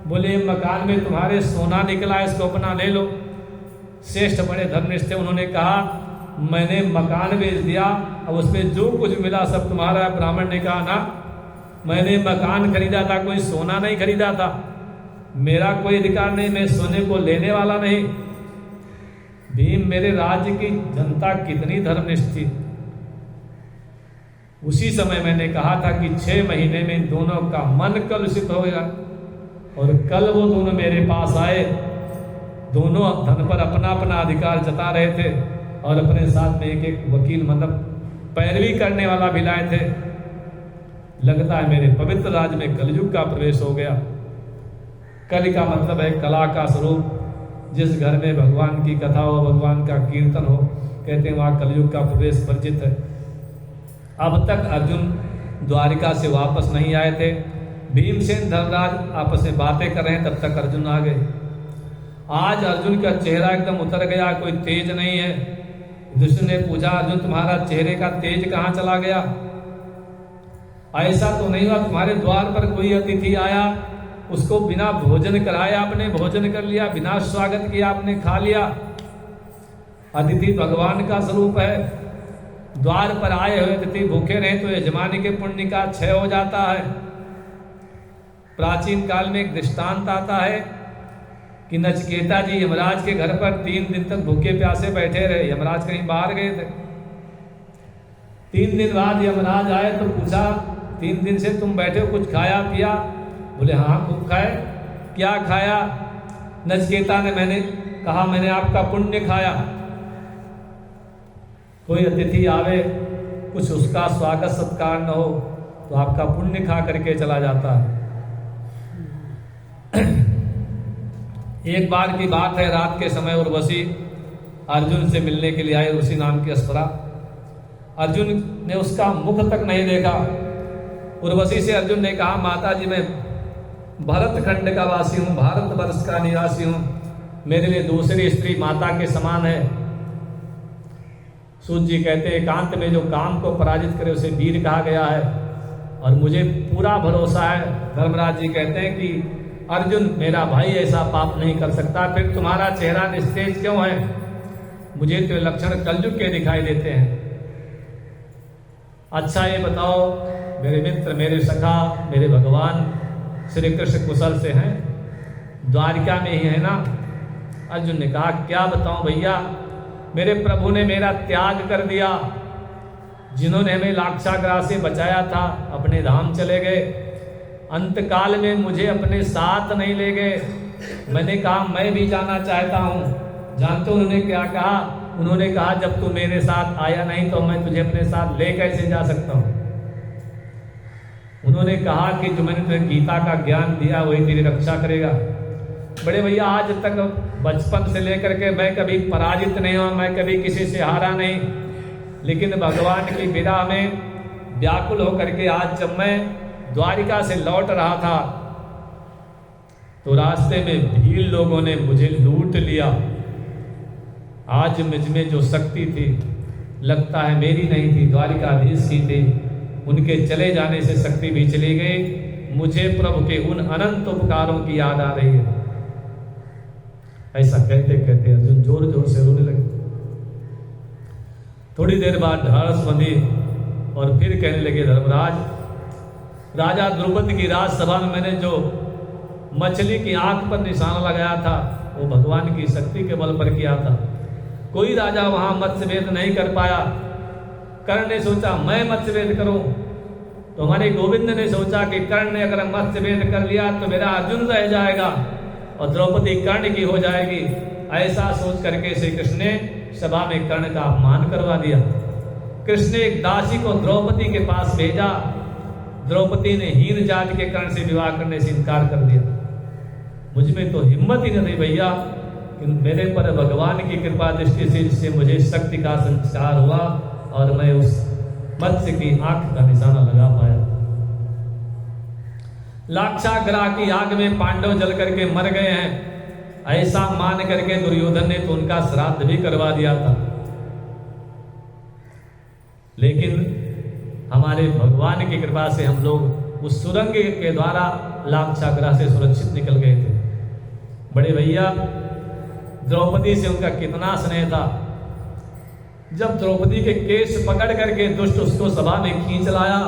बोले मकान में तुम्हारे सोना निकला, इसको अपना ले लो। श्रेष्ठ बड़े धर्मनिष्ठ थे, उन्होंने कहा मैंने मकान बेच दिया, अब उसमें जो कुछ मिला सब तुम्हारा। ब्राह्मण ने कहा ना, मैंने मकान खरीदा था, कोई सोना नहीं खरीदा था, मेरा कोई अधिकार नहीं, मैं सोने को लेने वाला नहीं। भीम, मेरे राज्य की जनता कितनी धर्मनिष्ठ थी। उसी समय मैंने कहा था कि 6 महीने में इन दोनों का मन कलुषित होगा, और कल वो दोनों मेरे पास आए। दोनों धन पर अपना अपना अधिकार जता रहे थे और अपने साथ में एक वकील मतलब पैरवी करने वाला भी लाए थे। लगता है मेरे पवित्र राज्य में कलयुग का प्रवेश हो गया। कलि का मतलब है कला का स्वरूप। जिस घर में भगवान की कथा हो, भगवान का कीर्तन हो, कहते हैं वहाँ कलयुग का प्रवेश वर्जित है। अब तक अर्जुन द्वारिका से वापस नहीं आए थे। भीमसेन धर्मराज आपस में बातें कर रहे हैं, तब तक अर्जुन आ गए। आज अर्जुन का चेहरा एकदम उतर गया, कोई तेज नहीं है। युधिष्ठिर ने पूछा, अर्जुन तुम्हारा चेहरे का तेज कहाँ चला गया? ऐसा तो नहीं हुआ तुम्हारे द्वार पर कोई अतिथि आया, उसको बिना भोजन कराया आपने भोजन कर लिया, बिना स्वागत किया आपने खा लिया? अतिथि भगवान का स्वरूप है। द्वार पर आए हुए अतिथि भूखे रहे तो यजमानी के पुण्य का क्षय हो जाता है। प्राचीन काल में एक दृष्टांत आता है कि नचिकेता जी यमराज के घर पर 3 दिन तक भूखे प्यासे बैठे रहे। यमराज कहीं बाहर गए थे। 3 दिन बाद यमराज आए तो पूछा, 3 दिन से तुम बैठे हो, कुछ खाया पिया? बोले हाँ खूब खाए। क्या खाया? नचिकेता ने मैंने कहा मैंने आपका पुण्य खाया। कोई अतिथि आवे, कुछ उसका स्वागत सत्कार न हो तो आपका पुण्य खा करके चला जाता है। एक बार की बात है, रात के समय उर्वशी अर्जुन से मिलने के लिए आए। उर्वशी नाम की अस्परा। अर्जुन ने उसका मुख तक नहीं देखा। उर्वशी से अर्जुन ने कहा, माता जी मैं भरत खंड का वासी हूँ, भारत वर्ष का निवासी हूँ, मेरे लिए दूसरी स्त्री माता के समान है। सूत जी कहते हैं, एकांत में जो काम को पराजित करे उसे वीर कहा गया है, और मुझे पूरा भरोसा है। धर्मराज जी कहते हैं कि अर्जुन मेरा भाई ऐसा पाप नहीं कर सकता, फिर तुम्हारा चेहरा निस्तेज क्यों है? मुझे तो लक्षण कलयुग के दिखाई देते हैं। अच्छा ये बताओ मेरे मित्र, मेरे सखा, मेरे भगवान श्री कृष्ण कुशल से हैं? द्वारिका में ही है ना? अर्जुन ने कहा, क्या बताऊं भैया, मेरे प्रभु ने मेरा त्याग कर दिया। जिन्होंने हमें लाक्षागृह से बचाया था अपने धाम चले गए। अंतकाल में मुझे अपने साथ नहीं ले गए। मैंने कहा मैं भी जाना चाहता हूँ। जानते हो उन्होंने क्या कहा? उन्होंने कहा जब तू मेरे साथ आया नहीं तो मैं तुझे अपने साथ ले कैसे जा सकता हूँ। उन्होंने कहा कि जो मैंने तुझे गीता का ज्ञान दिया वही तेरी रक्षा करेगा। बड़े भैया आज तक बचपन से लेकर के मैं कभी पराजित नहीं हुआ, मैं कभी किसी से हारा नहीं, लेकिन भगवान की विरह में व्याकुल होकर के आज जब मैं द्वारिका से लौट रहा था तो रास्ते में भीड़ लोगों ने मुझे लूट लिया। आज मुझ में जो शक्ति थी लगता है मेरी नहीं थी, द्वारिकाधीश की थी। उनके चले जाने से शक्ति भी चली गई। मुझे प्रभु के उन अनंत उपकारों की याद आ रही है। ऐसा कहते कहते अर्जुन जोर जोर से रोने लगे। थोड़ी देर बाद ढाढ़स बंधी और फिर कहने लगे, धर्मराज, राजा द्रौपदी की राजसभा में मैंने जो मछली की आंख पर निशाना लगाया था वो भगवान की शक्ति के बल पर किया था। कोई राजा वहां मत्स्यभेद नहीं कर पाया। कर्ण ने सोचा मैं मत्स्यभेद करूं, तो हमारे गोविंद ने सोचा कि कर्ण ने अगर मत्स्यभेद कर लिया तो मेरा अर्जुन रह जाएगा और द्रौपदी कर्ण की हो जाएगी। ऐसा सोच करके श्री कृष्ण ने सभा में कर्ण का अपमान करवा दिया। कृष्ण ने एक दासी को द्रौपदी के पास भेजा। द्रौपदी ने हीन जाति के कर्ण से विवाह करने से इनकार कर दिया। मुझ में तो हिम्मत ही नहीं भैया कि मेरे पर भगवान की कृपा दृष्टि से जिससे मुझे शक्ति का संस्कार हुआ और मैं उस मत्स्य की आंख का निशाना लगा पाया। लाक्षागृह की आग में पांडव जल करके मर गए हैं ऐसा मान करके दुर्योधन ने तो उनका श्राद्ध भी करवा दिया था। लेकिन हमारे भगवान की कृपा से हम लोग उस सुरंग के द्वारा लाक्षागृह से सुरक्षित निकल गए थे। बड़े भैया, द्रौपदी से उनका कितना स्नेह था। जब द्रौपदी के केश पकड़ करके दुष्ट उसको सभा में खींच लाया,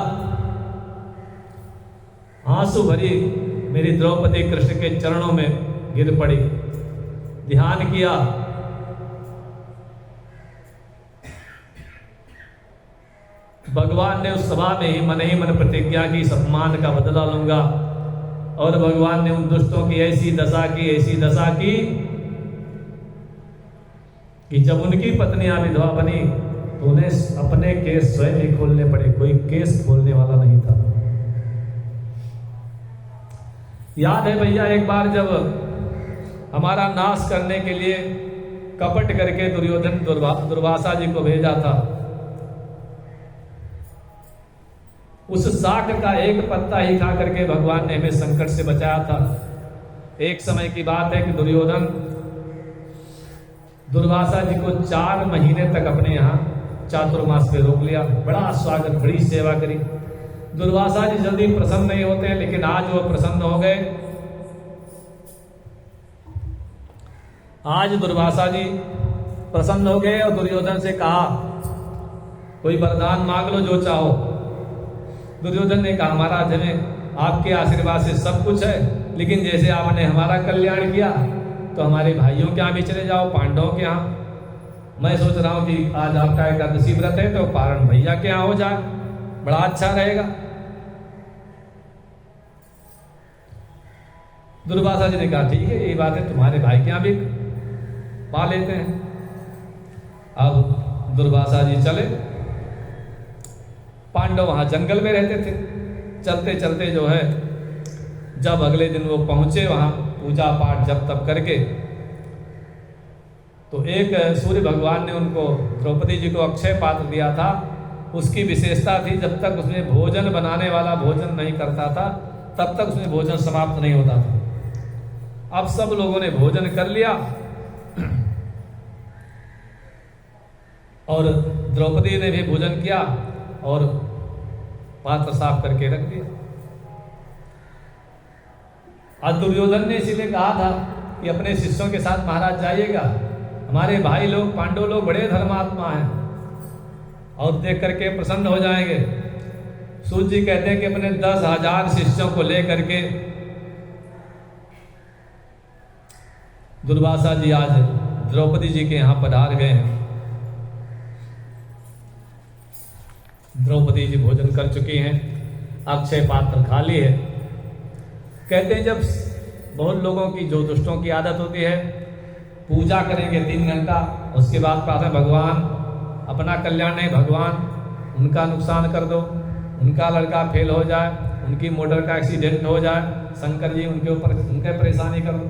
आंसू भरी मेरी द्रौपदी कृष्ण के चरणों में गिर पड़ी, ध्यान किया। भगवान ने उस सभा में ही मन प्रतिज्ञा की, इस अपमान का बदला लूंगा। और भगवान ने उन दुष्टों की ऐसी दशा की कि जब उनकी पत्नियां विधवा बनी तो उन्हें अपने केस स्वयं ही खोलने पड़े, कोई केस खोलने वाला नहीं था। याद है भैया, एक बार जब हमारा नाश करने के लिए कपट करके दुर्योधन दुर्वासा जी को भेजा था, उस शाक का एक पत्ता ही खा करके भगवान ने हमें संकट से बचाया था। एक समय की बात है कि दुर्योधन दुर्वासा जी को 4 महीने तक अपने यहाँ चातुर्मास पे रोक लिया। बड़ा स्वागत, बड़ी सेवा करी। दुर्वासा जी जल्दी प्रसन्न नहीं होते, लेकिन आज वो प्रसन्न हो गए। आज दुर्वासा जी प्रसन्न हो गए और दुर्योधन से कहा, कोई वरदान मांग लो जो चाहो। दुर्योधन ने कहा, महाराज हमें आपके आशीर्वाद से सब कुछ है, लेकिन जैसे आपने हमारा कल्याण किया तो हमारे भाइयों के यहाँ भी चले जाओ, पांडवों के यहाँ। मैं सोच रहा हूं कि आज आपका एकादशी व्रत है तो पारण भैया के यहाँ हो जाए, बड़ा अच्छा रहेगा। दुर्वासा जी ने कहा, ठीक है, ये बात है, तुम्हारे भाई के यहाँ भी पा लेते हैं। अब दुर्वासा जी चले। पांडव वहां जंगल में रहते थे। चलते चलते जो है, जब अगले दिन वो पहुंचे वहां पूजा पाठ जब तब करके, तो एक सूर्य भगवान ने उनको द्रौपदी जी को अक्षय पात्र दिया था। उसकी विशेषता थी, जब तक उसमें भोजन बनाने वाला भोजन नहीं करता था तब तक उसमें भोजन समाप्त नहीं होता था। अब सब लोगों ने भोजन कर लिया और द्रौपदी ने भी भोजन किया और पात्र साफ करके रख दिया। आज दुर्योधन ने इसीलिए कहा था कि अपने शिष्यों के साथ महाराज जाइएगा, हमारे भाई लोग पांडव लोग बड़े धर्मात्मा हैं और देख करके प्रसन्न हो जाएंगे। सूर्य जी कहते हैं कि अपने 10,000 शिष्यों को लेकर के दुर्वासा जी आज द्रौपदी जी के यहां पधार गए हैं। द्रौपदी जी भोजन कर चुकी हैं, अक्षय पात्र खाली है। कहते हैं जब बहुत लोगों की, जो दुष्टों की आदत होती है, पूजा करेंगे 3 घंटा, उसके बाद प्रार्थना, भगवान अपना कल्याण नहीं, भगवान उनका नुकसान कर दो, उनका लड़का फेल हो जाए, उनकी मोटर का एक्सीडेंट हो जाए, शंकर जी उनके ऊपर उनके परेशानी करो।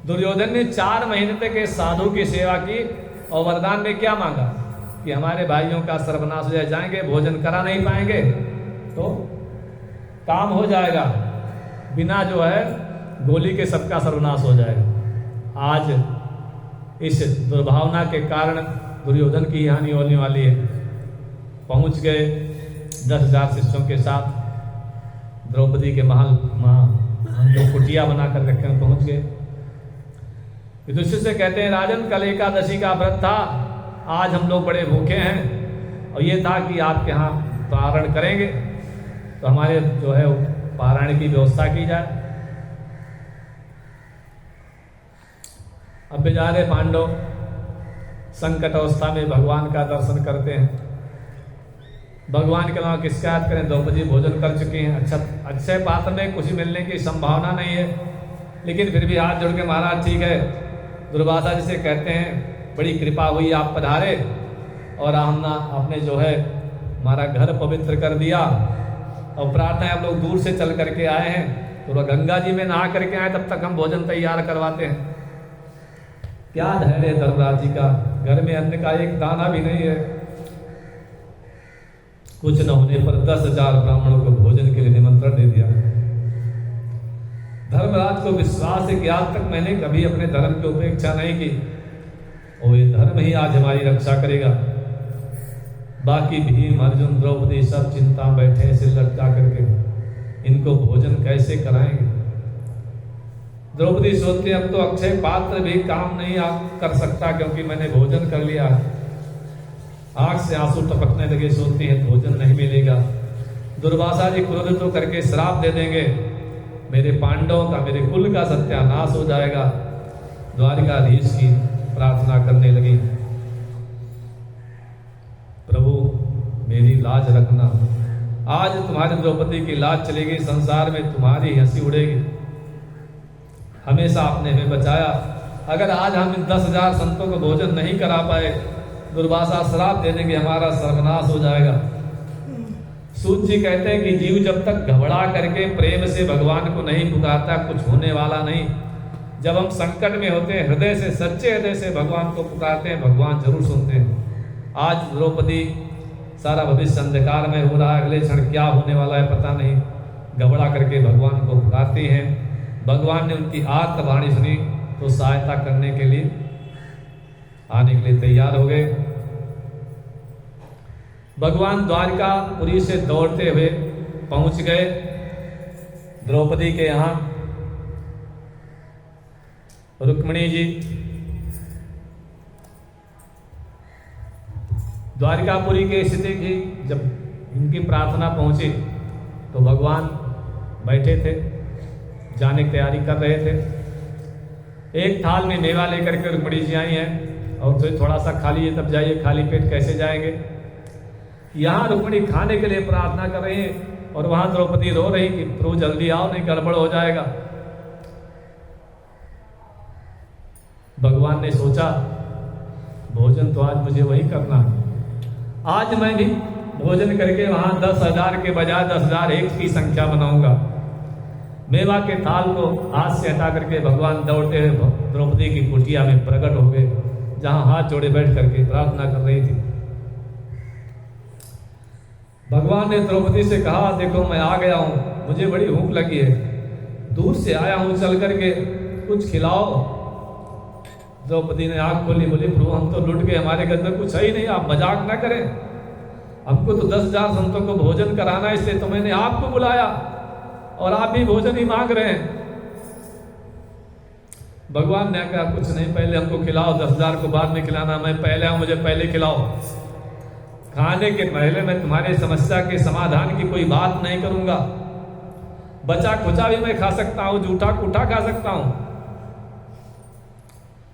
दुर्योधन ने 4 महीने तक एक साधु की सेवा की और वरदान में क्या मांगा कि हमारे भाइयों का सर्वनाश हो जाएंगे, भोजन करा नहीं पाएंगे तो काम हो जाएगा, बिना जो है गोली के सबका सर्वनाश हो जाएगा। आज इस दुर्भावना के कारण दुर्योधन की हानि होने वाली है। पहुंच गए 10,000 शिष्यों के साथ द्रौपदी के महल, जो कुटिया बनाकर रखे हैं, पहुंच गए। युधिष्ठिर से कहते हैं, राजन कल एकादशी का व्रत था, आज हम लोग बड़े भूखे हैं और ये था कि आपके यहाँ पारण करेंगे तो हमारे जो है पारायण की व्यवस्था की जाए। अब बेचारे पांडव संकट अवस्था में भगवान का दर्शन करते हैं। भगवान के अलावा किसका याद करें, द्रौपदी भोजन कर चुकी हैं, अक्षय पात्र में कुछ मिलने की संभावना नहीं है, लेकिन फिर भी हाथ जोड़ के महाराज ठीक है, दुर्वासा जी से कहते हैं बड़ी कृपा हुई, आप पधारे और हमने आपने जो है हमारा घर पवित्र कर दिया और प्रार्थना है, आप लोग दूर से चल करके आए हैं तो गंगा जी में नहा करके आए, तब तक हम भोजन तैयार करवाते हैं। क्या धैर्य धर्मराज जी का, घर में अन्न का एक दाना भी नहीं है। कुछ न होने पर 10,000 ब्राह्मणों को भोजन के लिए निमंत्रण दे दिया। धर्मराज को विश्वास है कि आज तक मैंने कभी अपने धर्म की उपेक्षा नहीं की और ये धर्म ही आज हमारी रक्षा करेगा। बाकी भीम अर्जुन द्रौपदी सब चिंता बैठे सिर लटका करके, इनको भोजन कैसे कराएंगे। द्रौपदी सोचती अब तो अक्षय पात्र भी काम नहीं कर सकता क्योंकि मैंने भोजन कर लिया। आंख से आंसू टपकने लगे, सोचती है भोजन नहीं मिलेगा। दुर्वासा जी क्रोधित तो करके श्राप दे देंगे, मेरे पांडवों का, मेरे कुल का सत्यानाश हो जाएगा। द्वारिकाधीश की प्रार्थना करने लगी, प्रभु मेरी लाज रखना, आज तुम्हारी द्रौपदी की लाज चलेगी, संसार में तुम्हारी हंसी उड़ेगी। हमेशा आपने हमें बचाया, अगर आज हम इन 10,000 संतों को भोजन नहीं करा पाए, दुर्वासा श्राप दे देंगे, हमारा सर्वनाश हो जाएगा। सूत जी कहते हैं कि जीव जब तक घबरा करके प्रेम से भगवान को नहीं पुकारता, कुछ होने वाला नहीं। जब हम संकट में होते हैं, हृदय से, सच्चे हृदय से भगवान को पुकारते हैं, भगवान जरूर सुनते हैं। आज द्रौपदी सारा भविष्य अंधकार में हो रहा है, अगले क्षण क्या होने वाला है पता नहीं, घबरा करके भगवान को पुकारती हैं। भगवान ने उनकी आर्त वाणी सुनी तो सहायता करने के लिए आने के लिए तैयार हो गए। भगवान द्वारिकापुरी से दौड़ते हुए पहुंच गए द्रौपदी के यहाँ। रुक्मिणी जी द्वारिकापुरी के स्थिति की जब इनकी प्रार्थना पहुंची तो भगवान बैठे थे, जाने की तैयारी कर रहे थे। एक थाल में मेवा लेकर के रुक्मिणी जी आई हैं और फिर थोड़ा सा खा लीजिए तब जाइए, खाली पेट कैसे जाएंगे। यहाँ रुक्मिणी खाने के लिए प्रार्थना कर रही है और वहां द्रौपदी रो रही कि प्रभु जल्दी आओ नहीं गड़बड़ हो जाएगा। भगवान ने सोचा भोजन तो आज मुझे वही करना है, आज मैं भी भोजन करके वहां 10,000 के बजाय 10,001 की संख्या बनाऊंगा। मेवा के थाल को हाथ से हटा करके भगवान दौड़ते हुए द्रौपदी की कुटिया में प्रकट हो गए, जहां हाथ जोड़े बैठ करके प्रार्थना कर रही थी। भगवान ने द्रौपदी से कहा, देखो मैं आ गया हूं, मुझे बड़ी भूख लगी है, दूर से आया हूं, चल करके कुछ खिलाओ। द्रौपदी ने आंख खोली, बोली प्रभु हम तो लुट गए, हमारे घर में कुछ है ही नहीं, आप मजाक ना करें, हमको तो 10,000 संतों को भोजन कराना, इसलिए तो मैंने आपको बुलाया और आप भी भोजन ही मांग रहे हैं। भगवान ने कहा कुछ नहीं, पहले हमको खिलाओ, 10,000 को बाद में खिलाना, मैं पहले आऊं, मुझे पहले खिलाओ। खाने के पहले मैं तुम्हारे समस्या के समाधान की कोई बात नहीं करूंगा, बचा खुचा भी मैं खा सकता हूं, जूठा कूठा खा सकता हूं,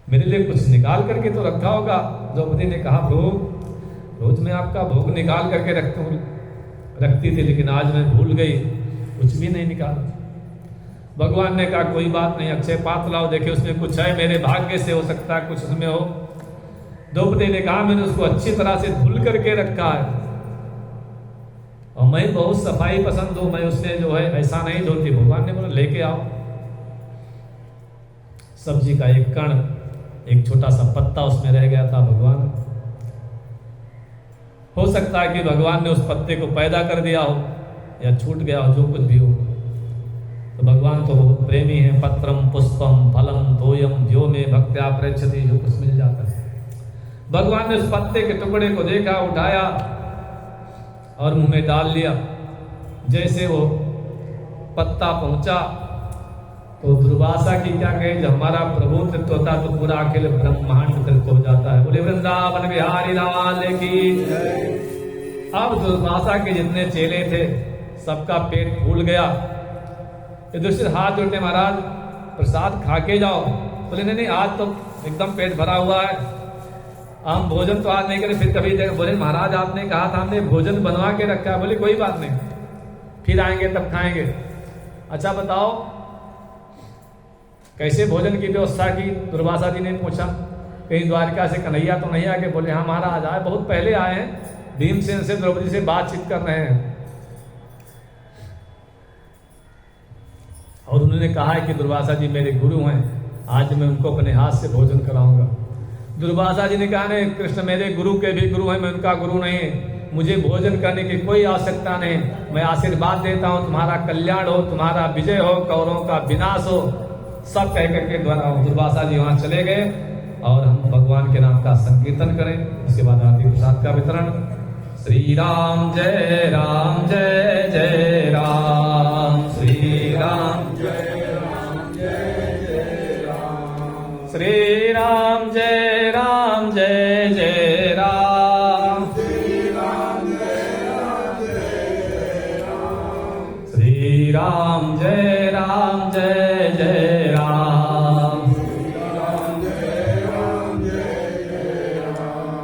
मेरे लिए कुछ निकाल करके तो रखा होगा। द्रौपदी ने कहा प्रभु रोज मैं आपका भोग निकाल करके रखती थी, लेकिन आज मैं भूल गई, कुछ भी नहीं निकाला। भगवान ने कहा कोई बात नहीं, अक्षय पात्र लाओ, देखिए उसमें कुछ है, मेरे भाग्य से हो सकता है कुछ उसमें हो। द्रौपदी ने कहा मैंने उसको अच्छी तरह से धुल करके रखा है और मैं बहुत सफाई पसंद हूं, मैं उसने जो है ऐसा नहीं धोती। भगवान ने बोला लेके आओ। सब्जी का एक कण, एक छोटा सा पत्ता उसमें रह गया था। भगवान हो सकता है कि भगवान ने उस पत्ते को पैदा कर दिया हो या छूट गया हो, जो कुछ भी हो। तो भगवान तो बहुत प्रेमी है। पत्रम पुष्पम फलम तोयम व्यो में भक्त्या प्रेक्षति, जो कुछ मिल जाता है। भगवान ने उस पत्ते के टुकड़े को देखा, उठाया और मुंह में डाल लिया। जैसे वो पत्ता पहुंचा तो दुर्वासा की क्या कहे, जब हमारा प्रभु तत्व होता तो पूरा अखिल ब्रह्मांड तत्व हो जाता है। बोले वृंदावन बिहारी लाल की। अब दुर्वासा के जितने चेले थे सबका पेट फूल गया। युधिष्ठिर हाथ जोड़ते महाराज प्रसाद खा के जाओ। बोले नहीं आज तो एकदम पेट भरा हुआ है, हम भोजन तो आज नहीं करें, फिर कभी देख। बोले महाराज आपने कहा था हमने भोजन बनवा के रखा है। बोले कोई बात नहीं, फिर आएंगे तब खाएंगे। अच्छा बताओ कैसे भोजन की व्यवस्था की? दुर्वासा जी ने पूछा। कहीं द्वारिका से कन्हैया तो नहीं आके? बोले हाँ महाराज आए, बहुत पहले आए हैं, भीमसेन से द्रौपदी से बातचीत कर रहे हैं। और उन्होंने कहा है कि दुर्वासा जी मेरे गुरु हैं, आज मैं उनको अपने हाथ से भोजन कराऊंगा। दुर्वासा जी ने कहा नहीं कृष्ण मेरे गुरु के भी गुरु हैं, मैं उनका गुरु नहीं है, मुझे भोजन करने की कोई आवश्यकता नहीं, मैं आशीर्वाद देता हूं तुम्हारा कल्याण हो, तुम्हारा विजय हो, कौरवों का विनाश हो। सब कह करके दुर्वासा जी वहां चले गए और हम भगवान के नाम का संकीर्तन करें। उसके बाद आरती प्रसाद का वितरण। श्री राम जय राम जय जय राम, श्री राम जय राम जय जय राम, श्री राम जय राम जय जय राम, श्री राम जय राम जय जय राम, श्री राम जय राम जय जय